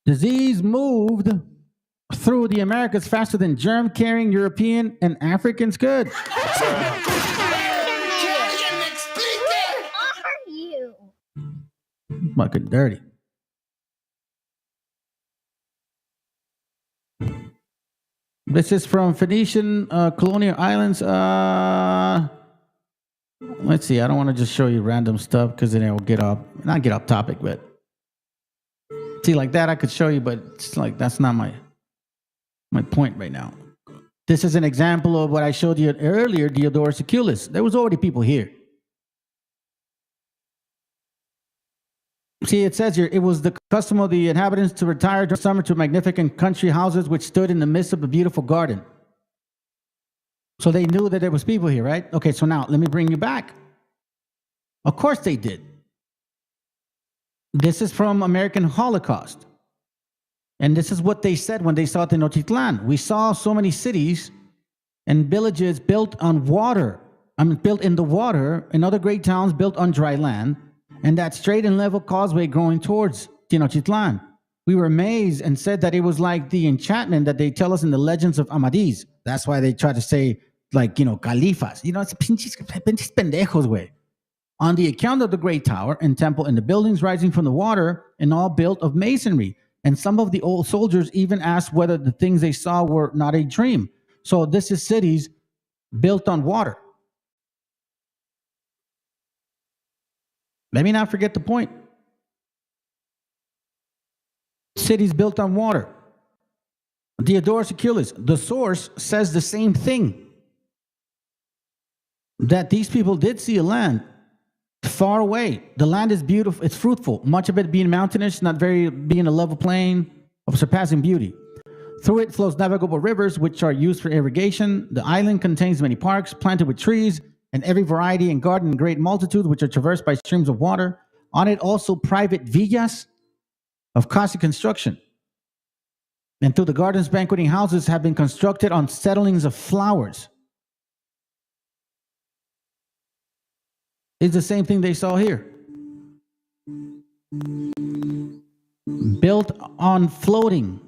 Disease moved through the Americas faster than germ-carrying European and Africans could. Fucking dirty. This is from Phoenician colonial islands. Let's see. I don't want to just show you random stuff because then it will not get off topic, but see, like that I could show you, but it's like that's not my point right now. This is an example of what I showed you earlier, Diodorus Siculus. There was already people here. See, it says here, it was the custom of the inhabitants to retire during summer to magnificent country houses which stood in the midst of a beautiful garden. So they knew that there was people here, right? Okay, so now let me bring you back. Of course they did. This is from American Holocaust. And this is what they said when they saw Tenochtitlan. We saw so many cities and villages built on water. Built in the water, and other great towns built on dry land, and that straight and level causeway going towards Tenochtitlan. We were amazed and said that it was like the enchantment that they tell us in the legends of Amadís. That's why they try to say, like, califas. It's pinches pendejos, güey. On the account of the great tower and temple and the buildings rising from the water and all built of masonry. And some of the old soldiers even asked whether the things they saw were not a dream. So this is cities built on water. Let me not forget the point. Cities built on water. Diodorus Siculus, the source, says the same thing. That these people did see a land far away. The land is beautiful, it's fruitful, much of it being mountainous, being a level plain of surpassing beauty. Through it flows navigable rivers, which are used for irrigation. The island contains many parks planted with trees, and every variety and garden in great multitude, which are traversed by streams of water. On it also private villas of costly construction. And through the gardens, banqueting houses have been constructed on settlings of flowers. It's the same thing they saw here. Built on floating.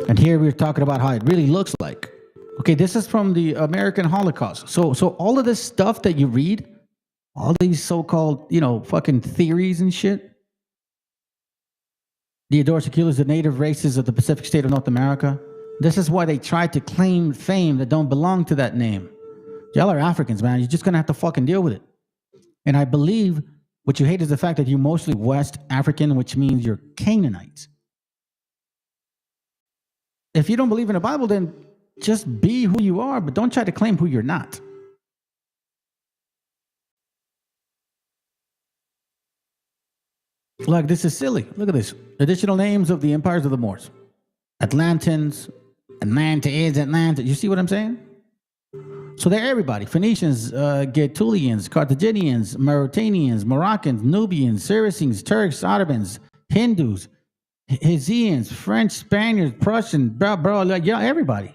And here we're talking about how it really looks like. Okay, this is from the American Holocaust. So all of this stuff that you read, all these so-called, fucking theories and shit. Diodorus Siculus, the native races of the Pacific state of North America. This is why they try to claim fame that don't belong to that name. Y'all are Africans, man. You're just going to have to fucking deal with it. And I believe what you hate is the fact that you're mostly West African, which means you're Canaanites. If you don't believe in the Bible, then just be who you are, but don't try to claim who you're not. Like, this is silly. Look at this. Additional names of the empires of the Moors. Atlantans, Atlantids, Atlanta. You see what I'm saying? So they're everybody. Phoenicians, Gaetulians, Carthaginians, Mauritanians, Moroccans, Nubians, Saracens, Turks, Ottomans, Hindus, Hessians, French, Spaniards, Prussians, bro, like, yeah, everybody.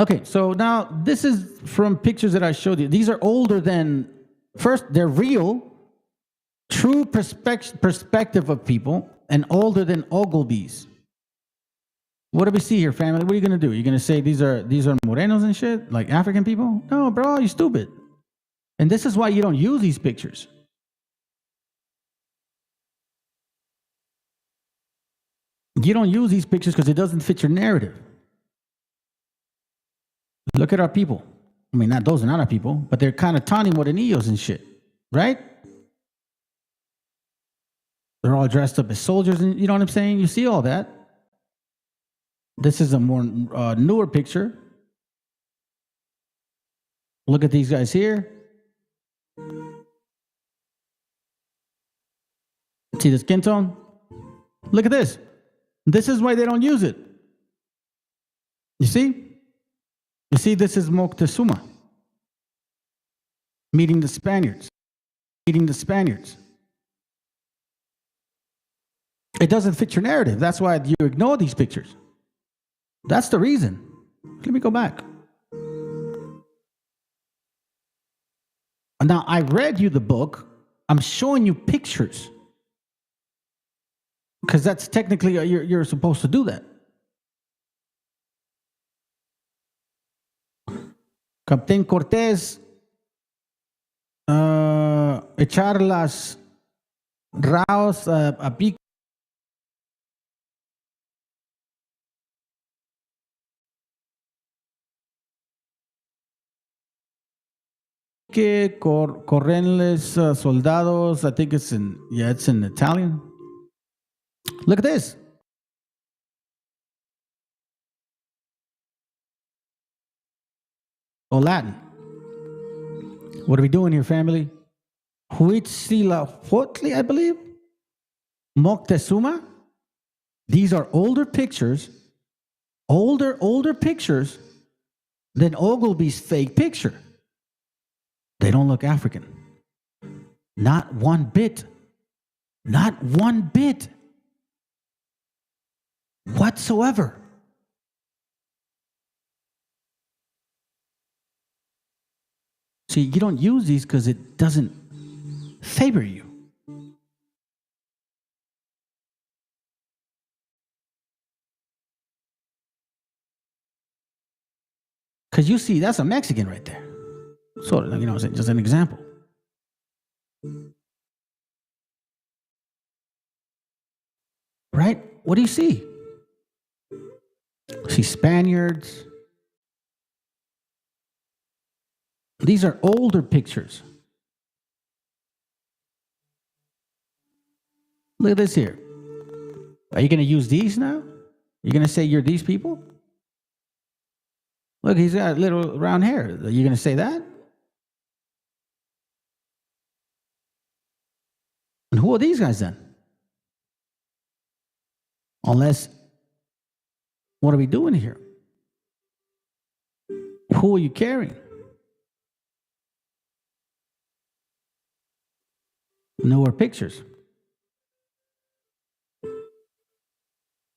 Okay, so now this is from pictures that I showed you. These are older than, first, they're real, true perspective of people, and older than Ogilvy's. What do we see here, family? What are you going to do? You're going to say these are Morenos and shit? Like African people? No, bro, you're stupid. And this is why you don't use these pictures. You don't use these pictures because it doesn't fit your narrative. Look at our people. I mean, those are not our people, but they're kind of taunting morenillos and shit, right? They're all dressed up as soldiers, and you know what I'm saying? You see all that. This is a more newer picture. Look at these guys here. See the skin tone? Look at this. This is why they don't use it. You see? You see, this is Moctezuma meeting the Spaniards. Meeting the Spaniards. It doesn't fit your narrative. That's why you ignore these pictures. That's the reason. Let me go back. Now, I read you the book. I'm showing you pictures. Because that's technically, you're supposed to do that. Captain Cortés, echar las raos a pique. Correnles soldados. I think it's in Italian. Look at this. Oh, Latin. What are we doing here, family? Huitzilopochtli, I believe. Moctezuma. These are older pictures. Older pictures than Ogilvy's fake picture. They don't look African. Not one bit. Not one bit. Whatsoever. See, you don't use these because it doesn't favor you. Because you see, that's a Mexican right there. Sort of, just an example. Right? What do you see? See Spaniards. These are older pictures. Look at this here. Are you going to use these now? You're going to say you're these people? Look, he's got little round hair. Are you going to say that? And who are these guys then? Unless, what are we doing here? Who are you carrying? Newer pictures.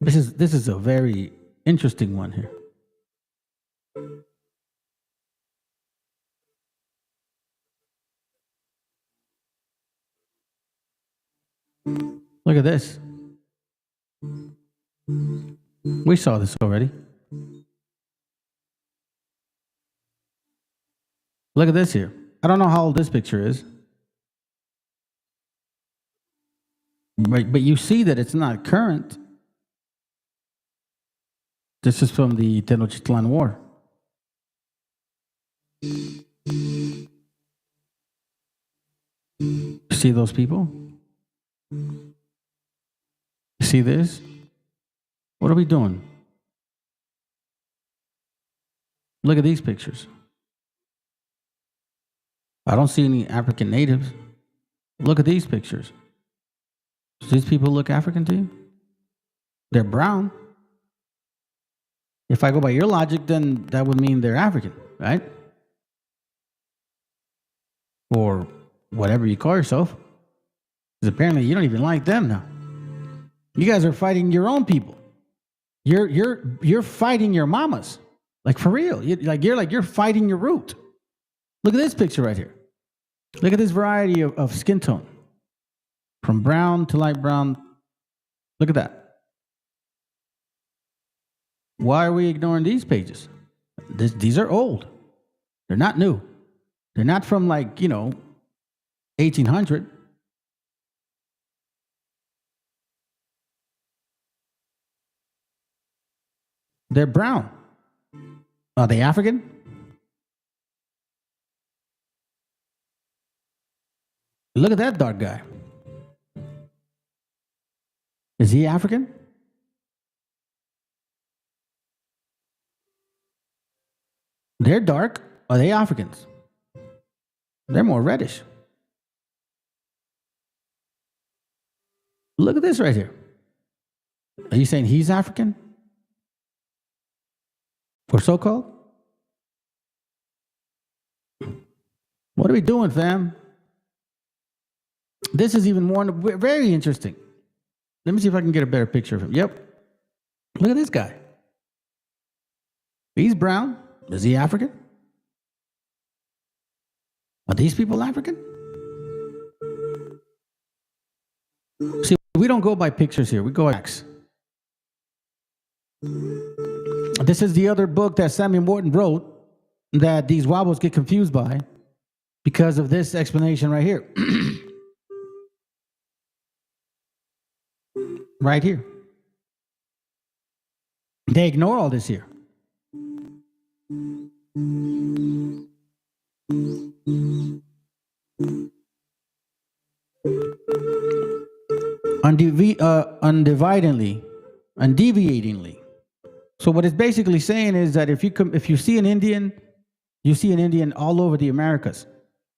This is a very interesting one here. Look at this. We saw this already. Look at this here. I don't know how old this picture is. But you see that it's not current. This is from the Tenochtitlan War. See those people? See this? What are we doing? Look at these pictures. I don't see any African natives. Look at these pictures. Does these people look African to you? They're brown. If I go by your logic, then that would mean they're African, right? Or whatever you call yourself. Because apparently you don't even like them now. You guys are fighting your own people. You're fighting your mamas. Like for real. You're fighting your root. Look at this picture right here. Look at this variety of skin tone. From brown to light brown. Look at that. Why are we ignoring these pages? These are old. They're not new. They're not from 1800. They're brown. Are they African? Look at that dark guy. Is he African? They're dark. Are they Africans? They're more reddish. Look at this right here. Are you saying he's African? Or so-called? What are we doing, fam? This is even more very interesting. Let me see if I can get a better picture of him. Yep. Look at this guy. He's brown. Is he African? Are these people African? See, we don't go by pictures here. We go by facts. This is the other book that Samuel Morton wrote that these wobbles get confused by because of this explanation right here. Right here. They ignore all this here. Undeviatingly. So what it's basically saying is that if you see an Indian, you see an Indian all over the Americas.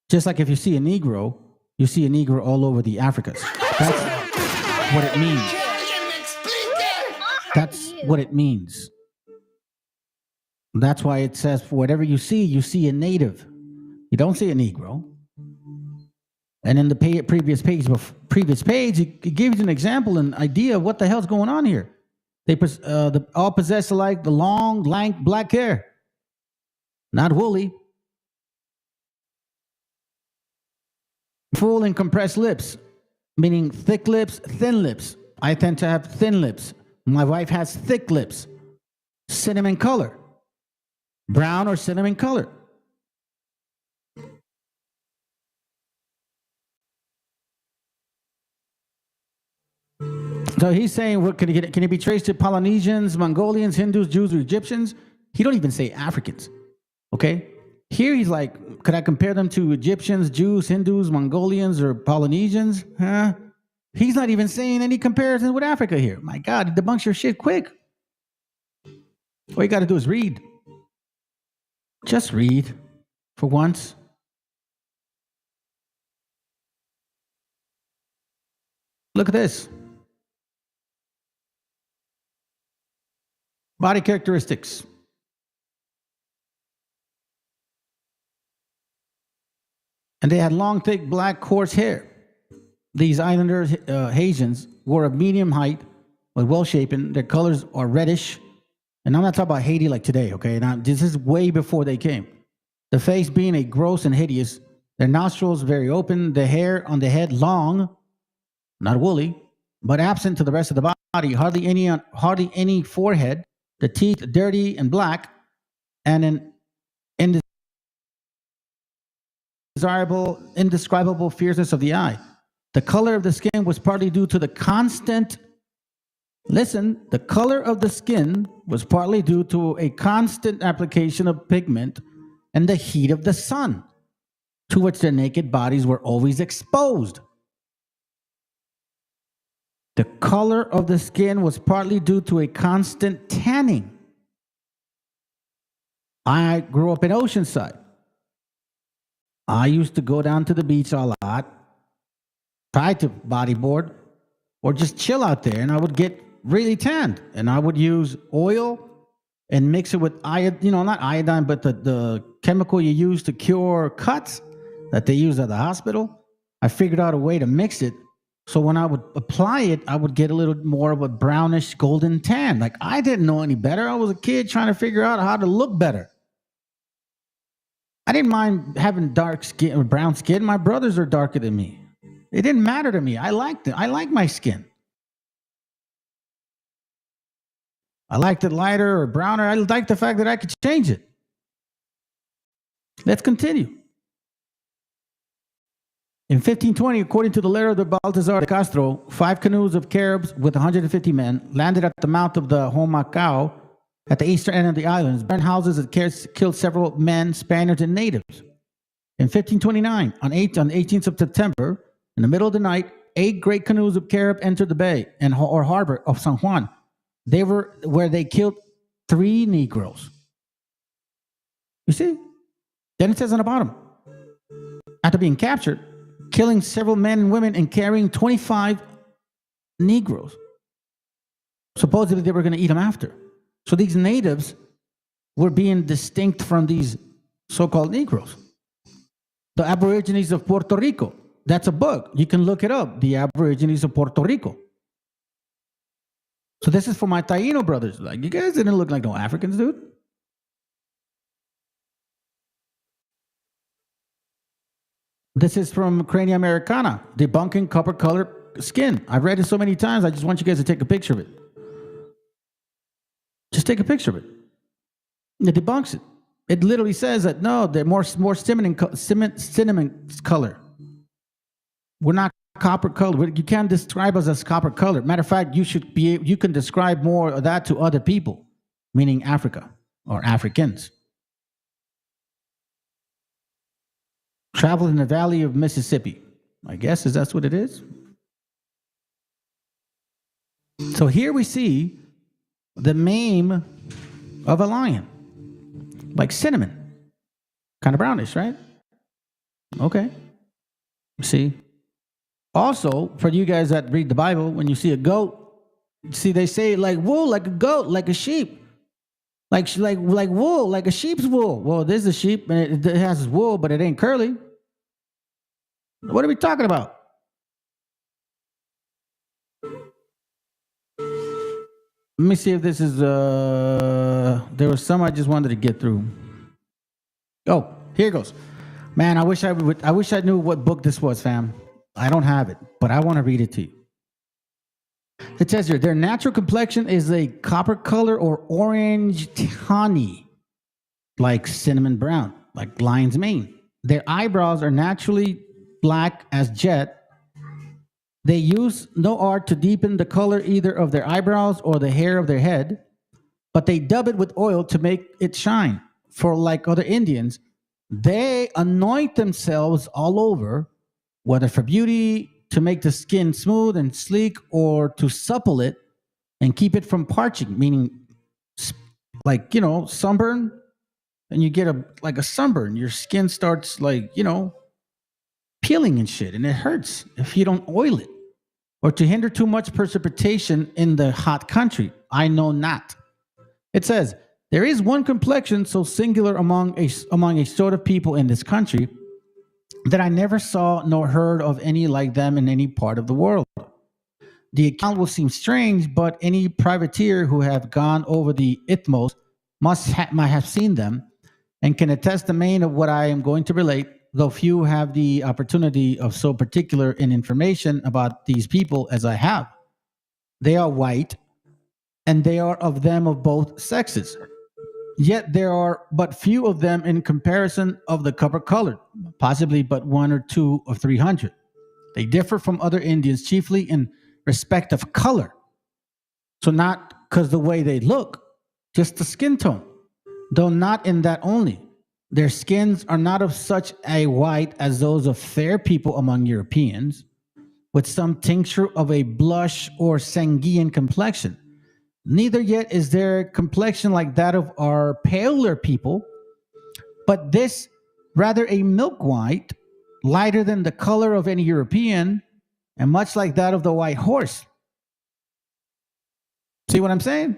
Just like if you see a Negro, you see a Negro all over the Africas. That's what it means. That's what it means. That's why it says, for whatever you see a native. You don't see a Negro. And in the previous page, it gives you an example, an idea of what the hell's going on here. They all possess alike the long, lank, black hair. Not woolly. Full and compressed lips, meaning thick lips, thin lips. I tend to have thin lips. My wife has thick lips. Cinnamon color. Brown or cinnamon color. So he's saying, what can it be traced to Polynesians, Mongolians, Hindus, Jews, or Egyptians? He don't even say Africans. Okay? Here he's like, could I compare them to Egyptians, Jews, Hindus, Mongolians, or Polynesians? Huh? He's not even saying any comparison with Africa here. My God, it debunks your shit quick. All you got to do is read. Just read for once. Look at this. Body characteristics. And they had long, thick, black, coarse hair. These islanders, Haitians, were of medium height, but well-shapen. Their colors are reddish. And I'm not talking about Haiti like today, okay? Now, this is way before they came. The face being a gross and hideous. Their nostrils very open. The hair on the head long, not woolly, but absent to the rest of the body. Hardly any forehead. The teeth dirty and black, and an indescribable fierceness of the eye. The color of the skin was partly due to the constant, the color of the skin was partly due to a constant application of pigment and the heat of the sun, to which their naked bodies were always exposed. The color of the skin was partly due to a constant tanning. I grew up in Oceanside. I used to go down to the beach a lot, try to bodyboard, or just chill out there, and I would get really tanned. And I would use oil and mix it with iodine, not iodine, but the chemical you use to cure cuts that they use at the hospital. I figured out a way to mix it. So when I would apply it, I would get a little more of a brownish golden tan. Like, I didn't know any better. I was a kid trying to figure out how to look better. I didn't mind having dark skin or brown skin. My brothers are darker than me. It didn't matter to me. I liked it. I like my skin. I liked it lighter or browner. I liked the fact that I could change it. Let's continue. In 1520, according to the letter of the Baltazar de Castro, 5 canoes of Caribs with 150 men landed at the mouth of the Homacao at the eastern end of the islands, burned houses and killed several men, Spaniards, and natives. In 1529, on the 18th of September, in the middle of the night, 8 great canoes of Carib entered the bay or harbor of San Juan. Where they killed 3 Negroes. You see? Then it says on the bottom, after being captured, killing several men and women and carrying 25 Negroes. Supposedly they were going to eat them after. So these natives were being distinct from these so-called Negroes. The Aborigines of Puerto Rico. That's a book. You can look it up. The Aborigines of Puerto Rico. So this is for my Taino brothers. Like, you guys didn't look like no Africans, dude. This is from Crania Americana, debunking copper-colored skin. I've read it so many times, I just want you guys to take a picture of it. Just take a picture of it. It debunks it. It literally says that, no, they're more cinnamon color. We're not copper color. You can't describe us as copper color. Matter of fact, you can describe more of that to other people, meaning Africa or Africans. Travel in the valley of Mississippi. I guess that's what it is. So here we see the mane of a lion, like cinnamon, kind of brownish, right? Okay. See. Also, for you guys that read the Bible, when you see a goat, see they say like wool, like a goat, like a sheep, like wool, like a sheep's wool. Well, this is a sheep and it has wool, but it ain't curly. What are we talking about? Let me see if this is, there was some I just wanted to get through. Oh, here it goes. Man, I wish I knew what book this was, fam. I don't have it, but I want to read it to you. It says here, their natural complexion is a copper color or orange tawny, like cinnamon brown, like lion's mane. Their eyebrows are naturally black as jet. They use no art to deepen the color either of their eyebrows or the hair of their head, but they dub it with oil to make it shine. For like other Indians, they anoint themselves all over, whether for beauty, to make the skin smooth and sleek, or to supple it and keep it from parching, meaning like, sunburn, and you get a sunburn. Your skin starts peeling and shit, and it hurts if you don't oil it. Or to hinder too much precipitation in the hot country. I know not. It says, there is one complexion so singular among a sort of people in this country that I never saw nor heard of any like them in any part of the world. The account will seem strange, but any privateer who have gone over the Isthmus might have seen them and can attest the main of what I am going to relate, though few have the opportunity of so particular in information about these people as I have. They are white, and they are of them of both sexes. Yet there are but few of them in comparison of the copper-colored, possibly but 1 or 2 or 300. They differ from other Indians chiefly in respect of color. So not because the way they look, just the skin tone, though not in that only. Their skins are not of such a white as those of fair people among Europeans, with some tincture of a blush or sanguine complexion. Neither yet is their complexion like that of our paler people, but this rather a milk white, lighter than the color of any European, and much like that of the white horse. See what I'm saying?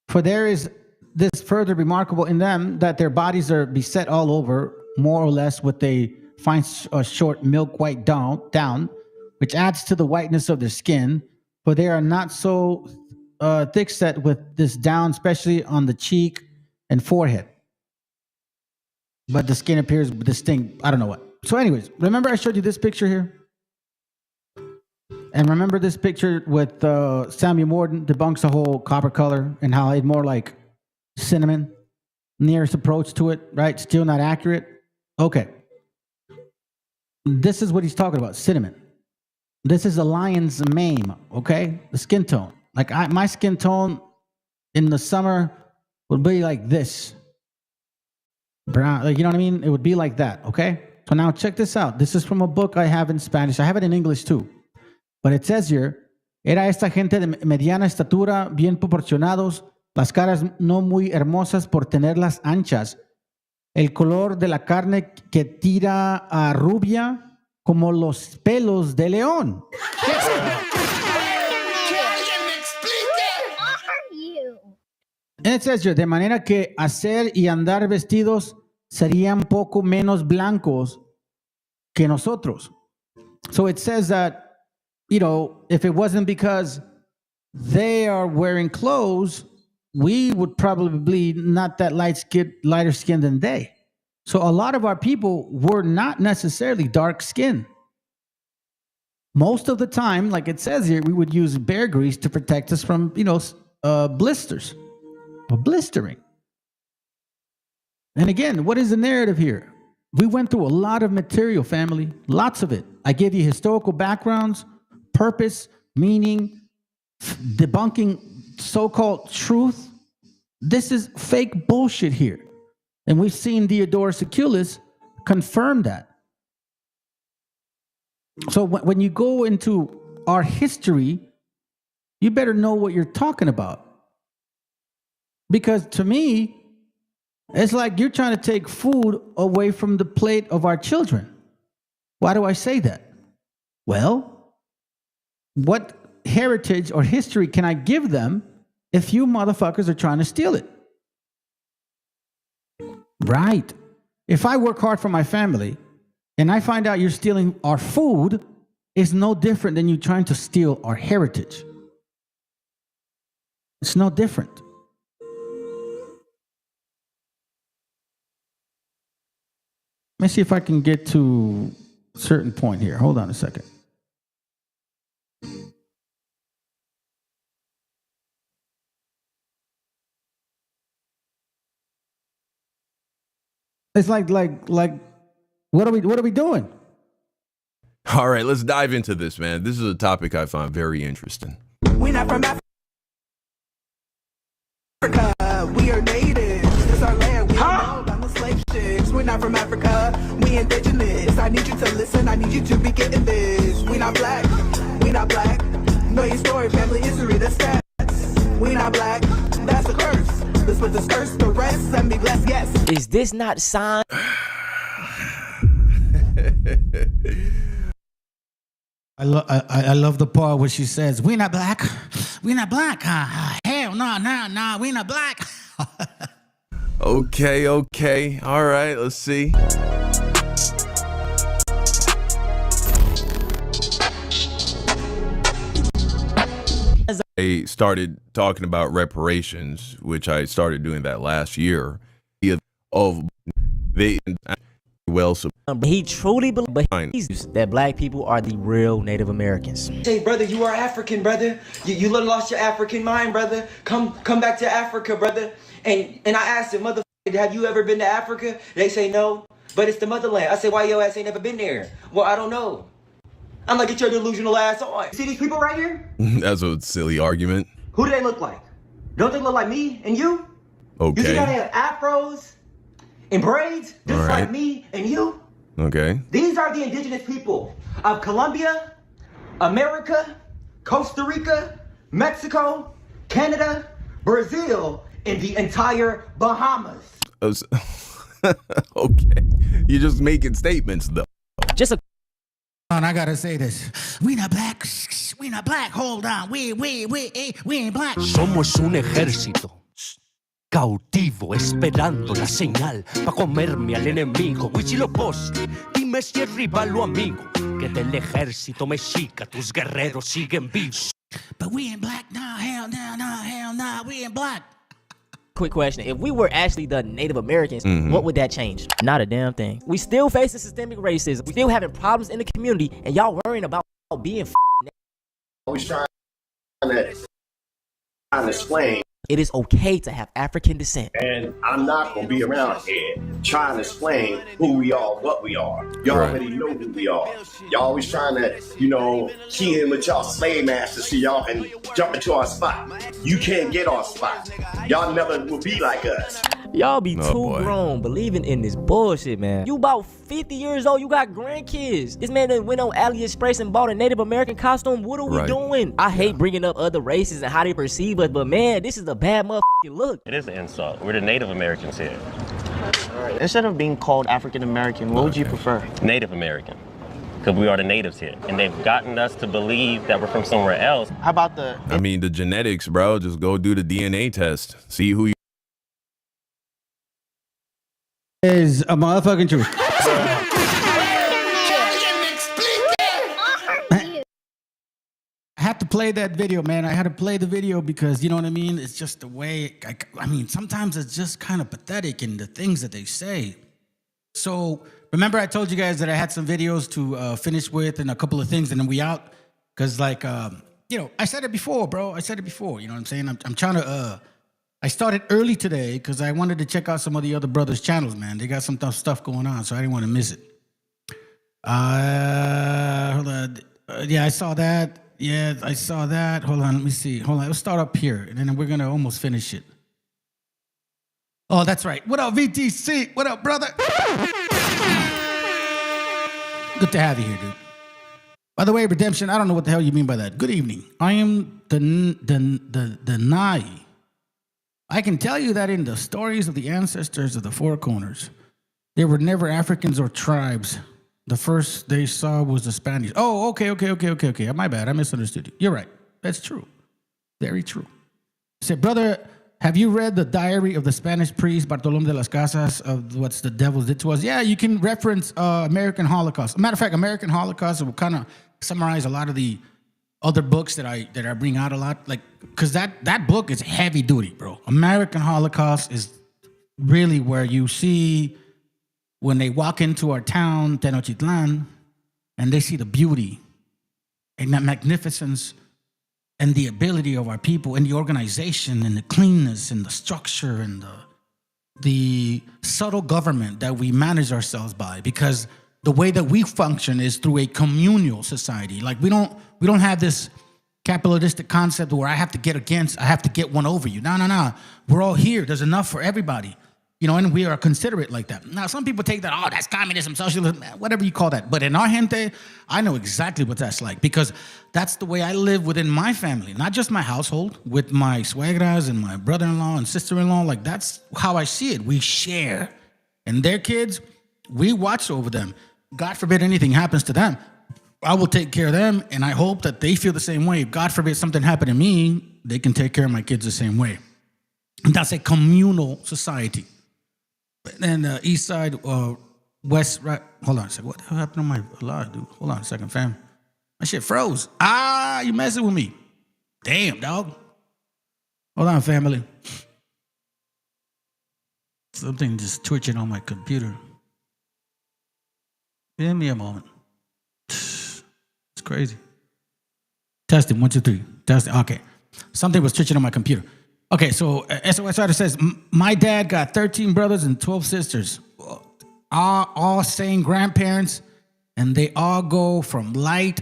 For there is this further remarkable in them, that their bodies are beset all over, more or less with a fine short milk white down, which adds to the whiteness of their skin, for they are not so thick set with this down, especially on the cheek and forehead. But the skin appears distinct. I don't know what. So anyways, remember I showed you this picture here? And remember this picture with Samuel Morton debunks the whole copper color and how it's more like cinnamon, nearest approach to it, right? Still not accurate. Okay. This is what he's talking about, cinnamon. This is a lion's mane, okay? The skin tone. Like my skin tone in the summer would be like this. Brown, like, you know what I mean? It would be like that, okay? So now check this out. This is from a book I have in Spanish. I have it in English too. But it says here, era esta gente de mediana estatura, bien proporcionados, las caras no muy hermosas por tenerlas anchas, el color de la carne que tira a rubia como los pelos de león. And it says here, de manera que hacer y andar vestidos serían poco menos blancos que nosotros. So it says that, you know, if it wasn't because they are wearing clothes, we would probably be not that lighter skinned than they. So a lot of our people were not necessarily dark skinned. Most of the time, like it says here, we would use bear grease to protect us from, you know, blisters or blistering. And again, what is the narrative here? We went through a lot of material, family, lots of it. I gave you historical backgrounds, purpose, meaning, debunking so-called truth. This is fake bullshit here. And we've seen Diodorus Siculus confirm that. So when you go into our history, you better know what you're talking about. Because to me, it's like you're trying to take food away from the plate of our children. Why do I say that? Well, what heritage or history can I give them if you motherfuckers are trying to steal it? Right. If I work hard for my family and I find out you're stealing our food, it's no different than you trying to steal our heritage. It's no different. Let me see if I can get to a certain point here. Hold on a second. It's like, what are we doing? All right, let's dive into this, man. This is a topic I find very interesting. We're not from Africa, we are natives. It's our land, we are known on the slave ships. We're not from Africa, we indigenous. I need you to listen, I need you to be getting this. We not black, we not black. Know your story, family history, the stats. We not black, that's a curse. This was the curse, the rest, and be blessed, yes. Is this not sign? I love the part where she says, "We not black, we not black." Hell no, we not black. Okay. All right, let's see. I started talking about reparations, which I started doing that last year. He truly believes that black people are the real Native Americans. Hey, brother, you are African, brother. You lost your African mind, brother. Come back to Africa, brother. And I asked him, motherfucker, have you ever been to Africa? They say no, but it's the motherland. I say, why your ass ain't never been there? Well, I don't know. I'm like, get your delusional ass on. See these people right here? That's a silly argument. Who do they look like? Don't they look like me and you? Okay. You see how they have afros and braids, just like me and you? Okay. These are the indigenous people of Colombia, America, Costa Rica, Mexico, Canada, Brazil, and the entire Bahamas. Okay. You're just making statements, though. Just a... And I gotta say this. We not black. We not black. Hold on. We ain't black. Somos un ejército cautivo esperando la señal pa' comerme al enemigo. Huitzilopochtli, dime si es rival o amigo. Que del ejército mexica tus guerreros siguen vivos. But we ain't black. No, hell no. We ain't black. Quick question. If we were actually the Native Americans, what would that change? Not a damn thing. We still facing systemic racism. We still having problems in the community, and y'all worrying about being always trying to explain. It is okay to have African descent. And I'm not going to be around here trying to explain who we are, what we are. Y'all already know who we are. Y'all always trying to, key in with y'all slave masters so y'all can jump into our spot. You can't get our spot. Y'all never will be like us. Y'all be too grown believing in this bullshit, man. You about 50 years old, you got grandkids. This man that went on AliExpress and bought a Native American costume. What are we doing? I hate bringing up other races and how they perceive us, but man, this is a bad motherfucking look. It is an insult. We're the Native Americans here. Instead of being called African American, what would you prefer? Native American. Because we are the natives here. And they've gotten us to believe that we're from somewhere else. How about the... I mean, the genetics, bro. Just go do the DNA test. See who you... Is a motherfucking truth. I have to play that video, man. I had to play the video because, you know what I mean? It's just the way, I mean, sometimes it's just kind of pathetic in the things that they say. So, remember I told you guys that I had some videos to finish with and a couple of things, and then we out? Because, like, you know, I said it before, bro. I said it before, you know what I'm saying? I'm trying to, I started early today because I wanted to check out some of the other brothers' channels, man. They got some stuff going on, so I didn't want to miss it. Hold on. Yeah, I saw that. Yeah, I saw that. Hold on, let me see. Hold on, let's start up here, and then we're going to almost finish it. Oh, that's right. What up, VTC? What up, brother? Good to have you here, dude. By the way, Redemption, I don't know what the hell you mean by that. Good evening. I am the Nai. I can tell you that in the stories of the ancestors of the Four Corners, there were never Africans or tribes. The first they saw was the Spaniards. Oh, okay. My bad. I misunderstood you. You're right. That's true. Very true. Said, brother, have you read the diary of the Spanish priest Bartolomé de las Casas of what's the devil did to us? Yeah, you can reference American Holocaust. Matter of fact, American Holocaust will kind of summarize a lot of the other books that I bring out a lot. Like, because that book is heavy duty, bro. American Holocaust is really where you see when they walk into our town, Tenochtitlan, and they see the beauty and that magnificence and the ability of our people and the organization and the cleanness and the structure and the subtle government that we manage ourselves by, because the way that we function is through a communal society. Like we don't have this capitalistic concept where I have to get one over you. No. We're all here. There's enough for everybody. You know, and we are considerate like that. Now, some people take that, oh, that's communism, socialism, whatever you call that. But in our gente, I know exactly what that's like, because that's the way I live within my family, not just my household, with my suegras and my brother-in-law and sister-in-law. Like, that's how I see it. We share. And their kids, we watch over them. God forbid anything happens to them. I will take care of them, and I hope that they feel the same way. If God forbid something happened to me, they can take care of my kids the same way. And that's a communal society. And east side, west, right. Hold on a second. What the hell happened to my live, dude? Hold on a second, fam. My shit froze. You messing with me. Damn, dog. Hold on, family. Something just twitching on my computer. Give me a moment. It's crazy. Testing, 1, 2, 3. Testing, okay. Something was twitching on my computer. Okay, so SOS Writer says, my dad got 13 brothers and 12 sisters, all same grandparents, and they all go from light,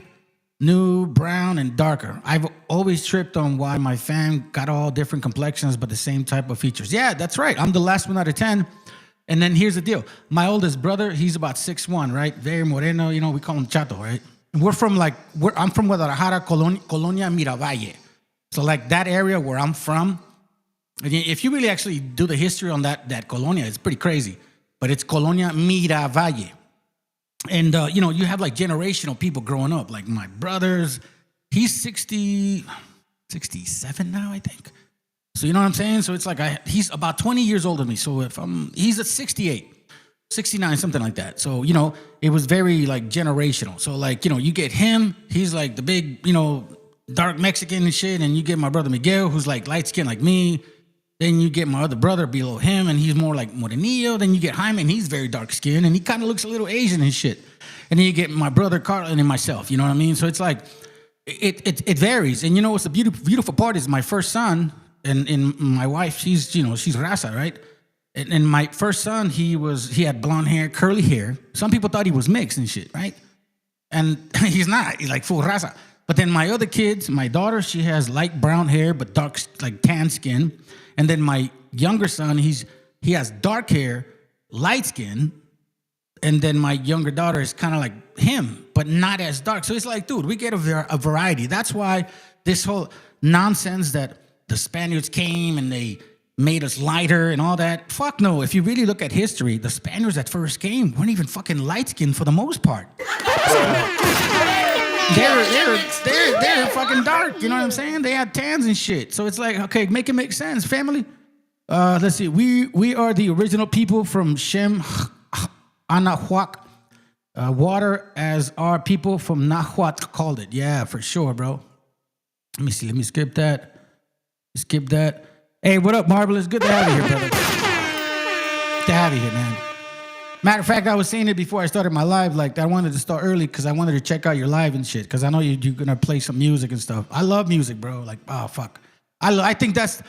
new, brown, and darker. I've always tripped on why my fam got all different complexions, but the same type of features. Yeah, that's right. I'm the last one out of 10. And then here's the deal. My oldest brother, he's about 6'1", right? Very moreno, you know, we call him Chato, right? And I'm from Guadalajara, Colonia Miravalle. So like that area where I'm from, if you really actually do the history on that colonia, it's pretty crazy. But it's Colonia Miravalle. And, you know, you have like generational people growing up. Like my brothers, he's 67 now, I think. So you know what I'm saying? So it's like he's about 20 years older than me. So he's at 68, 69, something like that. So, you know, it was very like generational. So like, you know, you get him, he's like the big, you know, dark Mexican and shit. And you get my brother Miguel, who's like light skinned like me. Then you get my other brother below him, and he's more like morenillo. Then you get Jaime, and he's very dark skinned, and he kind of looks a little Asian and shit. And then you get my brother Carlin and myself. You know what I mean? So it's like it varies. And you know what's the beautiful part is my first son and my wife. She's raza, right? And my first son, he had blonde hair, curly hair. Some people thought he was mixed and shit, right? And he's not. He's like full raza. But then my other kids, my daughter, she has light brown hair but dark, like tan skin. And then my younger son, he has dark hair, light skin. And then my younger daughter is kind of like him, but not as dark. So it's like, dude, we get a variety. That's why this whole nonsense that the Spaniards came and they made us lighter and all that. Fuck no. If you really look at history, the Spaniards that first came weren't even fucking light skinned for the most part. They're fucking dark. You know what I'm saying? They had tans and shit. So it's like, okay, make it make sense, family. Let's see. We are the original people from Shem Anahuac. Water as our people from Nahuatl called it. Yeah, for sure, bro. Let me see. Let me skip that. Skip that. Hey, what up, Marvelous? Good to have you here, brother. Good to have you here, man. Matter of fact, I was saying it before I started my live, like I wanted to start early because I wanted to check out your live and shit, because I know you're going to play some music and stuff. I love music, bro. Like, oh, fuck. I think that's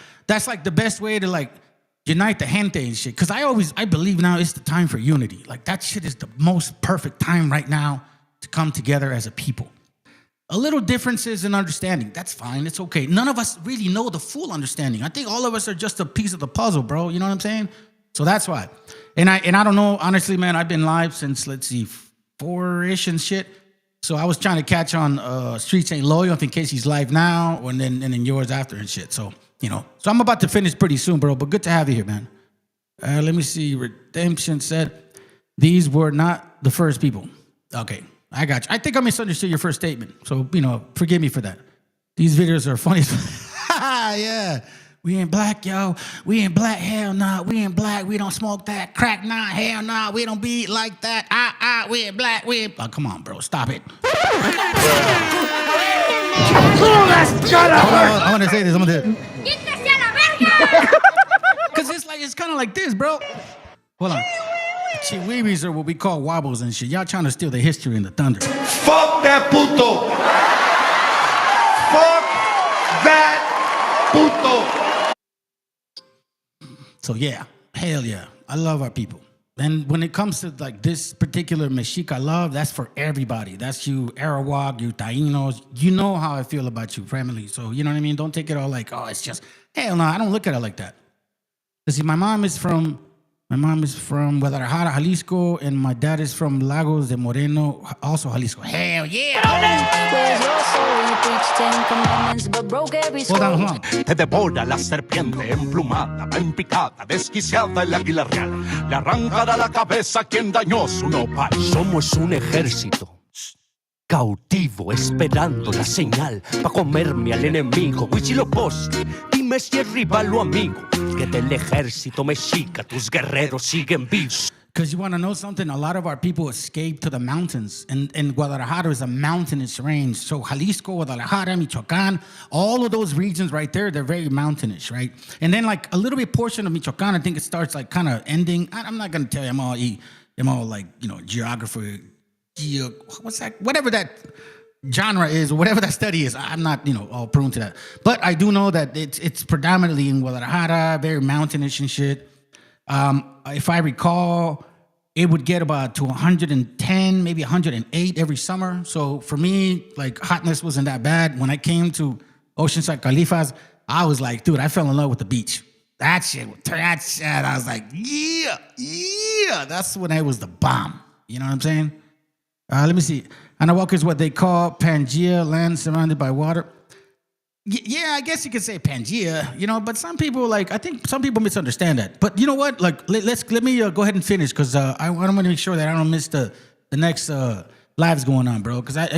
like the best way to like unite the gente and shit, because I believe now it's the time for unity. Like that shit is the most perfect time right now to come together as a people. A little differences in understanding, that's fine, it's okay. None of us really know the full understanding. I think all of us are just a piece of the puzzle, bro. You know what I'm saying? So that's why. And I don't know, honestly, man, I've been live since, let's see, 4-ish and shit. So I was trying to catch on Streets Ain't Loyal in case he's live now, and then yours after and shit. So, you know. So I'm about to finish pretty soon, bro, but good to have you here, man. Let me see. Redemption said, these were not the first people. Okay. I got you. I think I misunderstood your first statement. So, you know, forgive me for that. These videos are funny. Yeah. We ain't black, yo. We ain't black. Hell nah. We ain't black. We don't smoke that crack. Nah. Hell nah. We don't be like that. We ain't black. We ain't... Oh, come on, bro. Stop it. I want to say this. I'm going to do it. Because it's kind of like this, bro. Hold on. Chihuihuis are what we call wobbles and shit. Y'all trying to steal the history and the thunder. Fuck that puto. Fuck that puto. So yeah, hell yeah. I love our people. And when it comes to like this particular Mexica love, that's for everybody. That's you Arawak, you Tainos. You know how I feel about you, family. So you know what I mean? Don't take it all like, oh, it's just, hell no, I don't look at it like that. See, my mom is from Guadalajara, Jalisco, and my dad is from Lagos de Moreno, also Jalisco. Hell yeah! Hold on. Te devora la serpiente emplumada, bien picada, desquiciada el águila real. Le arrancará la cabeza quien dañó su nopal. Somos un ejército cautivo esperando la señal pa' comerme al enemigo. Huitzilopochtli, dime si es rival o amigo, que del ejército mexica tus guerreros siguen vivos. Because you want to know something? A lot of our people escaped to the mountains, and Guadalajara is a mountainous range. So Jalisco, Guadalajara, Michoacan, all of those regions right there, they're very mountainous, right? And then like a little bit portion of Michoacan, I think it starts like kind of ending. I'm not going to tell you I'm all like, you know, geographer, what's that? Whatever that genre is, or whatever that study is, I'm not, you know, all prone to that. But I do know that it's predominantly in Guadalajara, very mountainous and shit. If I recall, it would get about to 110, maybe 108 every summer. So for me, like hotness wasn't that bad. When I came to Oceanside Califas, I was like, dude, I fell in love with the beach. That shit, I was like, yeah. That's when it was the bomb. You know what I'm saying? Let me see. Anahuac is what they call Pangea, land surrounded by water. Yeah, I guess you could say Pangea, you know, but some people I think some people misunderstand that. But you know what? Like, let me go ahead and finish, because I want to make sure that I don't miss the next lives going on, bro. Because I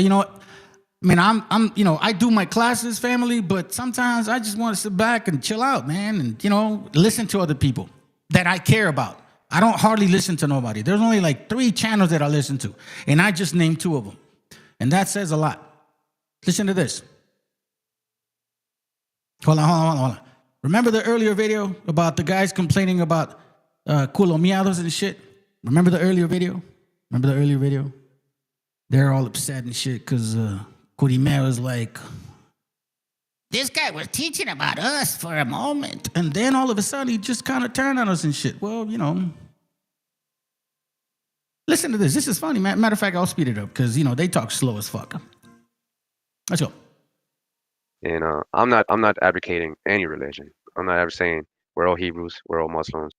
mean, I'm you know, I do my classes, family, but sometimes I just want to sit back and chill out, man, and you know, listen to other people that I care about. I don't hardly listen to nobody. There's only like 3 channels that I listen to, and I just named 2 of them. And that says a lot. Listen to this. Hold on. Remember the earlier video about the guys complaining about culomiados and shit? Remember the earlier video? They're all upset and shit because Curimeo was like, this guy was teaching about us for a moment, and then all of a sudden he just kind of turned on us and shit. Well, you know, listen to this. This is funny. Matter of fact, I'll speed it up because, you know, they talk slow as fuck. Let's go. And I'm not advocating any religion. I'm not ever saying we're all Hebrews, we're all Muslims.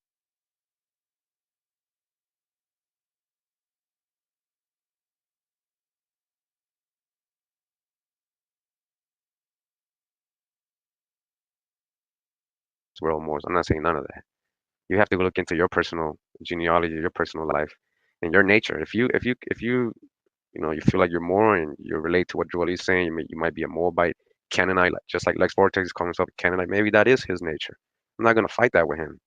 we're all Moors. I'm not saying none of that. You have to look into your personal genealogy, your personal life, and your nature. If you you feel like you're Moor and you relate to what Joel is saying, you might be a Moabite, Canaanite, just like Lex Vortex is calling himself a Canaanite. Maybe that is his nature. I'm not gonna fight that with him.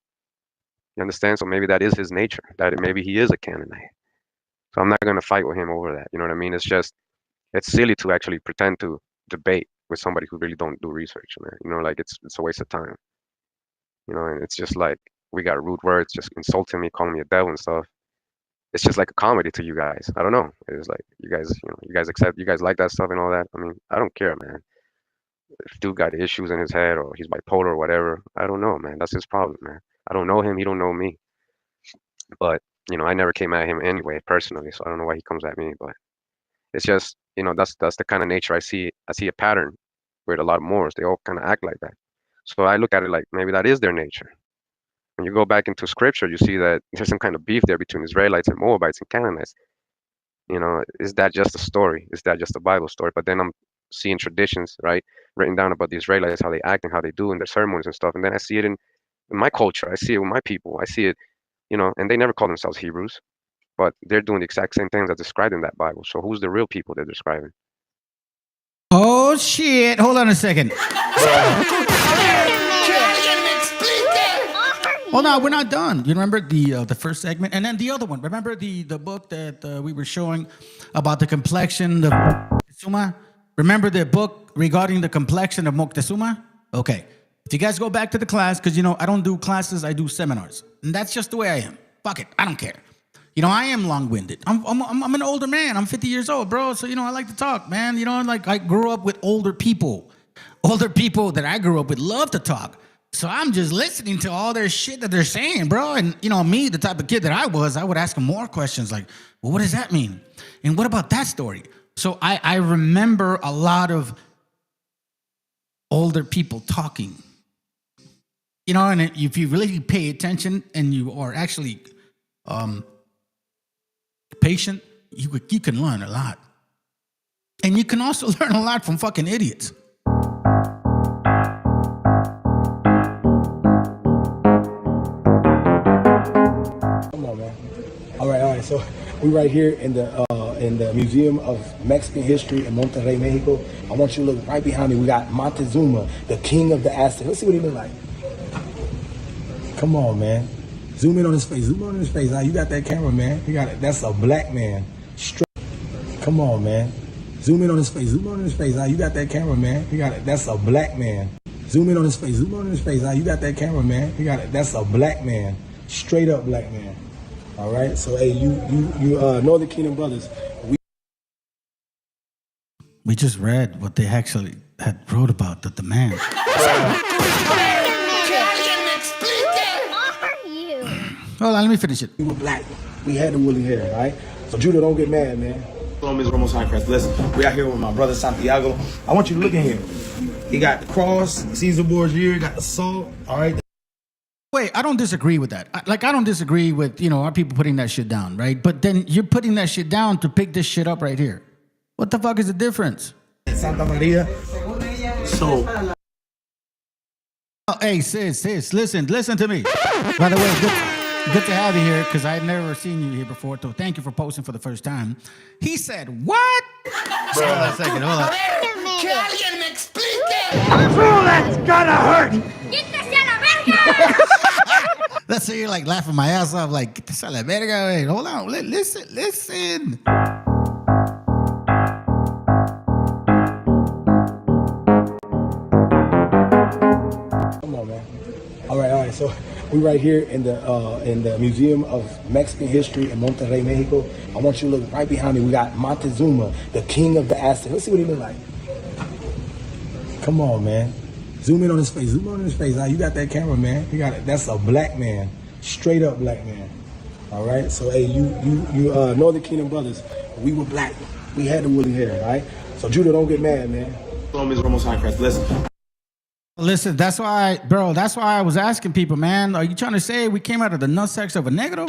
You understand? So maybe that is his nature. That maybe he is a Canaanite. So I'm not gonna fight with him over that. You know what I mean? It's silly to actually pretend to debate with somebody who really don't do research, man. You know, like it's a waste of time. You know, and it's just like we got rude words, just insulting me, calling me a devil and stuff. It's just like a comedy to you guys. I don't know. It's like you guys like that stuff and all that. I mean, I don't care, man. If dude got issues in his head or he's bipolar or whatever, I don't know, man. That's his problem, man. I don't know him. He don't know me. But I never came at him anyway personally, so I don't know why he comes at me. But it's just, that's the kind of nature I see. I see a pattern with a lot of Moors. They all kind of act like that. So I look at it like maybe that is their nature. When you go back into scripture, you see that there's some kind of beef there between Israelites and Moabites and Canaanites. Is that just a story? Is that just a Bible story? But then I'm seeing traditions, right, written down about the Israelites, how they act and how they do in their ceremonies and stuff. And then I see it in my culture. I see it with my people. I see it, and they never call themselves Hebrews, but they're doing the exact same things that's described in that Bible. So who's the real people they're describing? Oh, shit. Hold on a second. Oh, no, we're not done. You remember the first segment? And then the other one. Remember the book that we were showing about the complexion of Moctezuma? Remember the book regarding the complexion of Moctezuma? Okay. If you guys go back to the class, because, I don't do classes, I do seminars. And that's just the way I am. Fuck it. I don't care. I am long-winded. I'm an older man. I'm 50 years old, bro. So, I like to talk, man. Like I grew up with older people. Older people that I grew up with love to talk. So I'm just listening to all their shit that they're saying, bro. And, me, the type of kid that I would ask them more questions like, well, what does that mean? And what about that story? So I remember a lot of older people talking. And if you really pay attention and you are actually patient, you can learn a lot. And you can also learn a lot from fucking idiots. All right. So we're right here in the Museum of Mexican History in Monterrey, Mexico. I want you to look right behind me. We got Montezuma, the king of the Aztecs. Let's see what he look like. Come on, man. Zoom in on his face. Zoom in on his face. You got that camera, man. You got it. That's a black man. Straight. Come on, man. Zoom in on his face. Zoom in on his face. You got that camera, man. You got it. That's a black man. Zoom in on his face. Zoom in on his face. You got that camera, man. You got it. That's a black man. Straight up black man. All right. So, hey, you Northern Kingdom brothers. We just read what they actually had wrote about the man. Hold on, let me finish it. We were black. We had the woolly hair, all right? So, Judah, don't get mad, man. Shalom is Ramos High Christ. Listen, we out here with my brother Santiago. I want you to look in here. He got the cross, Caesar Borgia, got the salt, all right? Wait, I don't disagree with that. I don't disagree with, our people putting that shit down, right? But then you're putting that shit down to pick this shit up right here. What the fuck is the difference? Santa Maria. So. Oh, hey, sis, listen to me. By the way, good to have you here because I've never seen you here before. So thank you for posting for the first time. He said, what? Hold on a second, hold on. That's gonna hurt. That's so you're like laughing my ass off, like, get this a la verga. Wait, hold on, listen. Come on, man. All right. So we're right here in the Museum of Mexican History in Monterrey, Mexico. I want you to look right behind me. We got Montezuma, the king of the Aztecs. Let's see what he look like. Come on, man. Zoom in on his face. Zoom in on his face. You got that camera, man. You got it. That's a black man. Straight up black man. All right. So, hey, you Northern Kingdom brothers, we were black. We had the woolly hair, all right? So, Judah, don't get mad, man. Shalom is Ramos High Christ. Listen, that's why I was asking people, man, are you trying to say we came out of the nutsack of a negro?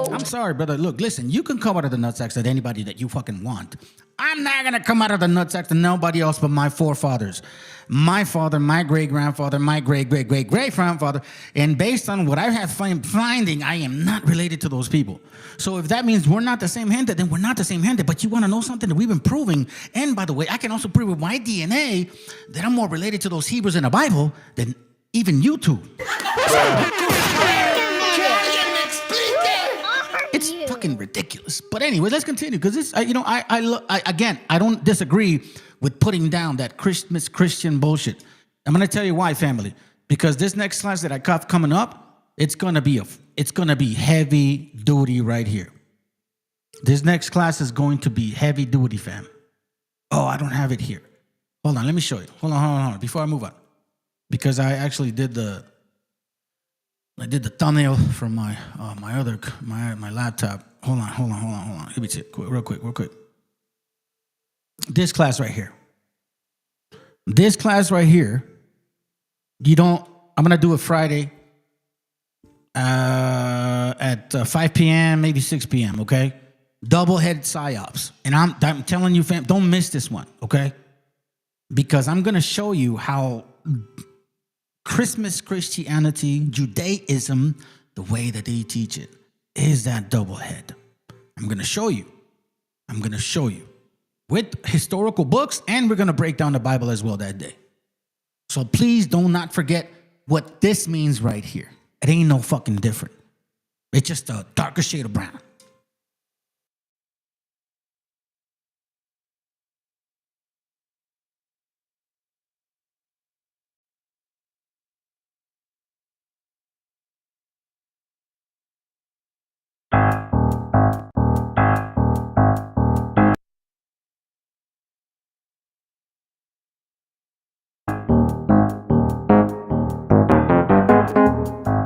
I'm sorry, brother. Look, listen, you can come out of the nutsack to anybody that you fucking want. I'm not going to come out of the nutsack to nobody else but my forefathers. My father, my great-grandfather, my great-great-great-great-grandfather. And based on what I have finding, I am not related to those people. So if that means we're not the same gente, then we're not the same gente. But you want to know something that we've been proving? And by the way, I can also prove with my DNA that I'm more related to those Hebrews in the Bible than even you two. It's fucking ridiculous. But anyway, let's continue because this, I don't disagree with putting down that Christian bullshit. I'm gonna tell you why, family. Because this next class that I got coming up, it's gonna be heavy duty right here. This next class is going to be heavy duty, fam. Oh, I don't have it here. Hold on, let me show you. Hold on. Before I move on, because I actually did the thumbnail from my laptop. Hold on. Let me see it real quick. This class right here. I'm gonna do it Friday at 5 p.m., maybe 6 p.m. Okay, double-headed psyops, and I'm telling you, fam, don't miss this one, okay? Because I'm gonna show you how Christmas Christianity, Judaism, the way that they teach it, is that double head. I'm gonna show you with historical books, and we're gonna break down the Bible as well that day. So please do not forget what this means right here. It ain't no fucking different. It's just a darker shade of brown.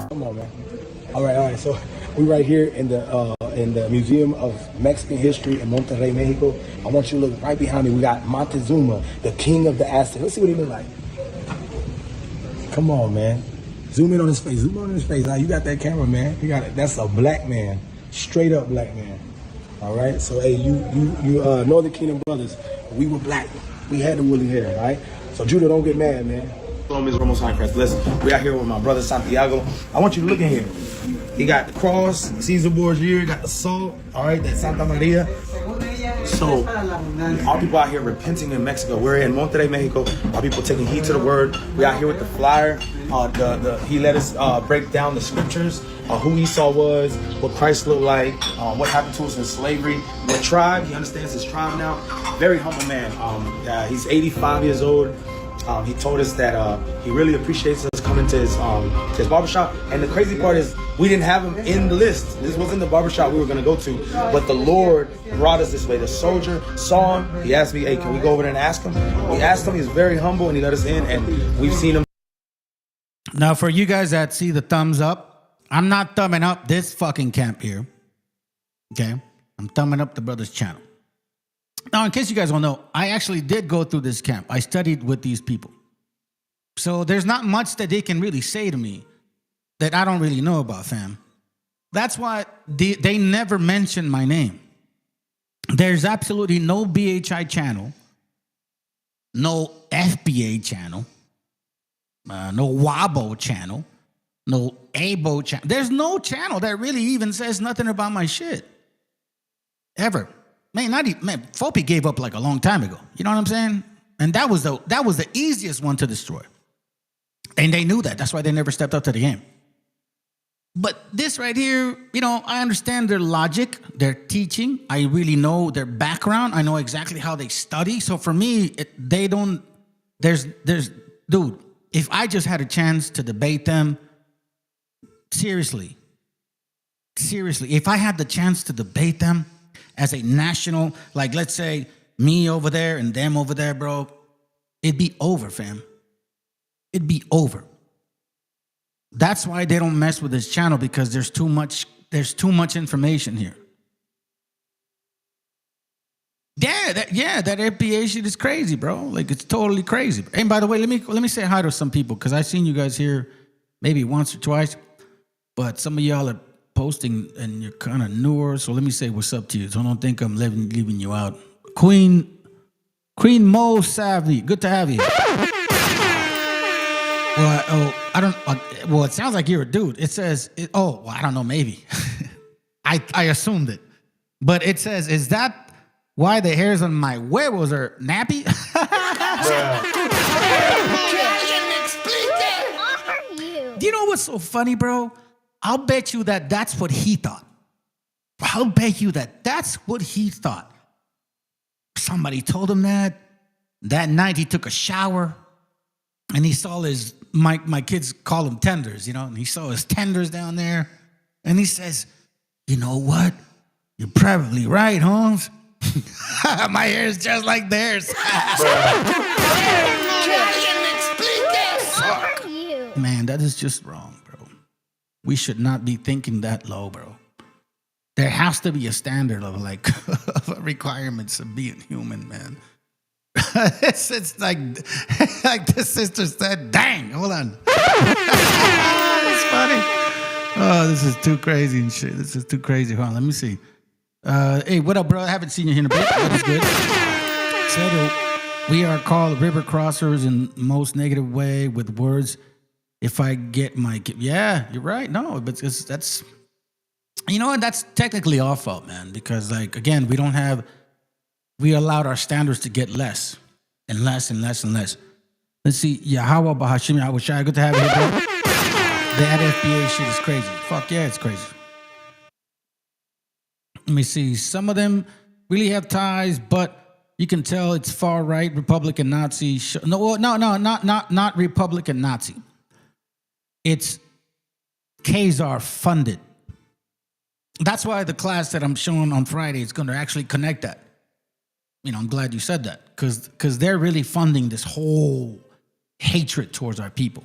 Come on, man. All right. So we right here in the Museum of Mexican History in Monterrey, Mexico. I want you to look right behind me. We got Montezuma, the king of the Aztecs. Let's see what he look like. Come on, man. Zoom in on his face. Now you got that camera, man. You got it. That's a black man, straight up black man. All right. So hey, you Northern Kingdom brothers, we were black. We had the woolly hair, all right? So Judah, don't get mad, man. Is Ramos High Christ. Listen, we out here with my brother Santiago. I want you to look in here. He got the cross, Caesar Borgia, got the salt, all right, that Santa Maria. So, our people out here repenting in Mexico. We're in Monterrey, Mexico. Our people taking heed to the word. We out here with the flyer. He let us break down the scriptures, who Esau was, what Christ looked like, what happened to us in slavery, what tribe. He understands his tribe now. Very humble man. He's 85 years old. He told us that he really appreciates us coming to his barbershop. And the crazy part is we didn't have him in the list. This wasn't the barbershop we were going to go to. But the Lord brought us this way. The soldier saw him. He asked me, hey, can we go over there and ask him? We asked him. He's very humble, and he let us in. And we've seen him. Now, for you guys that see the thumbs up, I'm not thumbing up this fucking camp here. Okay? I'm thumbing up the brother's channel. Now, in case you guys don't know, I actually did go through this camp. I studied with these people. So there's not much that they can really say to me that I don't really know about, fam. That's why they never mention my name. There's absolutely no BHI channel, no FBA channel, no WABO channel, no ABO channel. There's no channel that really even says nothing about my shit. Ever. Man, Fopi gave up like a long time ago. You know what I'm saying? And that was the easiest one to destroy. And they knew that. That's why they never stepped up to the game. But this right here, I understand their logic, their teaching. I really know their background. I know exactly how they study. So for me, dude, if I just had a chance to debate them, seriously, if I had the chance to debate them, as a national, like let's say me over there and them over there, bro, it'd be over, fam. It'd be over. That's why they don't mess with this channel, because there's too much information here. That FBA shit is crazy, bro. Like, it's totally crazy. And by the way, let me say hi to some people, because I've seen you guys here maybe once or twice. but some of y'all are posting and you're kind of newer. So let me say what's up to you. So don't think I'm leaving you out. Queen Mo Savvy, good to have you. Well, it sounds like you're a dude. It says, I don't know, maybe. I assumed it. But it says, is that why the hairs on my huevos are nappy? Do you know what's so funny, bro? I'll bet you that that's what he thought. I'll bet you that that's what he thought. Somebody told him that. That night he took a shower and he saw my kids call them tenders, and he saw his tenders down there. And he says, you know what? You're probably right, Holmes. My hair is just like theirs. Man, that is just wrong, bro. We should not be thinking that low, bro. There has to be a standard of of requirements of being human, man. It's like the sister said, dang, hold on. It's funny. Oh, this is too crazy and shit. This is too crazy. Hold on, let me see. Hey, what up, bro? I haven't seen you here in a bit. That is good. Said, we are called river crossers in most negative way with words. If I get yeah, you're right. No, but that's, that's technically our fault, man. Because again, we allowed our standards to get less and less and less and less. Let's see. Yahweh Bahashim Yahushai. Good to have you here, bro. That FBA shit is crazy. Fuck yeah, it's crazy. Let me see. Some of them really have ties, but you can tell it's far right, Republican, Nazi. No, not Republican, Nazi. It's Khazar funded. That's why the class that I'm showing on Friday is going to actually connect that. I'm glad you said that because they're really funding this whole hatred towards our people.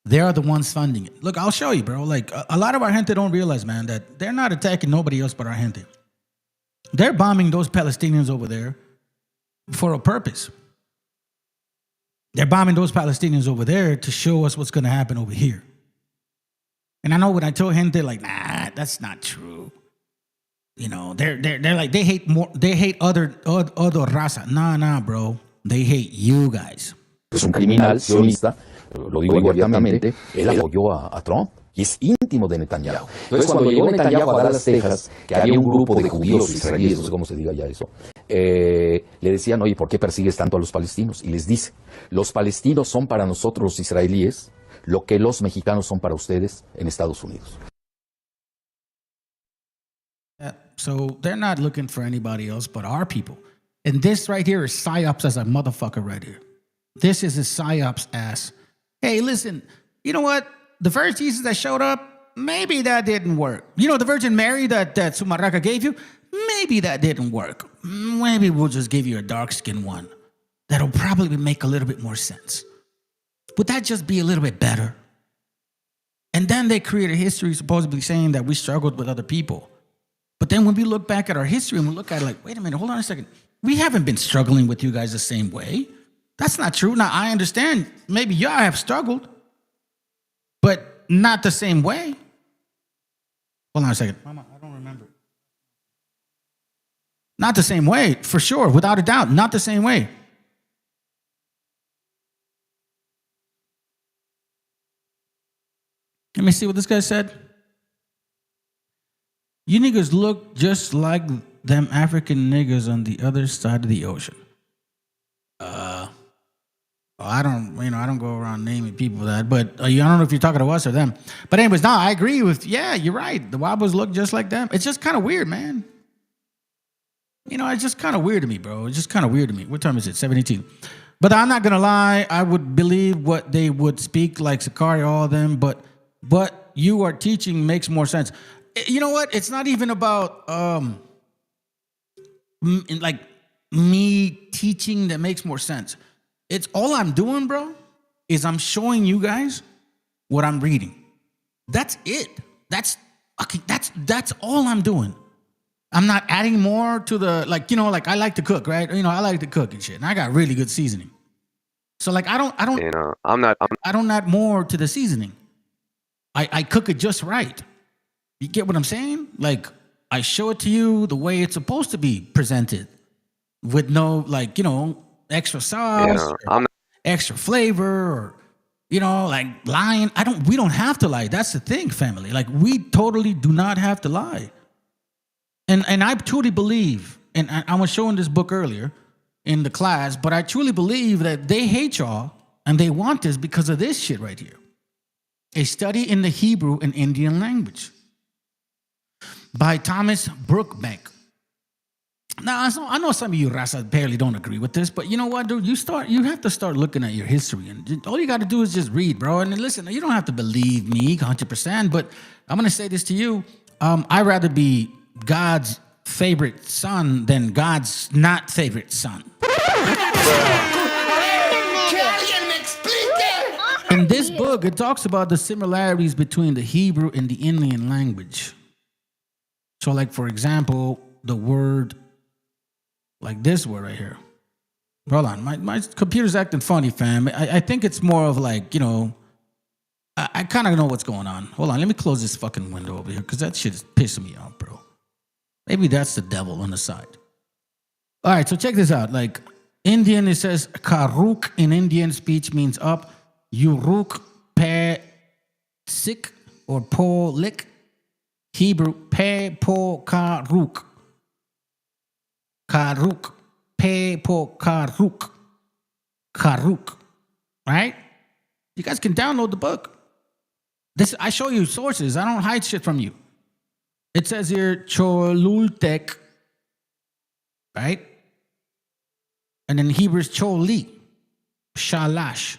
They are the ones funding it. Look, I'll show you, bro. A lot of our gente don't realize, man, that they're not attacking nobody else but our gente. They're bombing those Palestinians over there for a purpose. They're bombing those Palestinians over there to show us what's going to happen over here. And I know when I tell gente, nah, that's not true. They're like, they hate other raza. Nah, bro. They hate you guys. Es un criminal sionista, lo digo abiertamente, él apoyó a Trump y es íntimo de Netanyahu. Entonces, cuando llegó Netanyahu a Dallas, Texas, que había un grupo de judíos israelíes, no sé cómo se diga ya eso, le decían, oye, ¿por qué persigues tanto a los palestinos? Y les dice, los palestinos son para nosotros los israelíes lo que los mexicanos son para ustedes en Estados Unidos. So they're not looking for anybody else but our people. And this right here is psyops as a motherfucker right here. This is a psyops ass. Hey, listen, you know what? The first Jesus that showed up, maybe that didn't work. The Virgin Mary that Sumaraka gave you, maybe that didn't work. Maybe we'll just give you a dark-skinned one. That'll probably make a little bit more sense. Would that just be a little bit better? And then they created history supposedly saying that we struggled with other people. But then when we look back at our history and we look at it wait a minute, hold on a second. We haven't been struggling with you guys the same way. That's not true. Now, I understand maybe y'all have struggled, but not the same way. Hold on a second. Mama, I don't remember. Not the same way, for sure, without a doubt. Not the same way. Let me see what this guy said. You niggas look just like them African niggas on the other side of the ocean. I don't go around naming people that, but I don't know if you're talking to us or them. But anyways, no, I agree with, yeah, you're right. The Wabos look just like them. It's just kind of weird, man. It's just kind of weird to me, bro. It's just kind of weird to me. What time is it? 7:18. But I'm not going to lie. I would believe what they would speak, like Sakari, all of them. But what you are teaching makes more sense. You know what? It's not even about me teaching that makes more sense. It's all I'm doing, bro, is I'm showing you guys what I'm reading. That's it. That's all I'm doing. I'm not adding more to the I like to cook, right? I like to cook and shit. And I got really good seasoning. So I don't I'm not add more to the seasoning. I cook it just right. You get what I'm saying? Like, I show it to you the way it's supposed to be presented, with no, like, extra sauce, Yeah, or extra flavor, or like lying. We don't have to lie. That's the thing, family. Like, we totally do not have to lie. And I truly believe, and I was showing this book earlier in the class, but I truly believe that they hate y'all and they want this because of this shit right here. A Study in the Hebrew and Indian Language by Thomas Brookbank. Now, I know some of you Rasa barely don't agree with this, but you know what, dude? You have to start looking at your history, and all you got to do is just read, bro. And listen, you don't have to believe me 100%, but I'm gonna say this to you: I'd rather be God's favorite son than God's not favorite son. In this book, it talks about the similarities between the Hebrew and the Indian language. So, like, for example, the word, like this word right here. Hold on, my computer's acting funny, fam. I think it's more of like, I kind of know what's going on. Hold on, let me close this fucking window over here, because that shit is pissing me off, bro. Maybe that's the devil on the side. All right, so check this out. Like, Indian, it says karuk in Indian speech means up. Yuruk pe sik or po lik. Hebrew pe po karuk. Karuk. Pe po karuk. Karuk. Right? You guys can download the book. I show you sources. I don't hide shit from you. It says here Cholultek, right? And in Hebrew is Choli, Shalash.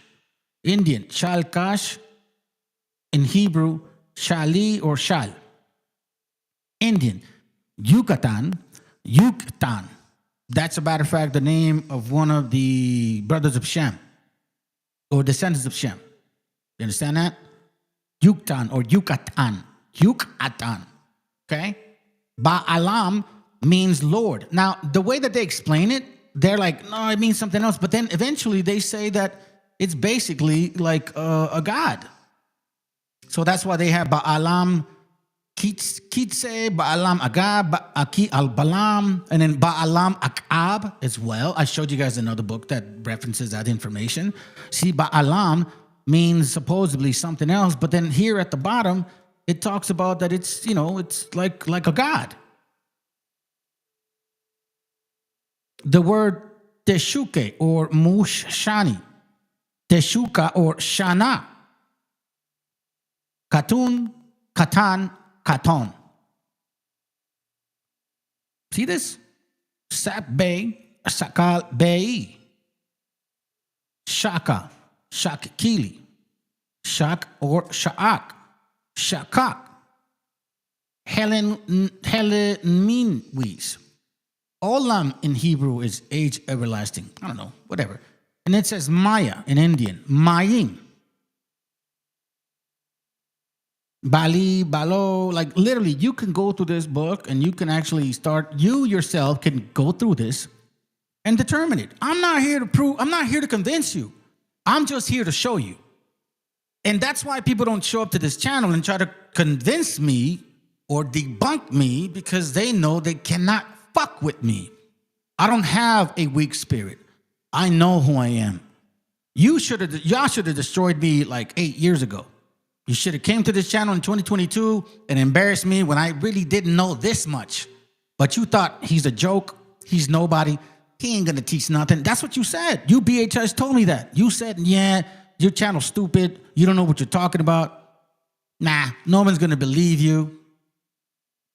Indian, Shalkash. In Hebrew, Shali or Shal. Indian, Yucatan, Yucatan. That's, a matter of fact, the name of one of the brothers of Shem, or descendants of Shem. You understand that? Yucatan or Yucatan. Yucatan. Okay? Ba'alam means Lord. Now, the way that they explain it, they're like, no, it means something else. But then eventually they say that it's basically like a god. So that's why they have Ba'alam Kitse, Ba'alam Agab, Aki al-Balam, and then Ba'alam Akab as well. I showed you guys another book that references that information. See, Ba'alam means supposedly something else, but then here at the bottom, it talks about that it's, it's like a god. The word Teshuke or Mushshani, Teshuka or Shana, Katun, Katan, Katon. See this? Sap Bay, Sakal Bay, Shaka, Shakili, Shak or Sha'ak, Shakak, Heleminwis. Olam in Hebrew is age everlasting. I don't know, whatever. And it says Maya in Indian, Mayim. Bali, Balo, like literally you can go through this book and you can actually you yourself can go through this and determine it. I'm not here to convince you. I'm just here to show you. And that's why people don't show up to this channel and try to convince me or debunk me, because they know they cannot fuck with me. I don't have a weak spirit. I know who I am. Y'all should have destroyed me like 8 years ago. You should have came to this channel in 2022 and embarrassed me when I really didn't know this much. But you thought he's a joke. He's nobody. He ain't gonna teach nothing. That's what you said. You BHS told me that. You said, yeah, your channel's stupid. You don't know what you're talking about. Nah, no one's gonna believe you.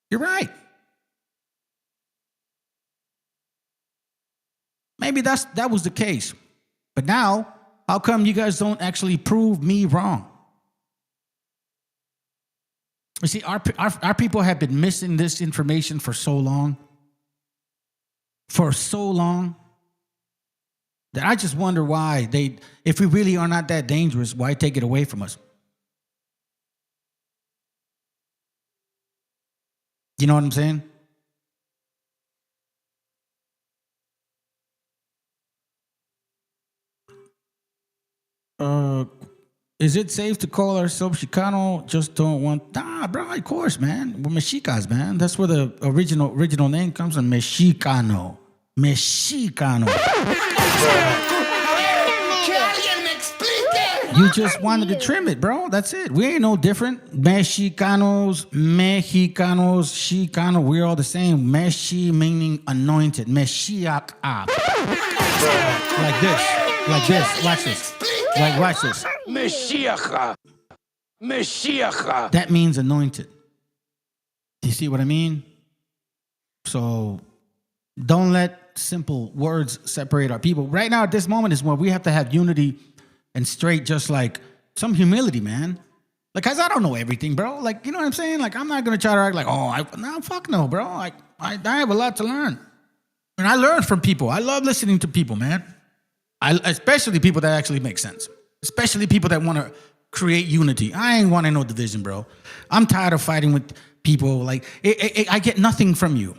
You're right. Maybe that was the case. But now, how come you guys don't actually prove me wrong? You see, our people have been missing this information for so long. For so long. That I just wonder why if we really are not that dangerous, why take it away from us? You know what I'm saying? Is it safe to call ourselves Chicano? Just don't want. Nah, bro, of course, man. We're Mexicas, man. That's where the original name comes from. Mexicano. Mexicano. You just wanted to trim it, bro. That's it. We ain't no different. Mexicanos, Chicano, we're all the same. Meshi meaning anointed. MESHIACHA. Like this. Watch this. Like, watch this. MESHIACHA. MESHIACHA. That means anointed. Do you see what I mean? So don't let simple words separate our people. Right now, at this moment, is where we have to have unity and straight, just like some humility, man. Like, cause I don't know everything, bro. Like, you know what I'm saying? Like, I'm not gonna try to act like, fuck no, bro. I have a lot to learn, and I learn from people. I love listening to people, man. Especially people that actually make sense. Especially people that want to create unity. I ain't wanting no division, bro. I'm tired of fighting with people. Like, I get nothing from you.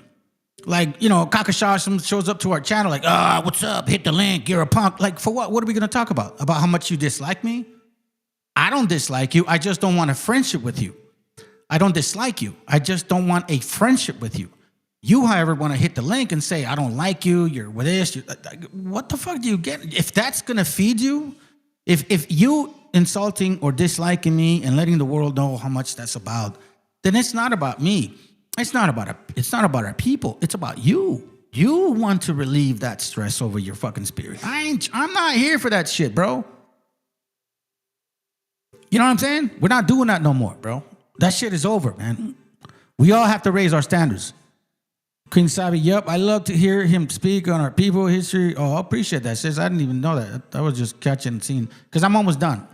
Like, you know, Kakasha shows up to our channel like, what's up? Hit the link. You're a punk. Like, for what? What are we going to talk about? About how much you dislike me? I don't dislike you. I just don't want a friendship with you. I don't dislike you. I just don't want a friendship with you. You, however, want to hit the link and say, I don't like you. You're with this. What the fuck do you get? If that's going to feed you, if you insulting or disliking me and letting the world know how much that's about, then it's not about me. It's not about our people. It's about you. You want to relieve that stress over your fucking spirit. I'm not here for that shit, bro. You know what I'm saying? We're not doing that no more, bro. That shit is over, man. We all have to raise our standards. Queen Sabi, yep, I love to hear him speak on our people history. Oh, I appreciate that, sis. I didn't even know that. I was just catching and seeing. Because I'm almost done.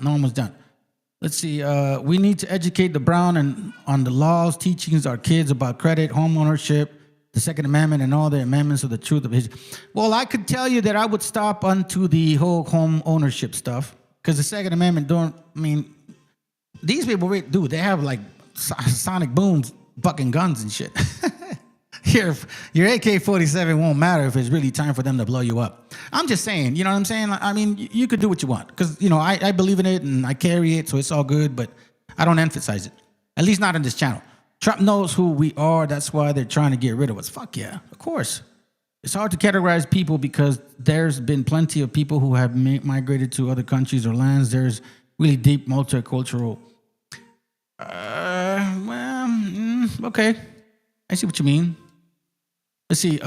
Let's see. We need to educate the brown and on the laws, teachings our kids about credit, home ownership, the Second Amendment, and all the amendments of the truth of history. Well, I could tell you that I would stop onto the whole home ownership stuff, because the Second Amendment these people, dude, they have like sonic booms, bucking guns and shit. Your AK-47 won't matter if it's really time for them to blow you up. I'm just saying, you know what I'm saying? I mean, you could do what you want, because, you know, I believe in it and I carry it, so it's all good, but I don't emphasize it. At least not on this channel. Trump knows who we are. That's why they're trying to get rid of us. Fuck yeah, of course. It's hard to categorize people because there's been plenty of people who have migrated to other countries or lands. There's really deep multicultural. Okay. I see what you mean. Let's see,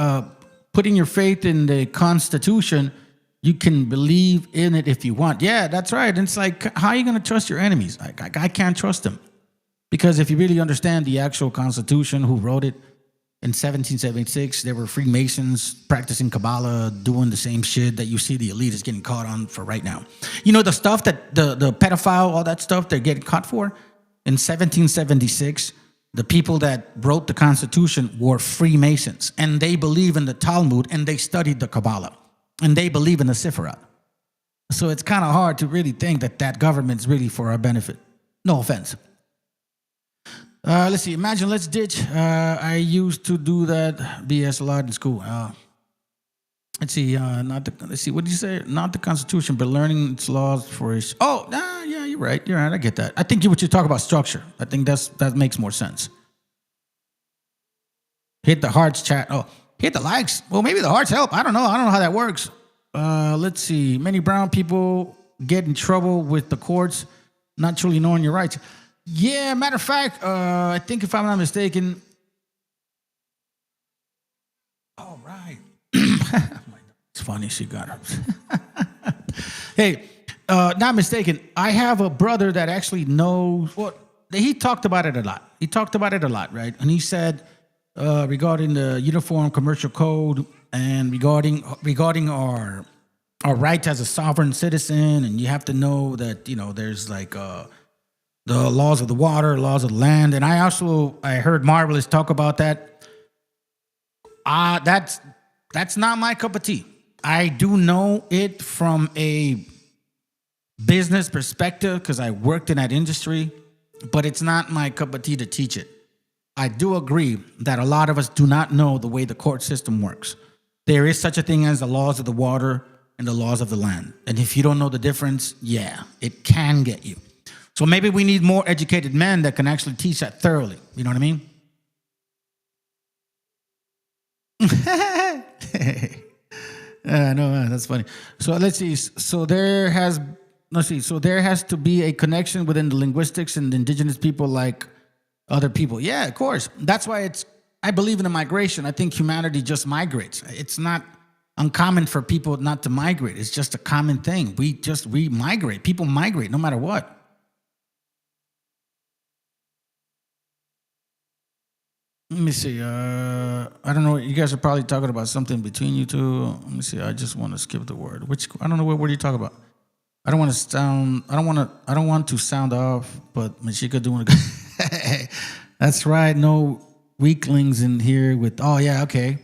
putting your faith in the Constitution, you can believe in it if you want. Yeah, that's right. And it's like, how are you going to trust your enemies? Like, I can't trust them. Because if you really understand the actual Constitution, who wrote it in 1776, there were Freemasons practicing Kabbalah, doing the same shit that you see the elite is getting caught on for right now. You know, the stuff that the pedophile, all that stuff they're getting caught for? In 1776, the people that wrote the Constitution were Freemasons, and they believe in the Talmud, and they studied the Kabbalah, and they believe in the Sifra. So it's kind of hard to really think that government's really for our benefit. No offense. Let's see. Imagine, let's ditch. I used to do that BS a lot in school. Let's see. Let's see. What did you say? Not the Constitution, but learning its laws for its. Oh, yeah. You're right. I get that. I think what you talk about structure. I think that makes more sense. Hit the hearts, chat. Oh, hit the likes. Well, maybe the hearts help. I don't know how that works. Let's see. Many brown people get in trouble with the courts, not truly knowing your rights. Yeah, matter of fact, I think if I'm not mistaken. All right. It's funny she got her. Hey, not mistaken. I have a brother that actually knows what he talked about it a lot. Right? And he said regarding the Uniform Commercial Code and regarding our rights as a sovereign citizen, and you have to know that, you know, there's like the laws of the water, laws of the land. And I heard Marvelous talk about that. That's not my cup of tea. I do know it from a business perspective because I worked in that industry, but it's not my cup of tea to teach it. I do agree that a lot of us do not know the way the court system works. There is such a thing as the laws of the water and the laws of the land. And if you don't know the difference, yeah, it can get you. So maybe we need more educated men that can actually teach that thoroughly. You know what I mean? No, that's funny. So let's see. So there has to be a connection within the linguistics and the indigenous people like other people. Yeah, of course. That's why I believe in the migration. I think humanity just migrates. It's not uncommon for people not to migrate. It's just a common thing. We migrate. People migrate no matter what. Let me see. I don't know. You guys are probably talking about something between you two. Let me see. I just want to skip the word. I don't know what word you talk about. I don't want to sound off, but Mexica doing a good. That's right. No weaklings in here with. Oh yeah. Okay.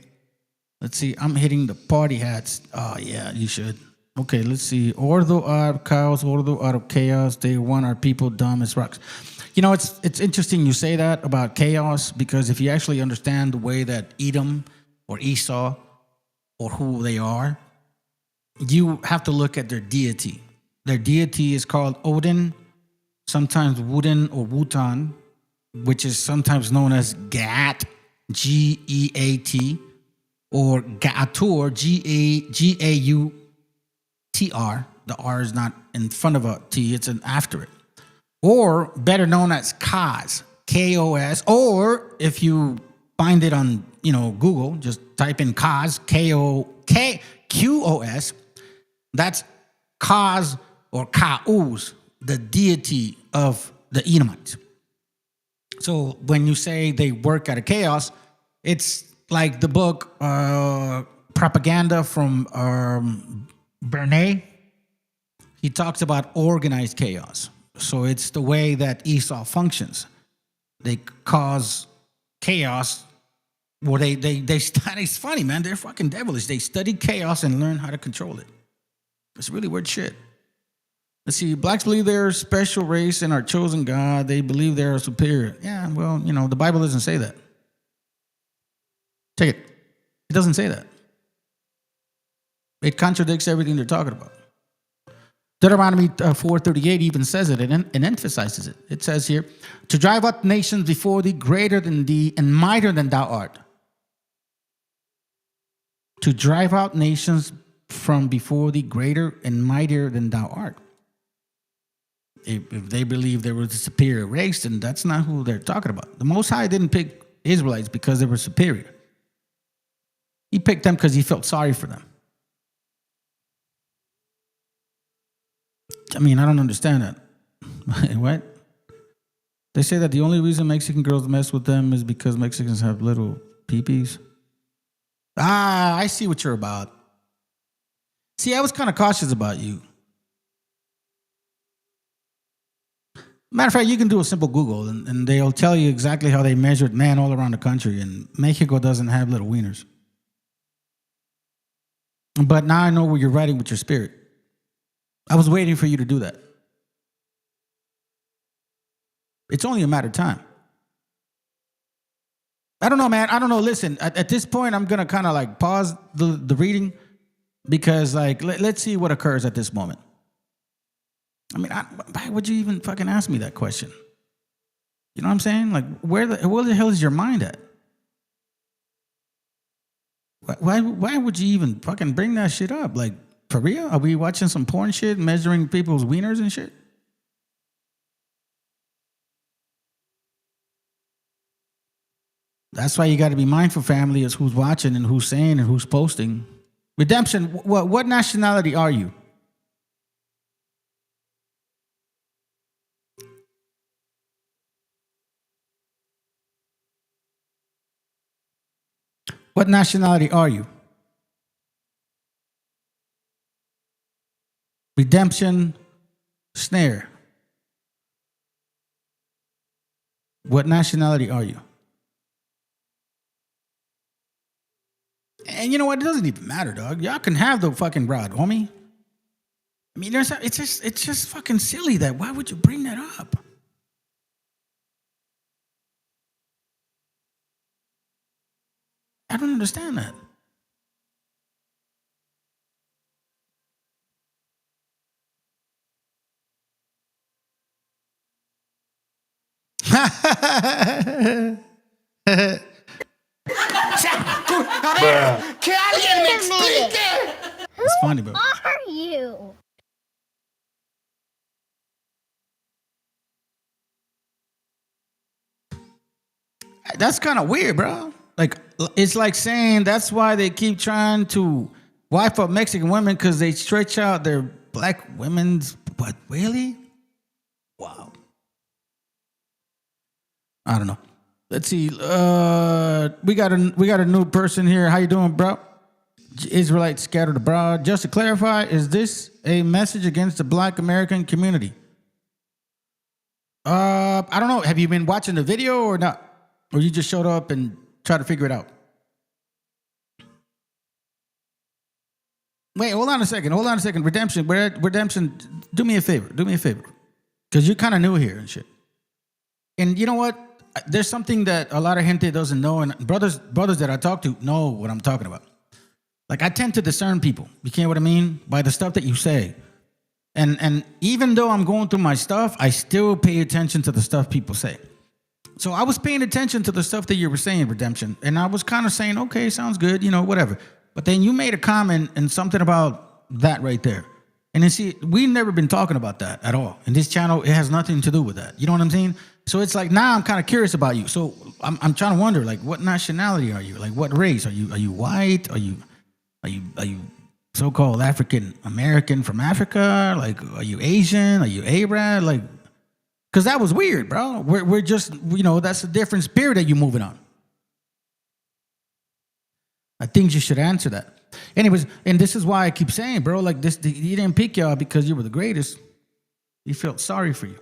Let's see. I'm hitting the party hats. Oh yeah. You should. Okay. Let's see. Ordo out of chaos. Ordo out of chaos. They want our people dumb as rocks. You know, it's interesting you say that about chaos, because if you actually understand the way that Edom or Esau or who they are, you have to look at their deity. Their deity is called Odin, sometimes Wooden or Wutan, which is sometimes known as Gat, Geat, or Gaatur, Gautr. The R is not in front of a T, it's after it. Or better known as Kos, Kos, or if you find it on, Google, just type in Kos, Qos. That's Kos or Kaus, the deity of the Edomites. So when you say they work out of chaos, it's like the book Propaganda from Bernays. He talks about organized chaos. So it's the way that Esau functions. They cause chaos. Well, they study. It's funny, man. They're fucking devilish. They study chaos and learn how to control it. It's really weird shit. Let's see. Blacks believe they're a special race and are chosen God. They believe they're superior. Yeah, well, the Bible doesn't say that. Take it. It doesn't say that. It contradicts everything they're talking about. Deuteronomy 4:38 even says it and emphasizes it. It says here, to drive out nations before thee greater than thee and mightier than thou art. To drive out nations from before thee greater and mightier than thou art. If they believe there was a superior race, then that's not who they're talking about. The Most High didn't pick Israelites because they were superior. He picked them because he felt sorry for them. I mean, I don't understand that. What? They say that the only reason Mexican girls mess with them is because Mexicans have little peepees. I see what you're about. See, I was kind of cautious about you. Matter of fact, you can do a simple Google and they'll tell you exactly how they measured men all around the country, and Mexico doesn't have little wieners. But now I know where you're writing with your spirit. I was waiting for you to do that. It's only a matter of time. I don't know, man. I don't know. Listen, at this point, I'm going to kind of like pause the reading because let's see what occurs at this moment. I mean, why would you even fucking ask me that question? You know what I'm saying? Like, where the hell is your mind at? Why would you even fucking bring that shit up? Like, for real? Are we watching some porn shit, measuring people's wieners and shit? That's why you got to be mindful, family, is who's watching and who's saying and who's posting. Redemption, what nationality are you? What nationality are you? Redemption, snare. What nationality are you? And you know what? It doesn't even matter, dog. Y'all can have the fucking rod, homie. I mean, it's just fucking silly that. Why would you bring that up? I don't understand that. Que alguien me explique. It's funny, bro. Are you? That's kind of weird, bro. Like, it's like saying that's why they keep trying to wife up Mexican women because they stretch out their black women's. But really? Wow. I don't know. Let's see. We got a new person here. How you doing, bro? Israelites scattered abroad. Just to clarify, is this a message against the Black American community? I don't know. Have you been watching the video or not? Or you just showed up and tried to figure it out? Wait, hold on a second. Redemption, do me a favor. Because you're kind of new here and shit. And you know what? There's something that a lot of gente doesn't know, and brothers that I talk to know what I'm talking about. Like, I tend to discern people. You get what I mean? By the stuff that you say. And even though I'm going through my stuff, I still pay attention to the stuff people say. So I was paying attention to the stuff that you were saying, Redemption, and I was kind of saying, okay, sounds good, whatever. But then you made a comment and something about that right there. And then see, we've never been talking about that at all. In this channel, it has nothing to do with that. You know what I'm saying? So it's like, now I'm kind of curious about you. So I'm trying to wonder, like, what nationality are you? Like, what race? Are you white? Are you so-called African American from Africa? Like, are you Asian? Are you Arab? Like, because that was weird, bro. We're just, that's a different spirit that you're moving on. I think you should answer that. Anyways, and this is why I keep saying, bro, like this, he didn't pick y'all because you were the greatest. He felt sorry for you.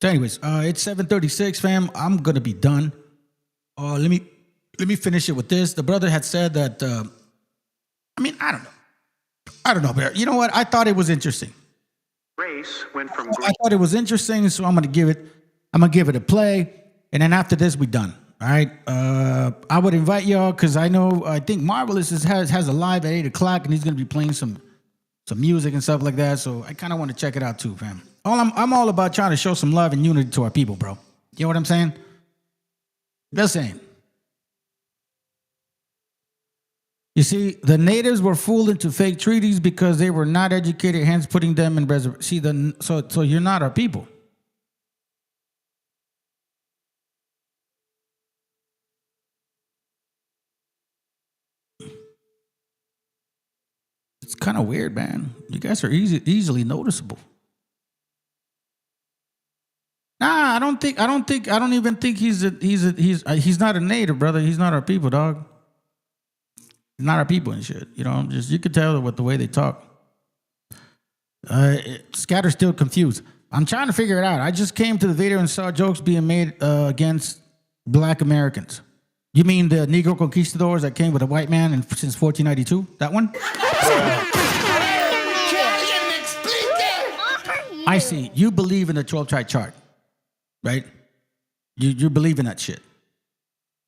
So anyways, it's 7:36, fam. I'm gonna be done. Let me finish it with this. The brother had said that. I don't know, but you know what? I thought it was interesting. Race went from. I thought it was interesting, so I'm gonna give it a play, and then after this, we done. All right. I would invite y'all because I think Marvelous has a live at 8 o'clock, and he's gonna be playing some music and stuff like that. So I kind of want to check it out too, fam. I'm all about trying to show some love and unity to our people, bro. You know what I'm saying? Just saying. You see, the natives were fooled into fake treaties because they were not educated, hence putting them in reservation. See, so you're not our people. It's kind of weird, man. You guys are easily noticeable. Nah, I don't even think he's not a native, brother. He's not our people, dog. He's not our people and shit. You could tell with the way they talk. Scatter's still confused. I'm trying to figure it out. I just came to the video and saw jokes being made against Black Americans. You mean the Negro conquistadors that came with a white man since 1492? That one? I see. You believe in the 12-tribe chart, right? You believe in that shit.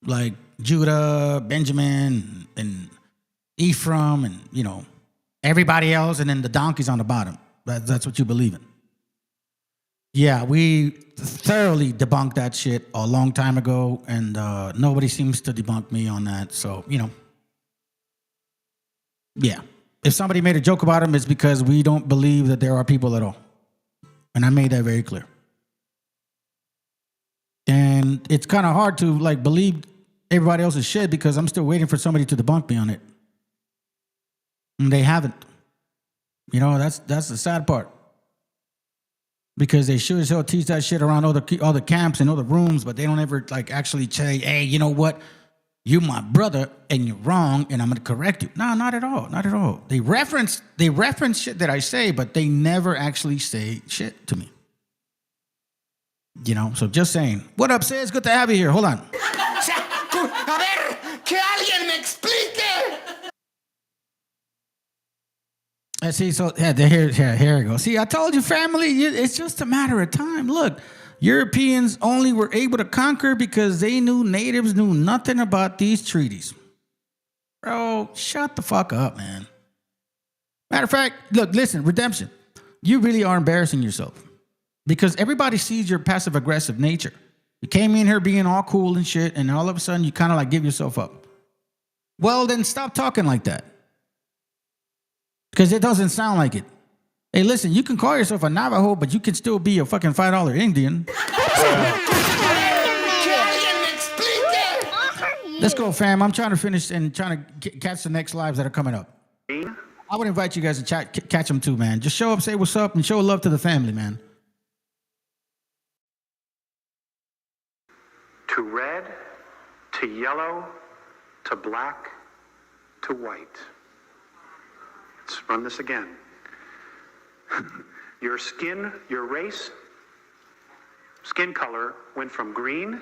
Like Judah, Benjamin, and Ephraim, and, everybody else, and then the donkeys on the bottom. That's what you believe in. Yeah, we thoroughly debunked that shit a long time ago, and nobody seems to debunk me on that. So, yeah. If somebody made a joke about them, it's because we don't believe that there are people at all. And I made that very clear. And it's kind of hard to, believe everybody else's shit because I'm still waiting for somebody to debunk me on it. And they haven't. That's the sad part. Because they sure as hell teach that shit around all the camps and all the rooms, but they don't ever actually say, hey, you know what? You're my brother and you're wrong and I'm gonna correct you. No, not at all. Not at all. They reference shit that I say, but they never actually say shit to me. So just saying. What up, Sis? Good to have you here. Hold on. A ver, que alguien me explique. See, so here we go. See, I told you, family, it's just a matter of time. Look, Europeans only were able to conquer because they knew natives knew nothing about these treaties. Bro, shut the fuck up, man. Matter of fact, look, listen, Redemption. you really are embarrassing yourself because everybody sees your passive aggressive nature. You came in here being all cool and shit, and all of a sudden you kind of like give yourself up. Well, then stop talking like that because it doesn't sound like it. Hey, listen, you can call yourself a Navajo, but you can still be a fucking $5 Indian. Let's go, fam. I'm trying to finish and trying to catch the next lives that are coming up. I would invite you guys to catch them too, man. Just show up, say what's up, and show love to the family, man. To red, to yellow, to black, to white. Let's run this again. Your skin, your race, skin color went from green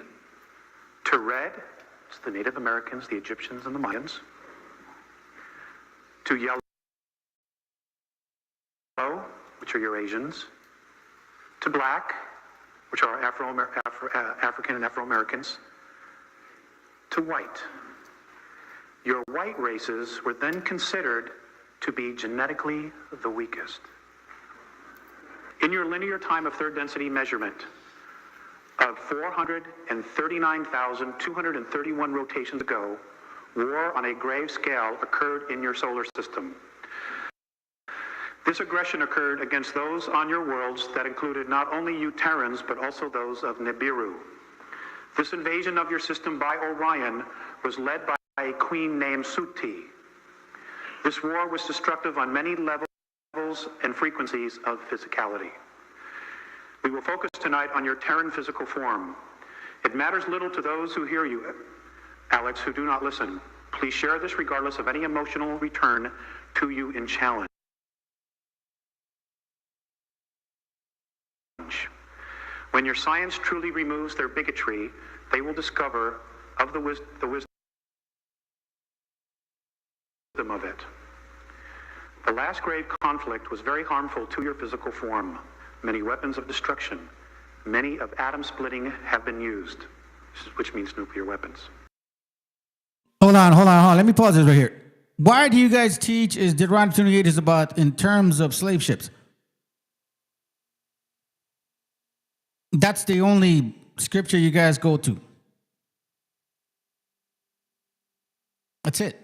to red. It's the Native Americans, the Egyptians, and the Mayans. To yellow, which are your Asians. To black, which are African and Afro-Americans. To white. Your white races were then considered to be genetically the weakest. In your linear time of third density measurement of 439,231 rotations ago, war on a grave scale occurred in your solar system. This aggression occurred against those on your worlds that included not only you Terrans, but also those of Nibiru. This invasion of your system by Orion was led by a queen named Suti. This war was destructive on many levels and frequencies of physicality. We will focus tonight on your Terran physical form. It matters little to those who hear you, Alex, who do not listen. Please share this regardless of any emotional return to you in challenge. When your science truly removes their bigotry, they will discover of the wisdom of it. The last grave conflict was very harmful to your physical form. Many weapons of destruction, many of atom splitting have been used, which means nuclear weapons. Hold on. Let me pause this right here. Why do you guys teach is Deuteronomy 28 is about in terms of slave ships? That's the only scripture you guys go to. That's it.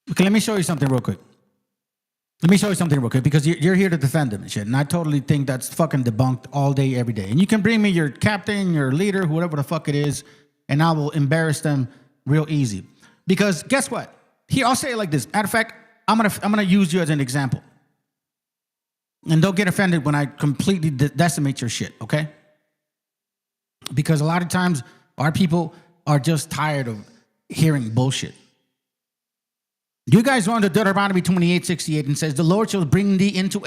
Okay, let me show you something real quick. Because you're here to defend them and shit. And I totally think that's fucking debunked all day, every day. And you can bring me your captain, your leader, whoever the fuck it is, and I will embarrass them real easy. Because guess what? Here, I'll say it like this. Matter of fact, I'm gonna use you as an example. And don't get offended when I completely decimate your shit, okay? Because a lot of times our people are just tired of hearing bullshit. You guys run to Deuteronomy 28:68 and says, the Lord shall bring thee into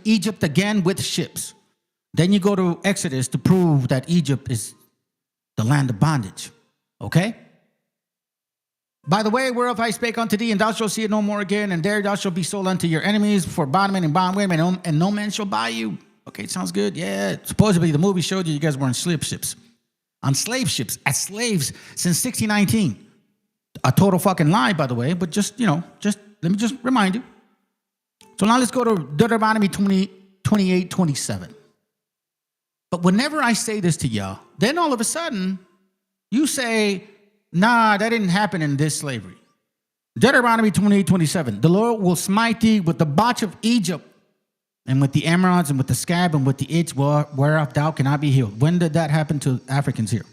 Egypt again with ships. Then you go to Exodus to prove that Egypt is the land of bondage. Okay? By the way, whereof I spake unto thee, and thou shalt see it no more again, and there thou shalt be sold unto your enemies for bondmen and bondwomen, and no man shall buy you. Okay, sounds good. Yeah, supposedly the movie showed you guys were on slave ships. On slave ships, as slaves since 1619. A total fucking lie, by the way, but just let me just remind you. So now let's go to Deuteronomy 28:27. But whenever I say this to y'all, then all of a sudden, you say, nah, that didn't happen in this slavery. Deuteronomy 28:27. The Lord will smite thee with the botch of Egypt, and with the emeralds, and with the scab, and with the itch whereof thou cannot be healed. When did that happen to Africans here?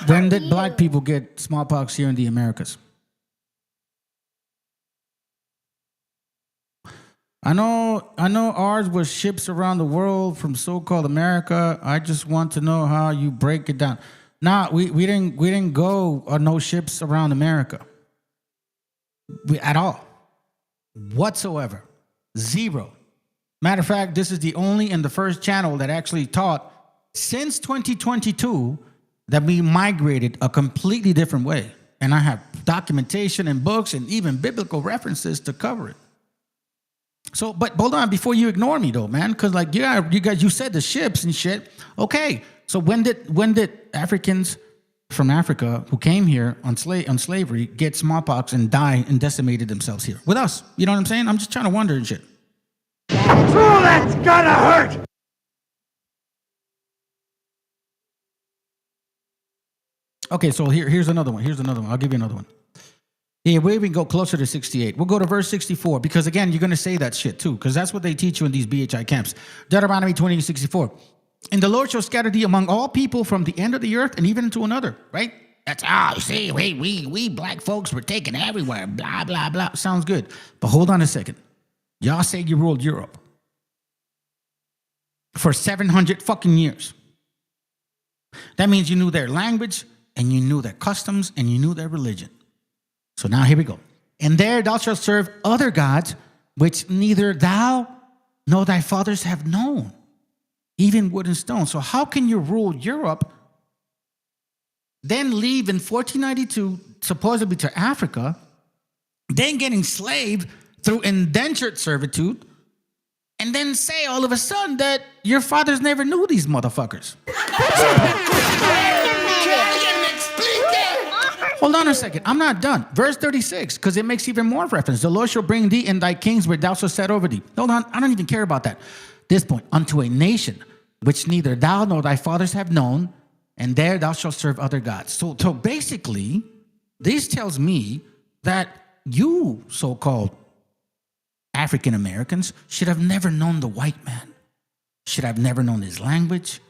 When did black people get smallpox here in the Americas? I know ours was ships around the world from so-called America. I just want to know how you break it down. Nah, we didn't go on no ships around America. At all. Whatsoever. Zero. Matter of fact, this is the only and the first channel that actually taught since 2022 that we migrated a completely different way. And I have documentation and books and even biblical references to cover it. So, but hold on, before you ignore me though, man, because like, yeah, you said the ships and shit. Okay, so when did Africans from Africa who came here on slavery get smallpox and die and decimated themselves here with us. You know what I'm saying? I'm just trying to wonder and shit. Oh, that's gonna hurt! Okay, so here's another one. I'll give you another one. Yeah, we even go closer to 68. We'll go to verse 64 because, again, you're going to say that shit too because that's what they teach you in these BHI camps. Deuteronomy 20:64. And the Lord shall scatter thee among all people from the end of the earth and even into another, right? That's, you see, we black folks were taken everywhere, blah, blah, blah. Sounds good. But hold on a second. Y'all say you ruled Europe for 700 fucking years. That means you knew their language and you knew their customs and you knew their religion. So now here we go. And there thou shalt serve other gods, which neither thou nor thy fathers have known, even wood and stone. So how can you rule Europe, then leave in 1492, supposedly to Africa, then get enslaved through indentured servitude, and then say all of a sudden that your fathers never knew these motherfuckers? Hold on a second. I'm not done. Verse 36, because it makes even more reference. The Lord shall bring thee and thy kings where thou shalt set over thee. Hold on. I don't even care about that. This point. Unto a nation which neither thou nor thy fathers have known, and there thou shalt serve other gods. So basically, this tells me that you, so-called African Americans, should have never known the white man, should have never known his language,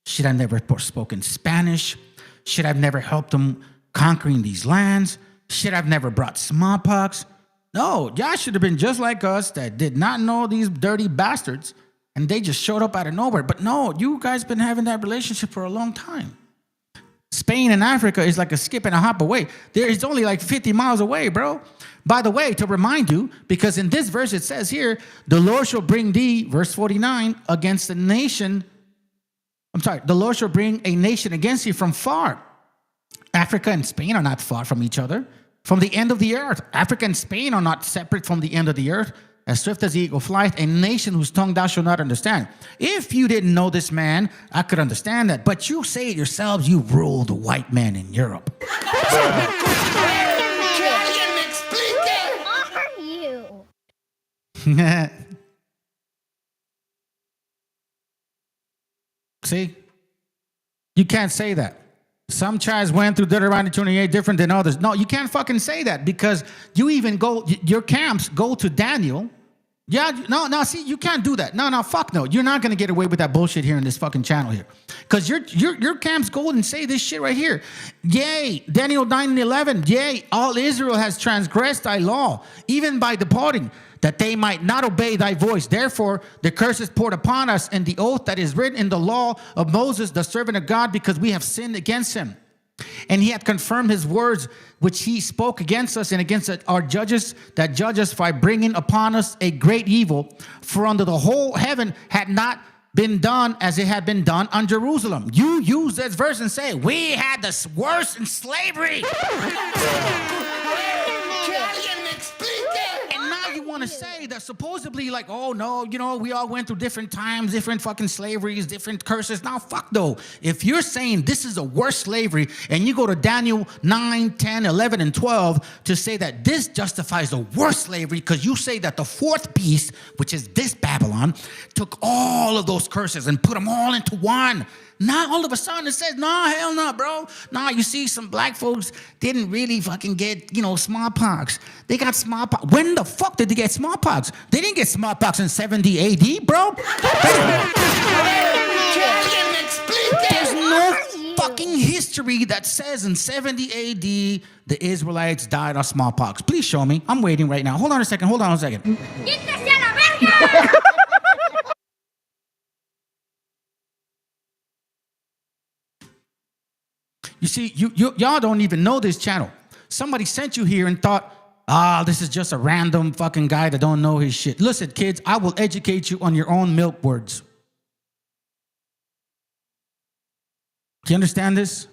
should have never spoken Spanish, should have never helped him conquering these lands, should have never brought smallpox. No, y'all should have been just like us that did not know these dirty bastards, and they just showed up out of nowhere. But no, you guys been having that relationship for a long time. Spain and Africa is like a skip and a hop away. It's only like 50 miles away, bro. By the way, to remind you, because in this verse it says here, the Lord shall bring thee, verse 49, against a nation. The Lord shall bring a nation against you from far. Africa and Spain are not far from each other. From the end of the earth, Africa and Spain are not separate from the end of the earth. As swift as the eagle flieth, a nation whose tongue thou shalt not understand. If you didn't know this man, I could understand that. But you say it yourselves, you rule the white man in Europe. See? You can't say that. Some tribes went through Deuteronomy 28 different than others. No, you can't fucking say that because you even go, your camps go to Daniel. Yeah, no, see, you can't do that. No, fuck no. You're not going to get away with that bullshit here in this fucking channel here. Because your camps go and say this shit right here. Yea, Daniel 9:11. Yea, all Israel has transgressed thy law, even by departing, that they might not obey thy voice. Therefore, the curse is poured upon us, and the oath that is written in the law of Moses, the servant of God, because we have sinned against him. And he hath confirmed his words, which he spoke against us and against our judges that judge us by bringing upon us a great evil. For under the whole heaven had not been done as it had been done on Jerusalem. You use this verse and say, we had the worst in slavery. You want to say that supposedly like, oh no, we all went through different times, different fucking slaveries, different curses. Now fuck though. If you're saying this is the worst slavery and you go to Daniel 9, 10, 11, and 12 to say that this justifies the worst slavery because you say that the fourth beast, which is this Babylon, took all of those curses and put them all into one. Now all of a sudden it says, nah, hell no, bro. Nah, you see some black folks didn't really fucking get, smallpox. They got smallpox. When the fuck did they get smallpox? They didn't get smallpox in 70 AD, bro. There's no fucking history that says in 70 AD the Israelites died of smallpox. Please show me. I'm waiting right now. Hold on a second. You see, y'all don't even know this channel. Somebody sent you here and thought, this is just a random fucking guy that don't know his shit. Listen, kids, I will educate you on your own milk words. Do you understand this?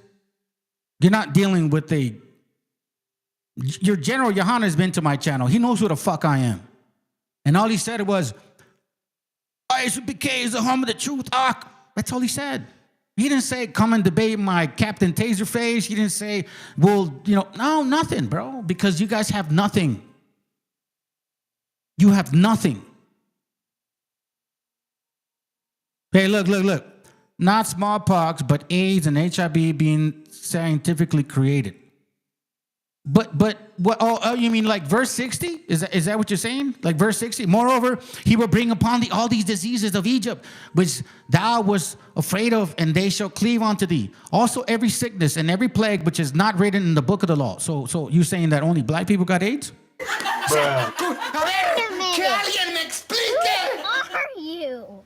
You're not dealing with your General Yohana has been to my channel. He knows who the fuck I am. And all he said was, I should be is the home of the truth. That's all he said. He didn't say, come and debate my Captain Taserface. He didn't say, well, no, nothing, bro, because you guys have nothing. You have nothing. Hey, look. Not smallpox, but AIDS and HIV being scientifically created. But what? Oh, you mean like verse 60? Is that what you're saying? Like verse 60? Moreover, he will bring upon thee all these diseases of Egypt, which thou was afraid of, and they shall cleave unto thee. Also every sickness and every plague which is not written in the book of the law. So you saying that only black people got AIDS? Bruh. Que alguien me explique. Who are you?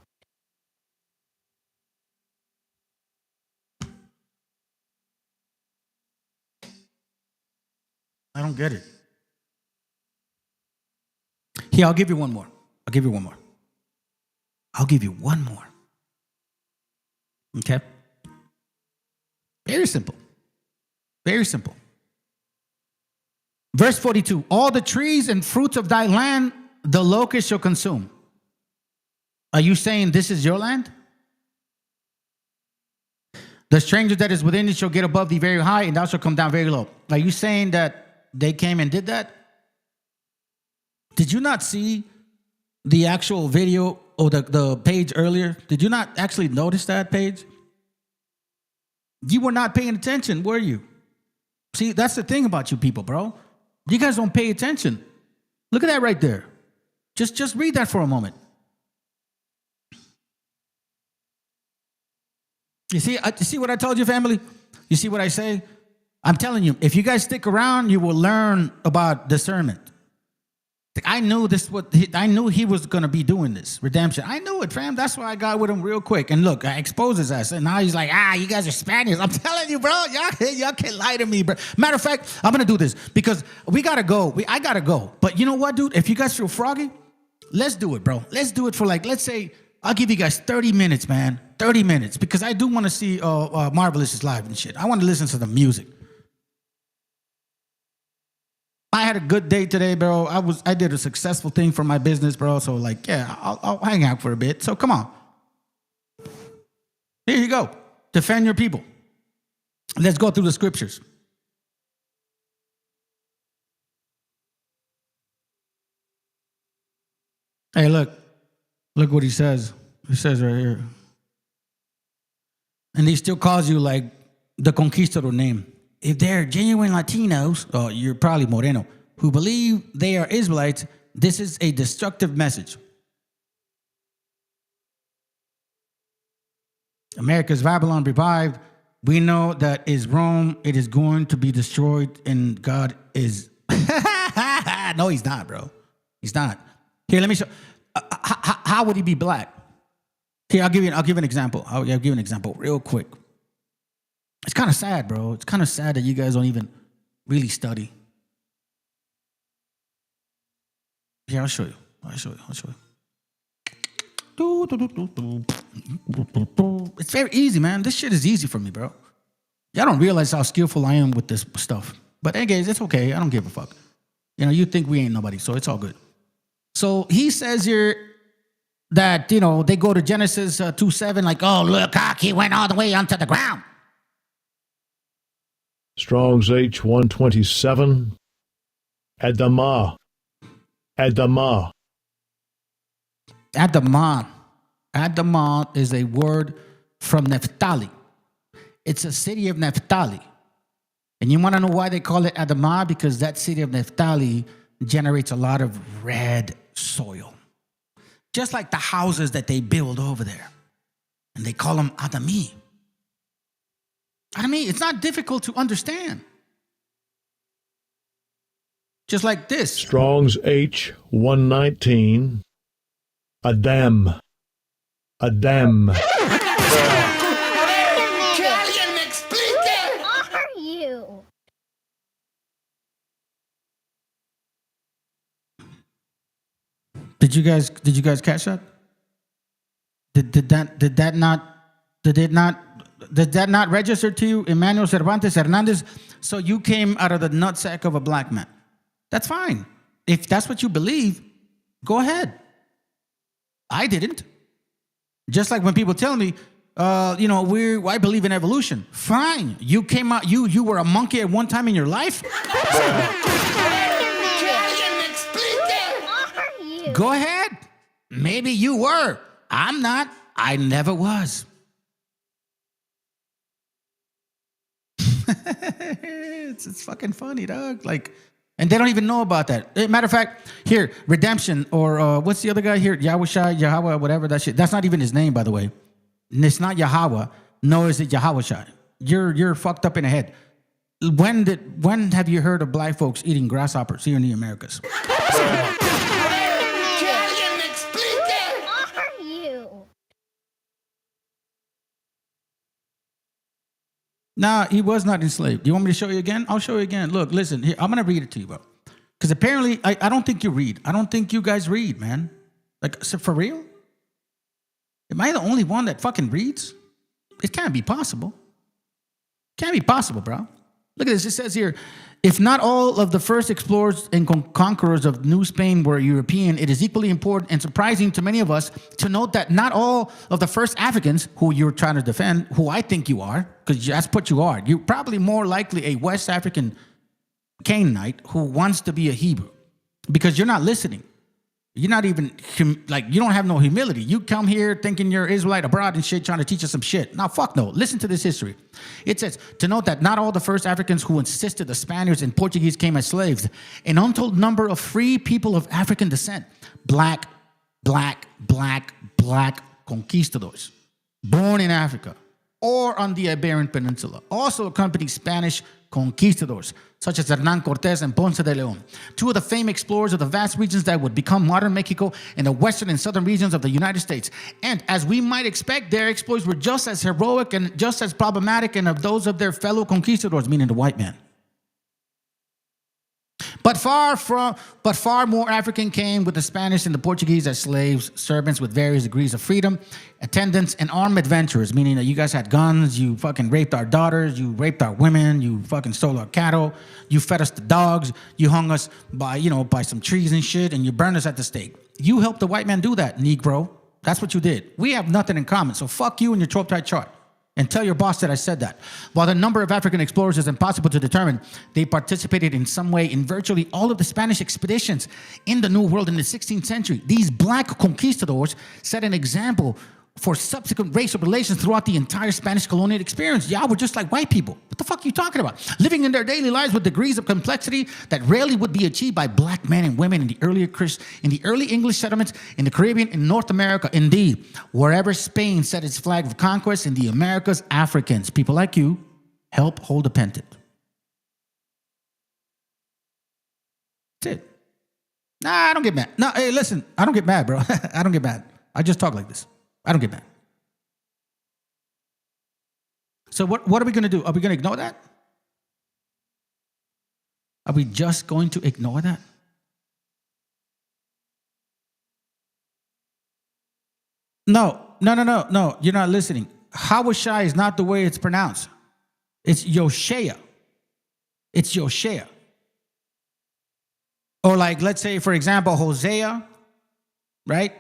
I don't get it. Here, I'll give you one more. I'll give you one more. Okay? Very simple. Verse 42, all the trees and fruits of thy land, the locust shall consume. Are you saying this is your land? The stranger that is within thee shall get above thee very high, and thou shalt come down very low. Are you saying that they came and did that? Did you not see the actual video or the page earlier? Did you not actually notice that page? You were not paying attention, were you? See, that's the thing about you people, bro. You guys don't pay attention. Look at that right there. Just read that for a moment. You see what I told you, family? You see what I say? I'm telling you, if you guys stick around, you will learn about discernment. I knew he was going to be doing this, redemption. I knew it, fam. That's why I got with him real quick. And look, I exposed his ass. And now he's like, you guys are Spaniards. I'm telling you, bro, y'all can't lie to me, bro. Matter of fact, I'm going to do this because we got to go. I got to go. But you know what, dude? If you guys feel froggy, let's do it, bro. Let's do it for let's say, I'll give you guys 30 minutes, man. 30 minutes. Because I do want to see Marvelous is live and shit. I want to listen to the music. I had a good day today, bro. I did a successful thing for my business, bro. So I'll hang out for a bit. So come on. Here you go. Defend your people. Let's go through the scriptures. Hey, look what he says. He says right here. And he still calls you like the conquistador name. If they're genuine Latinos, or you're probably Moreno, who believe they are Israelites, this is a destructive message. America's Babylon revived. We know that is Rome. It is going to be destroyed, and God is. No, he's not, bro. He's not. Here, let me show. How would he be black? Here, I'll give you an example. I'll give you an example real quick. It's kind of sad, bro. It's kind of sad that you guys don't even really study. Yeah, I'll show you. It's very easy, man. This shit is easy for me, bro. Y'all don't realize how skillful I am with this stuff. But anyways, it's okay. I don't give a fuck. You think we ain't nobody, so it's all good. So he says here that, they go to Genesis 2:7, like, oh, look, he went all the way onto the ground. Strong's H127. Adamah. Adamah is a word from Naphtali. It's a city of Naphtali. And you want to know why they call it Adamah? Because that city of Naphtali generates a lot of red soil. Just like the houses that they build over there. And they call them Adami. It's not difficult to understand. Just like this. Strong's H119. Adam. Que alguien me explique. Who are you? Did you guys catch that? Did that not register to you, Emmanuel Cervantes Hernandez? So you came out of the nutsack of a black man. That's fine. If that's what you believe, go ahead. I didn't. Just like when people tell me, I believe in evolution. Fine. You came out, you were a monkey at one time in your life? Go ahead. Maybe you were. I'm not. I never was. It's fucking funny, dog. Like, and they don't even know about that. Matter of fact, here, redemption, or what's the other guy here? Yahweh, whatever that shit. That's not even his name, by the way. And it's not Yahweh, nor is it Yahweh. You're fucked up in the head. When have you heard of black folks eating grasshoppers here in the Americas? Nah, he was not enslaved. Do you want me to show you again? I'll show you again. Look, listen, here, I'm going to read it to you, bro. Because apparently, I don't think you read. I don't think you guys read, man. Like, so for real? Am I the only one that fucking reads? It can't be possible. Can't be possible, bro. Look at this. It says here, if not all of the first explorers and conquerors of New Spain were European, it is equally important and surprising to many of us to note that not all of the first Africans who you're trying to defend, who I think you are, because that's what you are. You're probably more likely a West African Canaanite who wants to be a Hebrew, because you're not listening. You're not even, you don't have no humility. You come here thinking you're Israelite abroad and shit, trying to teach us some shit. Now, fuck no. Listen to this history. It says, to note that not all the first Africans who insisted the Spaniards and Portuguese came as slaves. An untold number of free people of African descent, black conquistadors, born in Africa or on the Iberian Peninsula, also accompanied Spanish conquistadors, such as Hernan Cortés and Ponce de León, two of the famed explorers of the vast regions that would become modern Mexico and the western and southern regions of the United States. And as we might expect, their exploits were just as heroic and just as problematic as of those of their fellow conquistadors, meaning the white man. But far more African came with the Spanish and the Portuguese as slaves, servants with various degrees of freedom, attendants, and armed adventurers, meaning that you guys had guns, you fucking raped our daughters, you raped our women, you fucking stole our cattle, you fed us the dogs, you hung us by some trees and shit, and you burned us at the stake. You helped the white man do that, Negro. That's what you did. We have nothing in common, so fuck you and your 12-type chart. And tell your boss that I said that. While the number of African explorers is impossible to determine, they participated in some way in virtually all of the Spanish expeditions in the New World in the 16th century. These black conquistadors set an example for subsequent racial relations throughout the entire Spanish colonial experience. Y'all were just like white people. What the fuck are you talking about? Living in their daily lives with degrees of complexity that rarely would be achieved by black men and women in the early English settlements in the Caribbean and North America. Indeed, wherever Spain set its flag of conquest in the Americas, Africans, people like you, help hold the pendant. That's it. Nah, I don't get mad. No, hey, listen, I don't get mad, bro. I don't get mad. I just talk like this. I don't get mad. So what are we going to do? Are we going to ignore that? Are we just going to ignore that? No. You're not listening. Hawashai is not the way it's pronounced. It's Yoshea. It's Yoshea. Or like, let's say, for example, Hosea, right?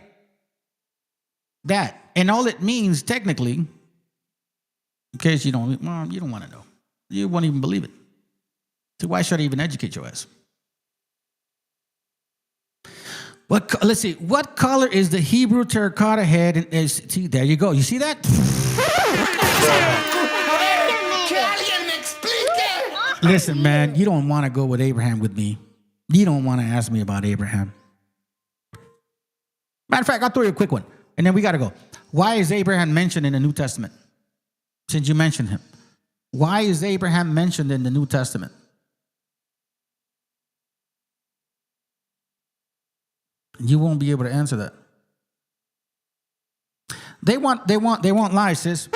That. And all it means technically, in case you don't want to know. You won't even believe it. So why should I even educate your ass? Let's see. What color is the Hebrew terracotta head? See, there you go. You see that? Listen, man, you don't want to go with Abraham with me. You don't want to ask me about Abraham. Matter of fact, I'll throw you a quick one. And then we got to go. Why is Abraham mentioned in the New Testament? Since you mentioned him. Why is Abraham mentioned in the New Testament? You won't be able to answer that. They want lies, sis.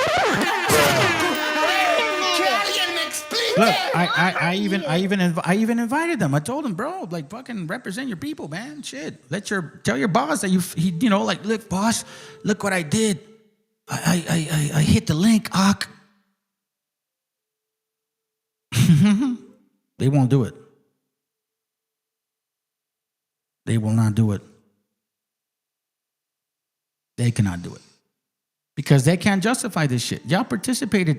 Look, I even invited them. I told them, bro, like fucking represent your people, man. Shit, tell your boss that like, look, boss, look what I did. I hit the link, Ak. They won't do it. They will not do it. They cannot do it. because they can't justify this shit. Y'all participated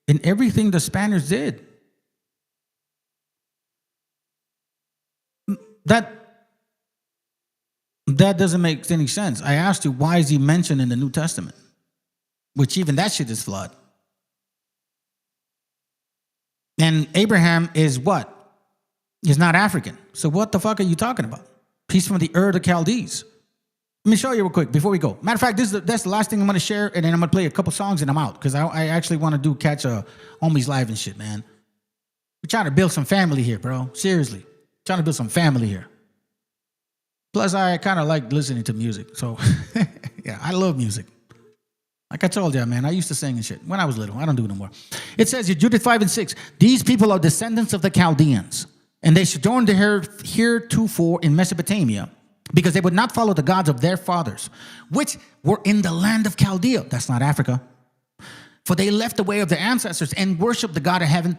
in everything the Spaniards did. That doesn't make any sense. I asked you, why is he mentioned in the New Testament? Which even that shit is flawed. And Abraham is what? He's not African. So what the fuck are you talking about? He's from the Ur of the Chaldees. Let me show you real quick before we go. Matter of fact, that's the last thing I'm going to share, and then I'm going to play a couple songs and I'm out, because I actually want to catch a homies live and shit, man. We're trying to build some family here, bro. Seriously. Trying to build some family here. Plus, I kind of like listening to music. So, yeah, I love music. Like I told you, man, I used to sing and shit when I was little. I don't do it no more. It says here, Judith 5:6, these people are descendants of the Chaldeans, and they sojourned heretofore in Mesopotamia, because they would not follow the gods of their fathers, which were in the land of Chaldea. That's not Africa. For they left the way of their ancestors and worshiped the God of heaven,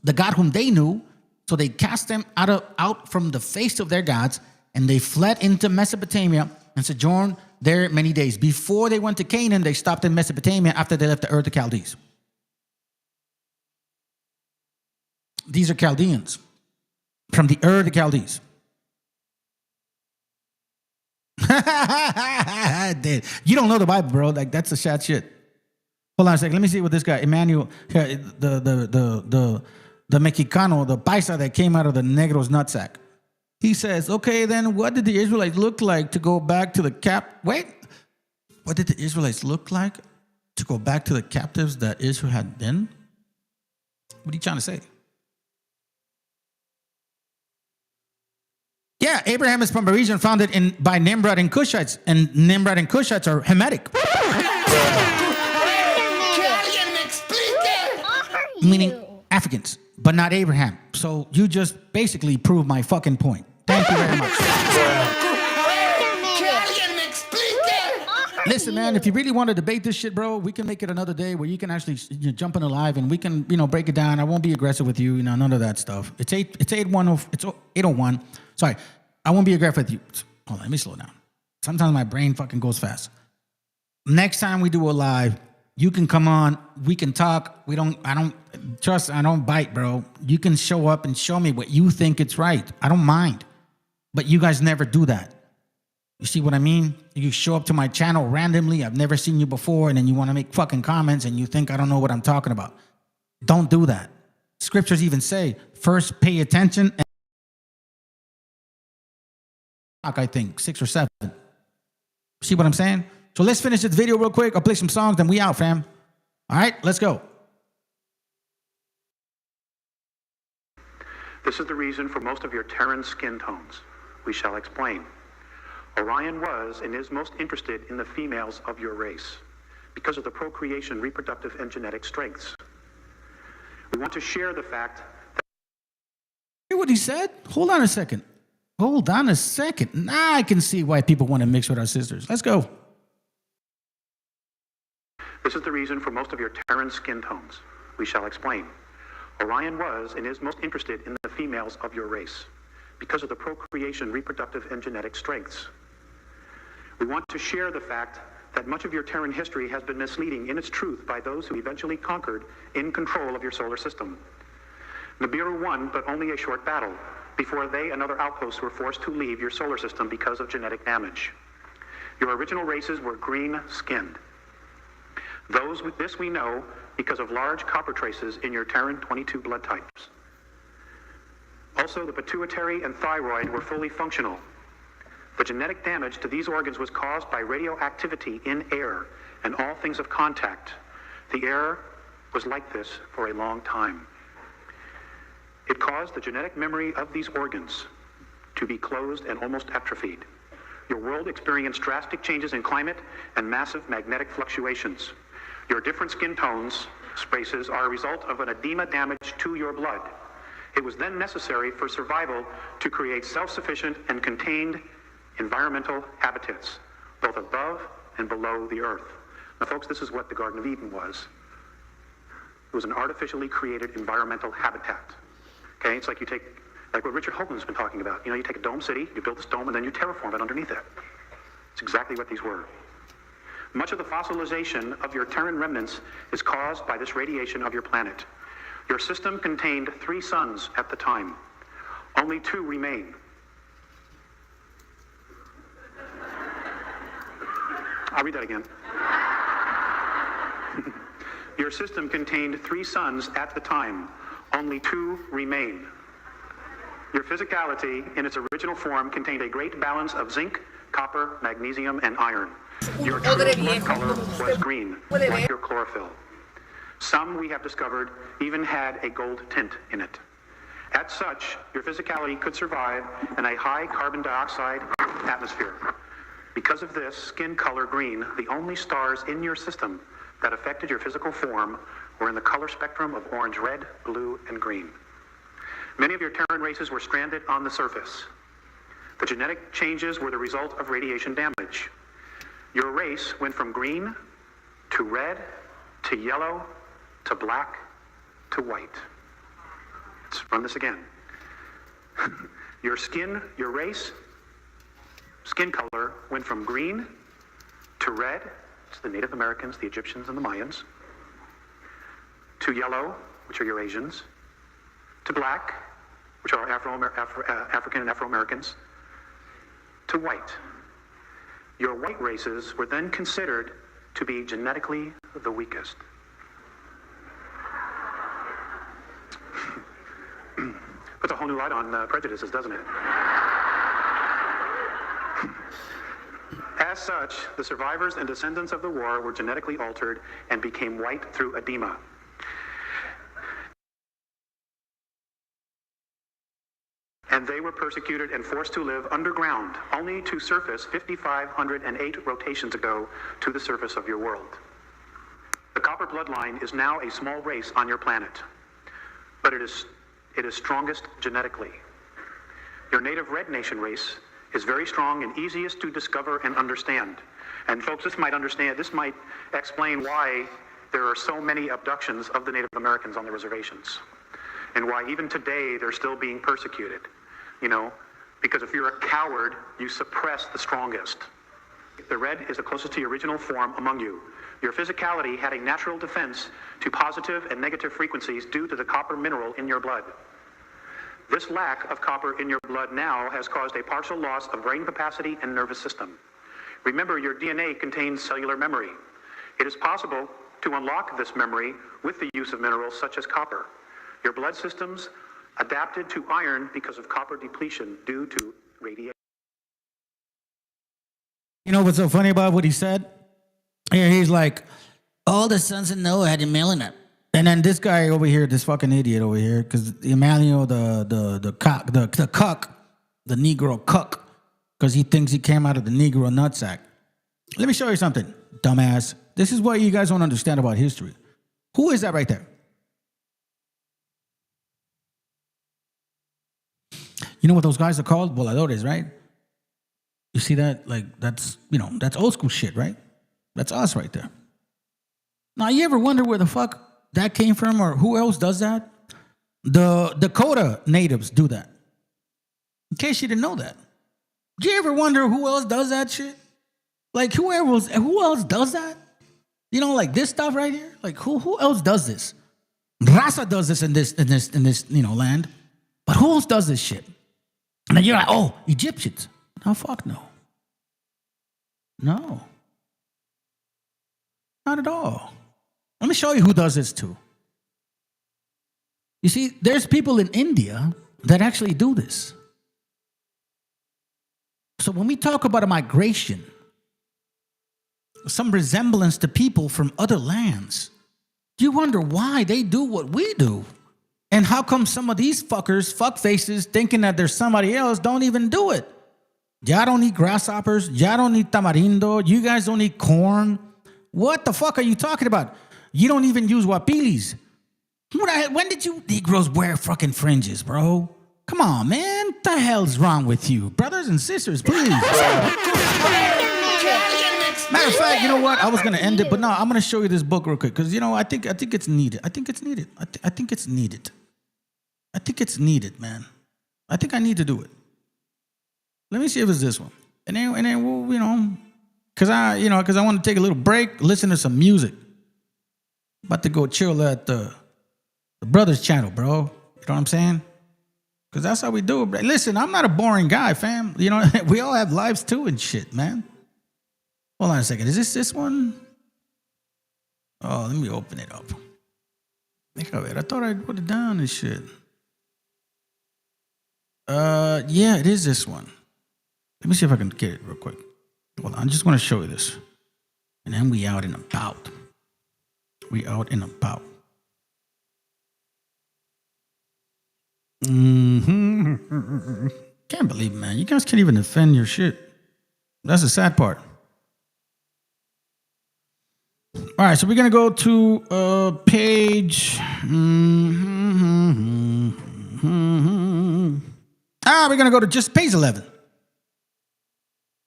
the God whom they knew. So they cast them out from the face of their gods, and they fled into Mesopotamia and sojourned there many days. Before they went to Canaan, they stopped in Mesopotamia after they left the Ur of the Chaldees. These are Chaldeans from the Ur of the Chaldees. You don't know the Bible, bro. Like, that's a sad shit. Hold on a second. Let me see what this guy, Emmanuel, the Mexicano, the paisa that came out of the Negro's nutsack. He says, okay, then what did the Israelites look like to go back to the what did the Israelites look like to go back to the captives that Israel had been? What are you trying to say? Yeah, Abraham is from a region founded by Nimrod and Cushites, and Nimrod and Cushites are Hamitic. Meaning Africans, but not Abraham. So you just basically proved my fucking point. Thank you very much. Listen, man, if you really want to debate this shit, bro, we can make it another day where you can actually jump in the live and we can, break it down. I won't be aggressive with you, none of that stuff. It's 801. Sorry, I won't be aggressive with you. Hold on, let me slow down. Sometimes my brain fucking goes fast. Next time we do a live, you can come on, we can talk. I don't bite, bro. You can show up and show me what you think it's right. I don't mind. But you guys never do that. You see what I mean? You show up to my channel randomly. I've never seen you before, and then you want to make fucking comments and you think I don't know what I'm talking about. Don't do that. Scriptures even say, first pay attention. I think 6 or 7. See what I'm saying? So let's finish this video real quick. I'll play some songs, then we out, fam. All right, let's go. This is the reason for most of your Terran skin tones. We shall explain. Orion was and is most interested in the females of your race because of the procreation, reproductive, and genetic strengths. We want to share the fact that... Hear what he said? Hold on a second. Now I can see why people want to mix with our sisters. Let's go. This is the reason for most of your Terran skin tones. We shall explain. Orion was and is most interested in the females of your race because of the procreation, reproductive, and genetic strengths. We want to share the fact that much of your Terran history has been misleading in its truth by those who eventually conquered in control of your solar system. Nibiru won, but only a short battle, before they and other outposts were forced to leave your solar system because of genetic damage. Your original races were green-skinned. This we know because of large copper traces in your Terran 22 blood types. Also, the pituitary and thyroid were fully functional. The genetic damage to these organs was caused by radioactivity in air and all things of contact. The air was like this for a long time. It caused the genetic memory of these organs to be closed and almost atrophied. Your world experienced drastic changes in climate and massive magnetic fluctuations. Your different skin tones, spaces, are a result of an edema damage to your blood. It was then necessary for survival to create self-sufficient and contained environmental habitats, both above and below the earth. Now, folks, this is what the Garden of Eden was. It was an artificially created environmental habitat. Okay, it's like like what Richard Holtman's been talking about. You take a dome city, you build this dome, and then you terraform it underneath it. It's exactly what these were. Much of the fossilization of your Terran remnants is caused by this radiation of your planet. Your system contained 3 suns at the time. Only 2 remain. I'll read that again. Your system contained 3 suns at the time. Only 2 remain. Your physicality, in its original form, contained a great balance of zinc, copper, magnesium, and iron. Your true blood color was green, like your chlorophyll. Some, we have discovered, even had a gold tint in it. As such, your physicality could survive in a high carbon dioxide atmosphere. Because of this skin color green, the only stars in your system that affected your physical form were in the color spectrum of orange, red, blue, and green. Many of your Terran races were stranded on the surface. The genetic changes were the result of radiation damage. Your race went from green to red to yellow to black to white. Let's run this again. Your race, skin color went from green to red, it's the Native Americans, the Egyptians, and the Mayans, to yellow, which are Eurasians, to black, which are African and Afro-Americans, to white. Your white races were then considered to be genetically the weakest. Puts a whole new light on prejudices, doesn't it? As such, the survivors and descendants of the war were genetically altered and became white through edema. And they were persecuted and forced to live underground, only to surface 5,508 rotations ago to the surface of your world. The copper bloodline is now a small race on your planet, but it is strongest genetically. Your native red nation race is very strong and easiest to discover and understand. And folks, this might explain why there are so many abductions of the Native Americans on the reservations, and why even today they're still being persecuted. You know, because if you're a coward, you suppress the strongest. The red is the closest to your original form among you. Your physicality had a natural defense to positive and negative frequencies due to the copper mineral in your blood. This lack of copper in your blood now has caused a partial loss of brain capacity and nervous system. Remember, your DNA contains cellular memory. It is possible to unlock this memory with the use of minerals such as copper. Your blood systems adapted to iron because of copper depletion due to radiation. You know what's so funny about what he said? Here he's like, all the sons of Noah had a melanin. And then this guy over here, this fucking idiot over here, because Emmanuel, the cuck, the Negro cuck, because he thinks he came out of the Negro nutsack. Let me show you something, dumbass. This is what you guys don't understand about history. Who is that right there? You know what those guys are called? Voladores, right? You see that? Like, that's old school shit, right? That's us right there. Now, you ever wonder where the fuck that came from, or who else does that? The Dakota natives do that. In case you didn't know that. Do you ever wonder who else does that shit? Like, who else does that? You know, like this stuff right here? Like, who else does this? Raza does this in this land. But who else does this shit? And then you're like, oh, Egyptians. No, fuck no. No. Not at all. Let me show you who does this too. You see, there's people in India that actually do this. So when we talk about a migration, some resemblance to people from other lands, you wonder why they do what we do. And how come some of these fuckfaces, thinking that there's somebody else, don't even do it? Y'all don't eat grasshoppers. Y'all don't eat tamarindo. You guys don't eat corn. What the fuck are you talking about? You don't even use wapilis. When did you Negroes wear fucking fringes, bro? Come on, man. What the hell's wrong with you? Brothers and sisters, please. Matter of fact, you know what? I was going to end it, but no, I'm going to show you this book real quick because, I think it's needed. I think it's needed. I think it's needed. I think it's needed, man. I think I need to do it. Let me see if it's this one. And then we'll, Because I want to take a little break, listen to some music. About to go chill at the Brothers channel, bro. You know what I'm saying? Because that's how we do it. Listen, I'm not a boring guy, fam. You know, we all have lives too and shit, man. Hold on a second. Is this one? Oh, let me open it up. I thought I'd put it down and shit. Yeah, it is this one. Let me see if I can get it real quick. Hold on, I just want to show you this. And then we out and about. We out and about. Mm-hmm. Can't believe it, man. You guys can't even defend your shit. That's the sad part. All right, so we're going to go to page... we're going to go to just page 11.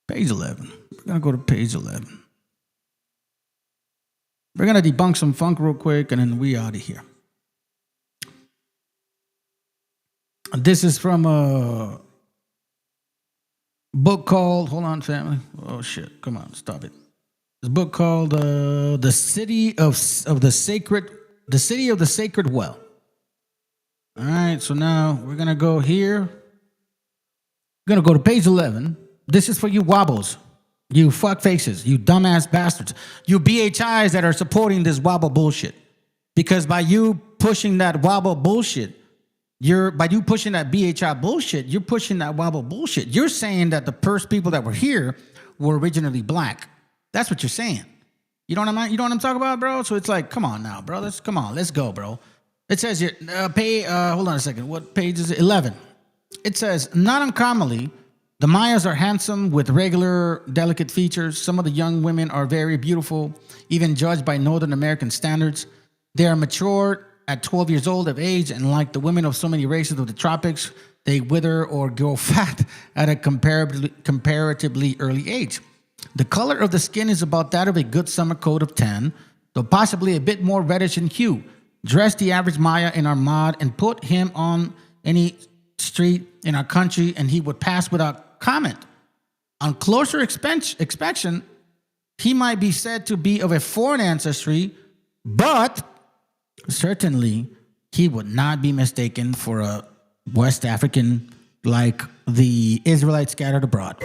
Page 11. We're going to go to page 11. We're going to debunk some funk real quick, and then we out of here. This is from a book called... Hold on, family. Oh, shit. Come on, stop it. This book called The City of the Sacred Well. All right, so now we're going to go here. We're going to go to page 11. This is for you wobbles, you fuck faces, you dumbass bastards, you BHIs that are supporting this wobble bullshit. Because by you pushing that wobble bullshit, by you pushing that BHI bullshit, you're pushing that wobble bullshit. You're saying that the first people that were here were originally black. That's what you're saying. You know what I'm talking about, bro? So it's like, come on now, bro. Let's go, bro. It says here, hold on a second. What page is it? 11. It says, not uncommonly, the Mayas are handsome with regular, delicate features. Some of the young women are very beautiful, even judged by Northern American standards. They are mature at 12 years old of age, and like the women of so many races of the tropics, they wither or grow fat at a comparatively early age. The color of the skin is about that of a good summer coat of tan, though possibly a bit more reddish in hue. Dress the average Maya in our mod and put him on any street in our country, and he would pass without comment. On closer inspection, he might be said to be of a foreign ancestry, but certainly he would not be mistaken for a West African like the Israelites scattered abroad.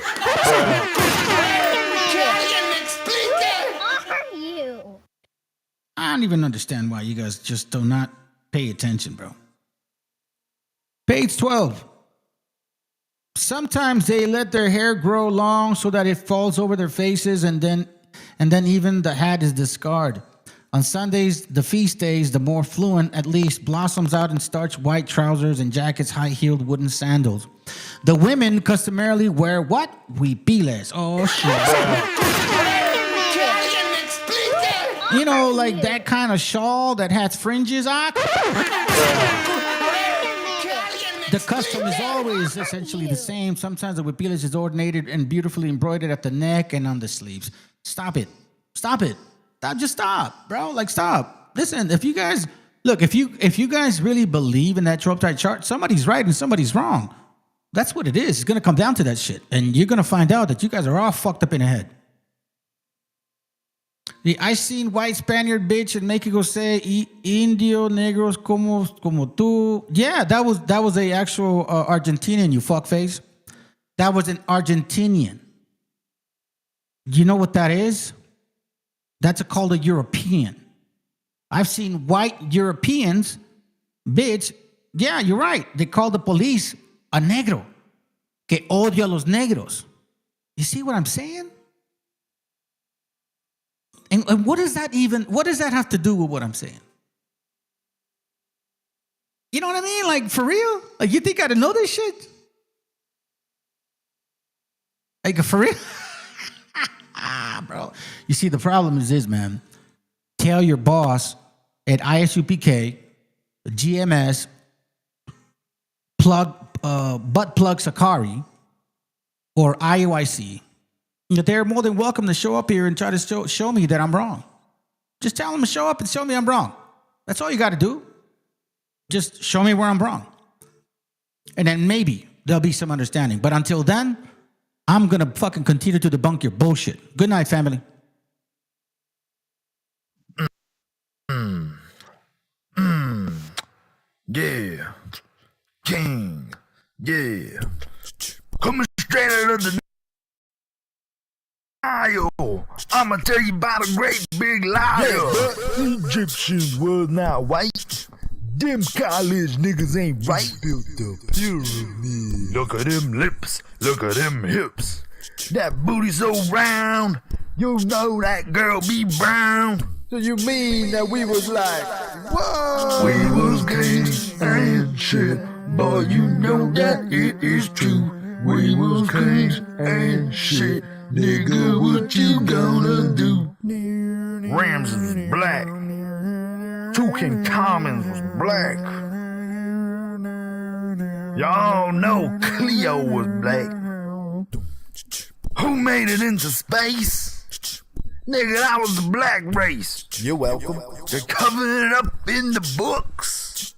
I don't even understand why you guys just do not pay attention, bro. Page 12. Sometimes they let their hair grow long so that it falls over their faces, and then even the hat is discarded. On Sundays, the feast days, the more fluent at least blossoms out in starched white trousers and jackets, high-heeled wooden sandals. The women customarily wear what? Huipiles. Oh, shit. You know, like that kind of shawl that has fringes on. The custom is always essentially the same. Sometimes the huipiles is ordinated and beautifully embroidered at the neck and on the sleeves. Stop it. Just stop, bro. Like, stop. Listen, if you guys really believe in that tripartite chart, somebody's right and somebody's wrong. That's what it is. It's gonna come down to that shit, and you're gonna find out that you guys are all fucked up in the head. I seen white Spaniard bitch in Mexico say Indio negros como tú. Yeah, that was a actual Argentinian, you fuckface. That was an Argentinian. You know what that is? That's called a European. I've seen white Europeans, bitch. Yeah, you're right. They call the police a negro. Que odia a los negros. You see what I'm saying? And what does that have to do with what I'm saying? You know what I mean? Like, for real? Like, you think I didn't know this shit? Like, for real? Bro. You see, the problem is this, man. Tell your boss at ISUPK, GMS, butt plug Sakari, or IOIC, that they're more than welcome to show up here and try to show me that I'm wrong. Just tell them to show up and show me I'm wrong. That's all you got to do. Just show me where I'm wrong. And then maybe there'll be some understanding. But until then, I'm going to fucking continue to debunk your bullshit. Good night, family. Yeah. King. Yeah. Coming straight out of the Nile. I'ma tell you about a great big liar. Yeah, but Egyptians was not white. Them college niggas ain't right. Built the pyramid. Look at them lips. Look at them hips. That booty so round. You know that girl be brown. So you mean that we was like, whoa? We was kings and shit. Boy, you know that it is true. We was kings and shit. Nigga, what you gonna do? Ramses was black. Tutankhamun was black. Y'all know Cleo was black. Who made it into space? Nigga, that was the black race. You're welcome. They're covering it up in the books.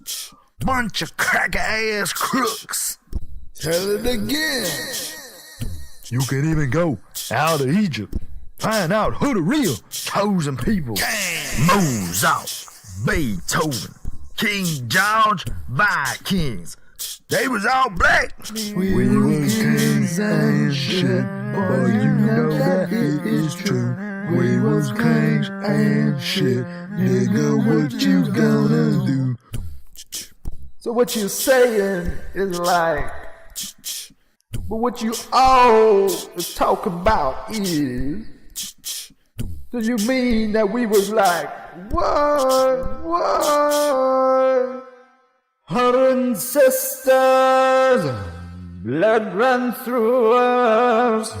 Bunch of cracker-ass crooks. Tell it again. You can even go out of Egypt. Find out who the real chosen people. Mozart, Beethoven, King George, Vikings. They was all black. We was kings and shit. Boy, you know that it is true. We was kings and shit. Nigga, what you gonna do? So what you saying is like, but what you all is talking about is, do you mean that we was like, what? Her sisters, blood ran through us,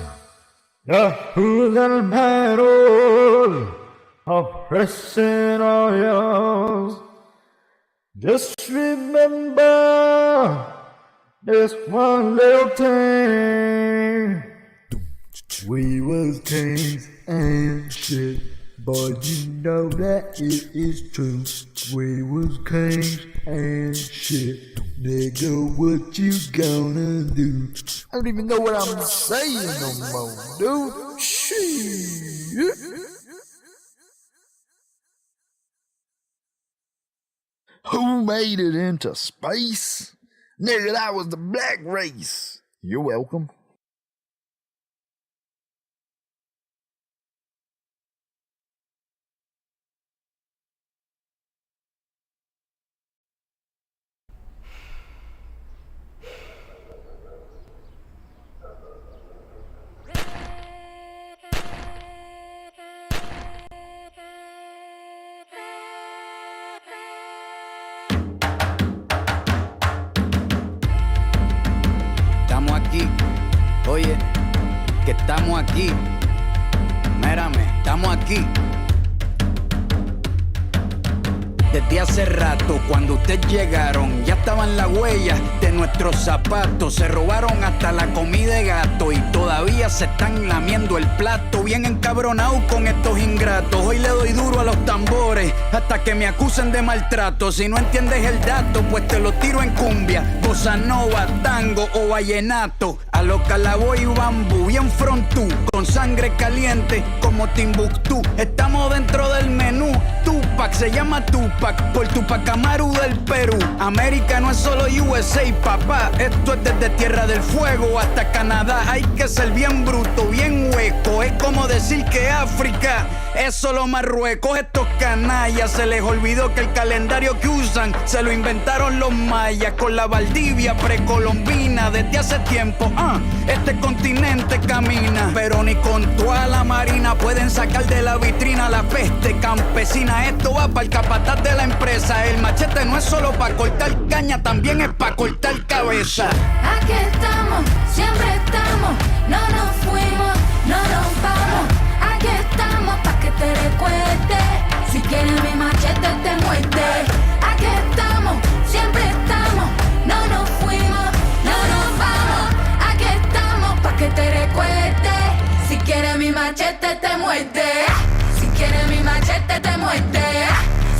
the whole and battle, oppressing all yours. Just remember this one little thing. We was kings and shit, but you know that it is true. We was kings and shit. Nigga, what you gonna do? I don't even know what I'm saying no more, dude. Shit. Who made it into space? Nigga, that was the black race. You're welcome. Oye, que estamos aquí. Mírame, estamos aquí. Desde hace rato, cuando ustedes llegaron, ya estaban las huellas de nuestros zapatos. Se robaron hasta la comida de gato y todavía se están lamiendo el plato. Bien encabronados con estos ingratos. Hoy le doy duro a los tambores hasta que me acusen de maltrato. Si no entiendes el dato, pues te lo tiro en cumbia, bossa nova, tango o vallenato. A los calaboy y bambú, bien frontú, con sangre caliente como Timbuktu. Estamos dentro del menú. Tupac se llama Tupac por Tupac Amaru del Perú. América no es solo USA, papá. Esto es desde Tierra del Fuego hasta Canadá. Hay que ser bien bruto, bien hueco. Es como decir que África es solo Marruecos. Estos canallas se les olvidó que el calendario que usan se lo inventaron los mayas con la Valdivia precolombina. Desde hace tiempo, este continente camina, pero ni con toda la marina pueden sacar de la vitrina la peste campesina. Esto va para el capataz de la empresa. El machete no es solo para cortar caña, también es para cortar cabeza. Aquí estamos, siempre estamos, no nos fuimos, no nos vamos. Aquí estamos pa' que te recuerdes. Si quieres mi machete te muerde. Aquí estamos, siempre estamos, no nos fuimos, no nos vamos. Aquí estamos pa' que te recuerdes. Si quieres mi machete te muerde. Si quieres mi machete te muerde.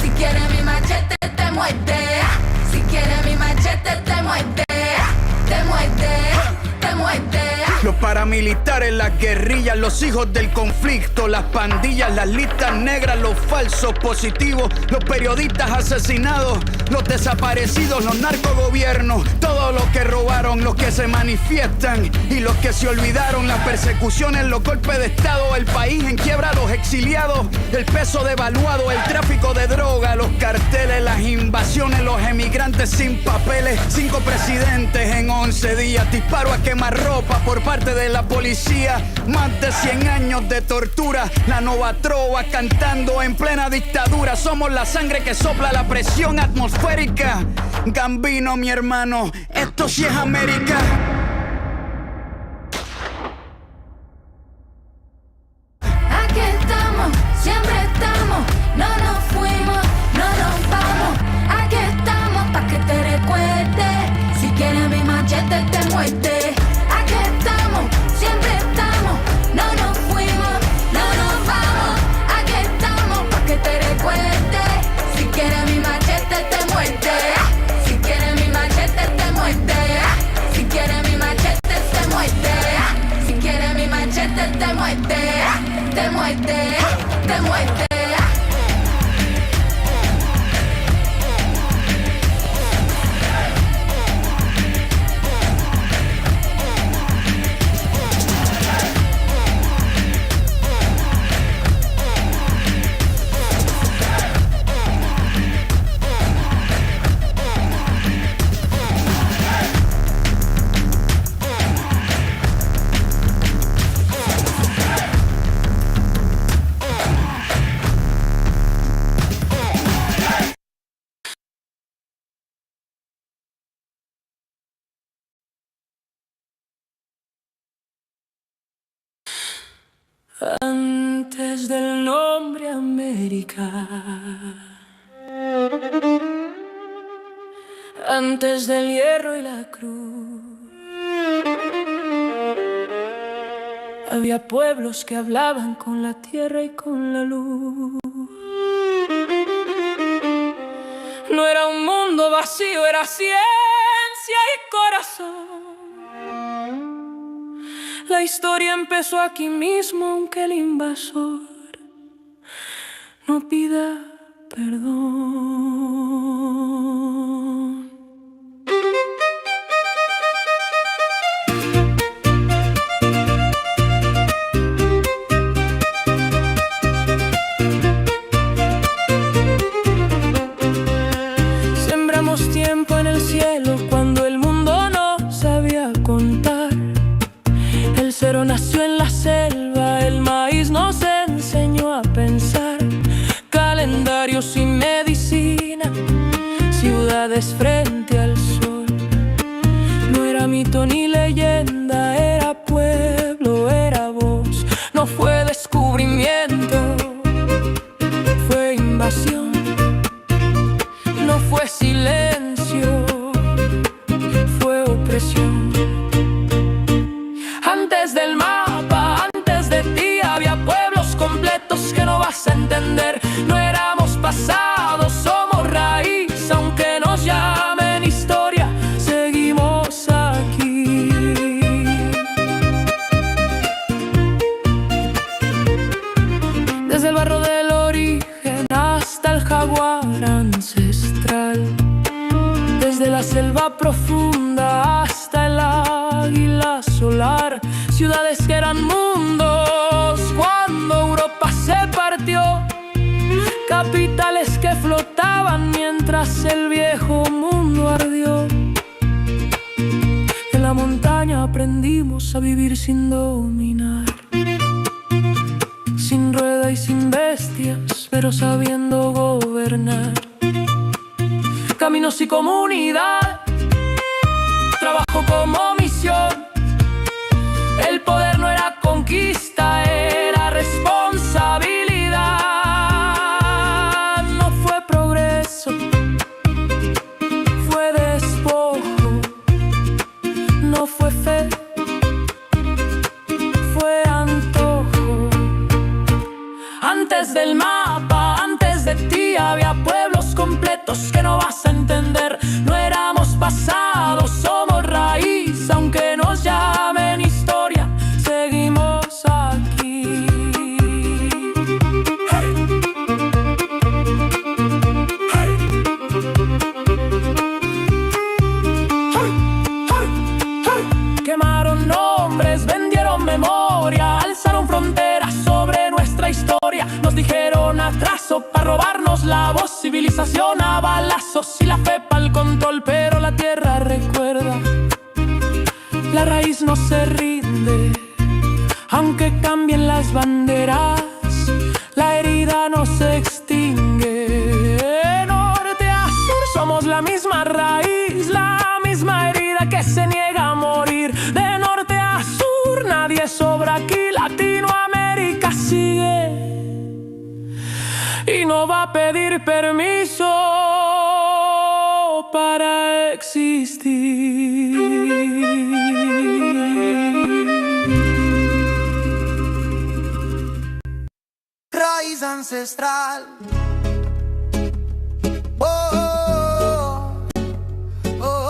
Si quieres mi machete te muerde. Si quieres mi machete te muerde. Te muerde, te muerde. Los paramilitares, las guerrillas, los hijos del conflicto, las pandillas, las listas negras, los falsos positivos, los periodistas asesinados, los desaparecidos, los narcogobiernos, todos los que robaron, los que se manifiestan y los que se olvidaron, las persecuciones, los golpes de estado, el país en quiebra, los exiliados, el peso devaluado, el tráfico de droga, los carteles, las invasiones, los emigrantes sin papeles, 5 presidentes en 11 días, disparo a quemarropa por parte de la policía, más de 100 años de tortura, la nova trova cantando en plena dictadura, somos la sangre que sopla la presión atmosférica, Gambino mi hermano, esto sí es América. Aquí estamos, siempre estamos, no nos fuimos, no nos vamos. Aquí estamos pa' que te recuerdes, si quieres mi machete te muerde. Aquí estamos, siempre estamos, no nos fuimos, no nos vamos. Aquí estamos pa' que te recuerdes, si quieres mi machete te muerde. Si quieres mi machete te muerde. Si quieres mi machete te muerde. Si quieres mi machete te muerde. Te muerde, te muerde. Antes del nombre América, antes del hierro y la cruz, había pueblos que hablaban con la tierra y con la luz. No era un mundo vacío, era ciencia y corazón. La historia empezó aquí mismo, aunque el invasor no pida perdón. Sembramos tiempo en el cielo cuando el mundo no sabía contar. El cero nació en la selva, el maíz nos enseñó a pensar. Calendarios y medicina, ciudades frente al sol. No era mito ni leyenda, era pueblo, era voz. No fue descubrimiento, fue invasión. No fue silencio, fue opresión. Antes del mapa, antes de ti, había pueblos completos que no vas a entender. No éramos pasados, somos raíz, aunque nos llamen historia, seguimos aquí. Desde el barro del origen hasta el jaguar ancestral, desde la selva profunda hasta el águila solar, ciudades que eran mundos cuando Europa se partió, capitales que flotaban mientras el viejo mundo ardió. En la montaña aprendimos a vivir sin dominar, sin rueda y sin bestias, pero sabiendo gobernar. Caminos y comunidad, trabajo como misión. El poder no era conquista, era responsabilidad. No fue progreso, fue despojo. No fue fe, fue antojo. Antes del mapa, antes de ti, había pueblos completos que no vas a entender. No éramos pasados, somos raíz, aunque nos llamen historia. alzamos la voz, civilización a balazos y la fe pa'l control, pero la tierra recuerda, la raíz no se rinde, aunque cambien las banderas, la herida no se extingue. Norte a sur somos la misma raíz, la misma herida que se niega a morir. De norte a sur nadie sobra aquí, Latinoamérica sigue y no va a pedir permiso para existir. Raíz ancestral. Oh, oh, oh,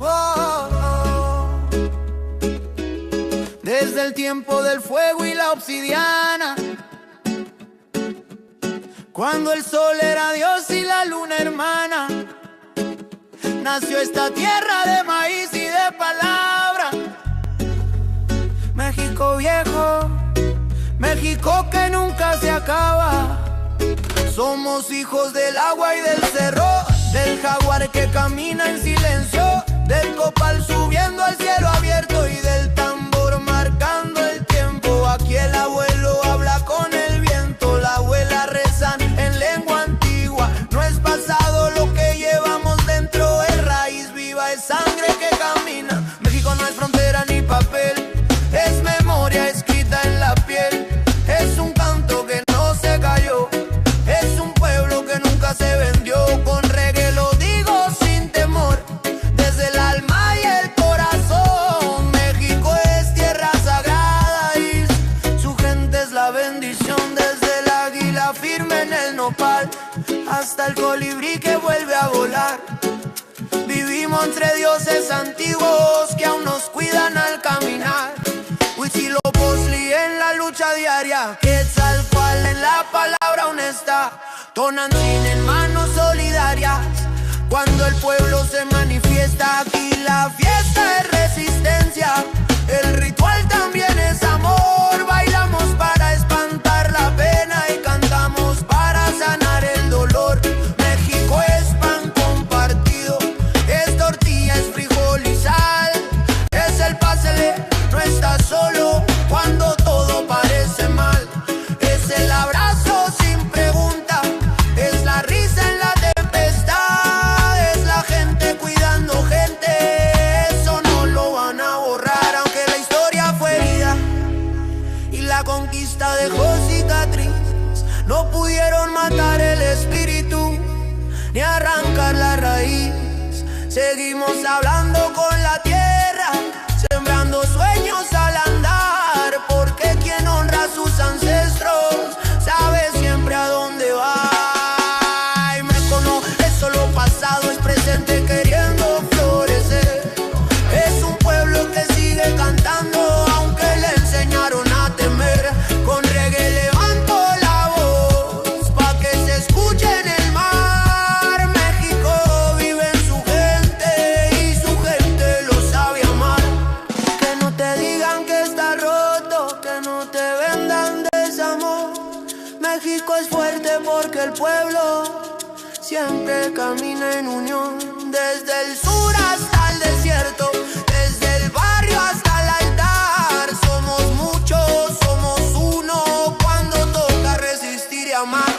oh, oh. Desde el tiempo del fuego y la obsidiana, cuando el sol era Dios y la luna hermana, nació esta tierra de maíz y de palabra. México viejo, México que nunca se acaba. Somos hijos del agua y del cerro, del jaguar que camina en silencio, del copal subiendo al cielo abierto y del tambor marcando el tiempo. Aquí el abuelo habla con el viento, la abuela rezan en lengua antigua. No es pasado lo que llevamos dentro, es raíz viva, es sangre que camina. México no es frontera ni papel, es memoria escrita en la piel. Es un canto que no se cayó, es un pueblo que nunca se vendió. Con reggae lo digo sin temor, desde el alma y el corazón. México es tierra sagrada y su gente es la bendición. Desde el águila firme en el nopal hasta el colibrí que vuelve a volar. Vivimos entre dioses antiguos que aún nos cuidan al caminar. Huitzilopochtli en la lucha diaria, Quetzalcóatl en la palabra honesta, Tonantzin en manos solidarias. Cuando el pueblo se manifiesta, aquí la fiesta es resistencia, el ritual también es amor. Bailamos para espantar la pena y cantamos para sanar el dolor. México es pan compartido, es tortilla, es frijol y sal, es el pásele, no estás solo cuando todo parece mal. Es el abrazo sin pregunta, es la risa en la tempestad, es la gente cuidando gente. Eso no lo van a borrar, aunque la historia fue herida y la conquista dejó cicatriz. No pudieron matar el espíritu ni arrancar la raíz. Seguimos hablando con la tierra, sembrando sueños al andar, porque quien honra a sus ancestros sabe siempre a dónde va. Y me conoce, es solo pasado, es presente queriendo florecer. Es un pueblo que sigue cantando aunque le enseñaron a temer. Con reggae levanto la voz pa' que se escuche en el mar. México vive en su gente y su gente lo sabe amar. Que no te digan que está roto, que no te vendan desamor. México es fuerte porque el pueblo siempre camina en unión. Desde el sur hasta el desierto, desde el barrio hasta el altar. Somos muchos, somos uno cuando toca resistir y amar.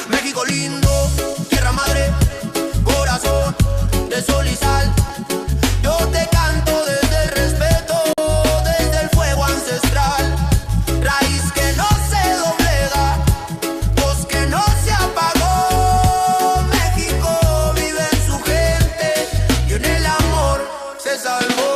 México lindo, tierra madre, corazón de sol y sal. Yo te canto desde el respeto, desde el fuego ancestral. Raíz que no se doblega, voz que no se apagó. México vive en su gente y en el amor se salvó.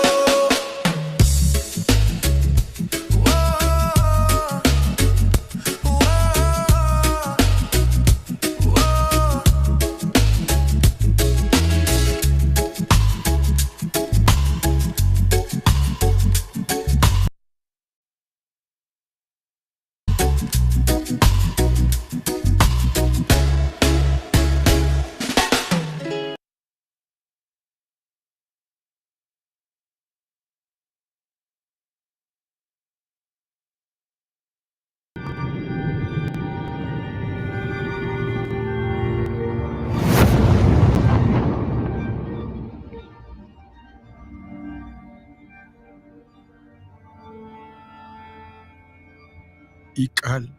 Ical.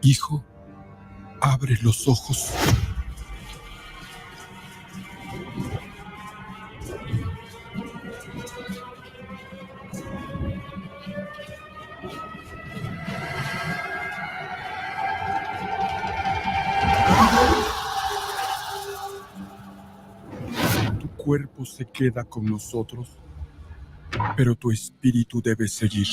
Hijo, abre los ojos. Tu cuerpo se queda con nosotros, pero tu espíritu debe seguir.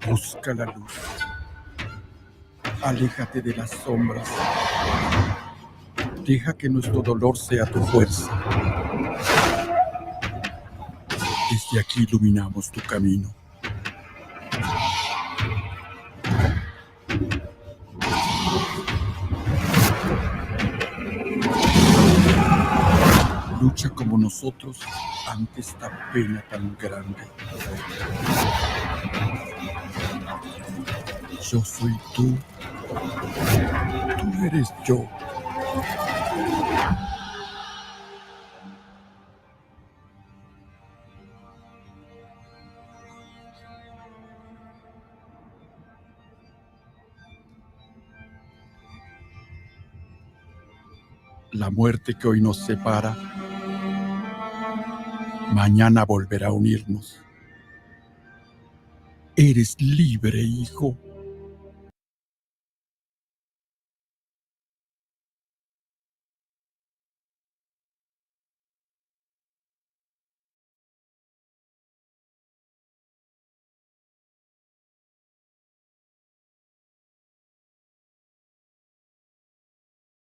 Busca la luz. Aléjate de las sombras. Deja que nuestro dolor sea tu fuerza. Desde aquí iluminamos tu camino. Lucha como nosotros ante esta pena tan grande. Yo soy tú. Tú eres yo. La muerte que hoy nos separa, mañana volverá a unirnos. Eres libre, hijo.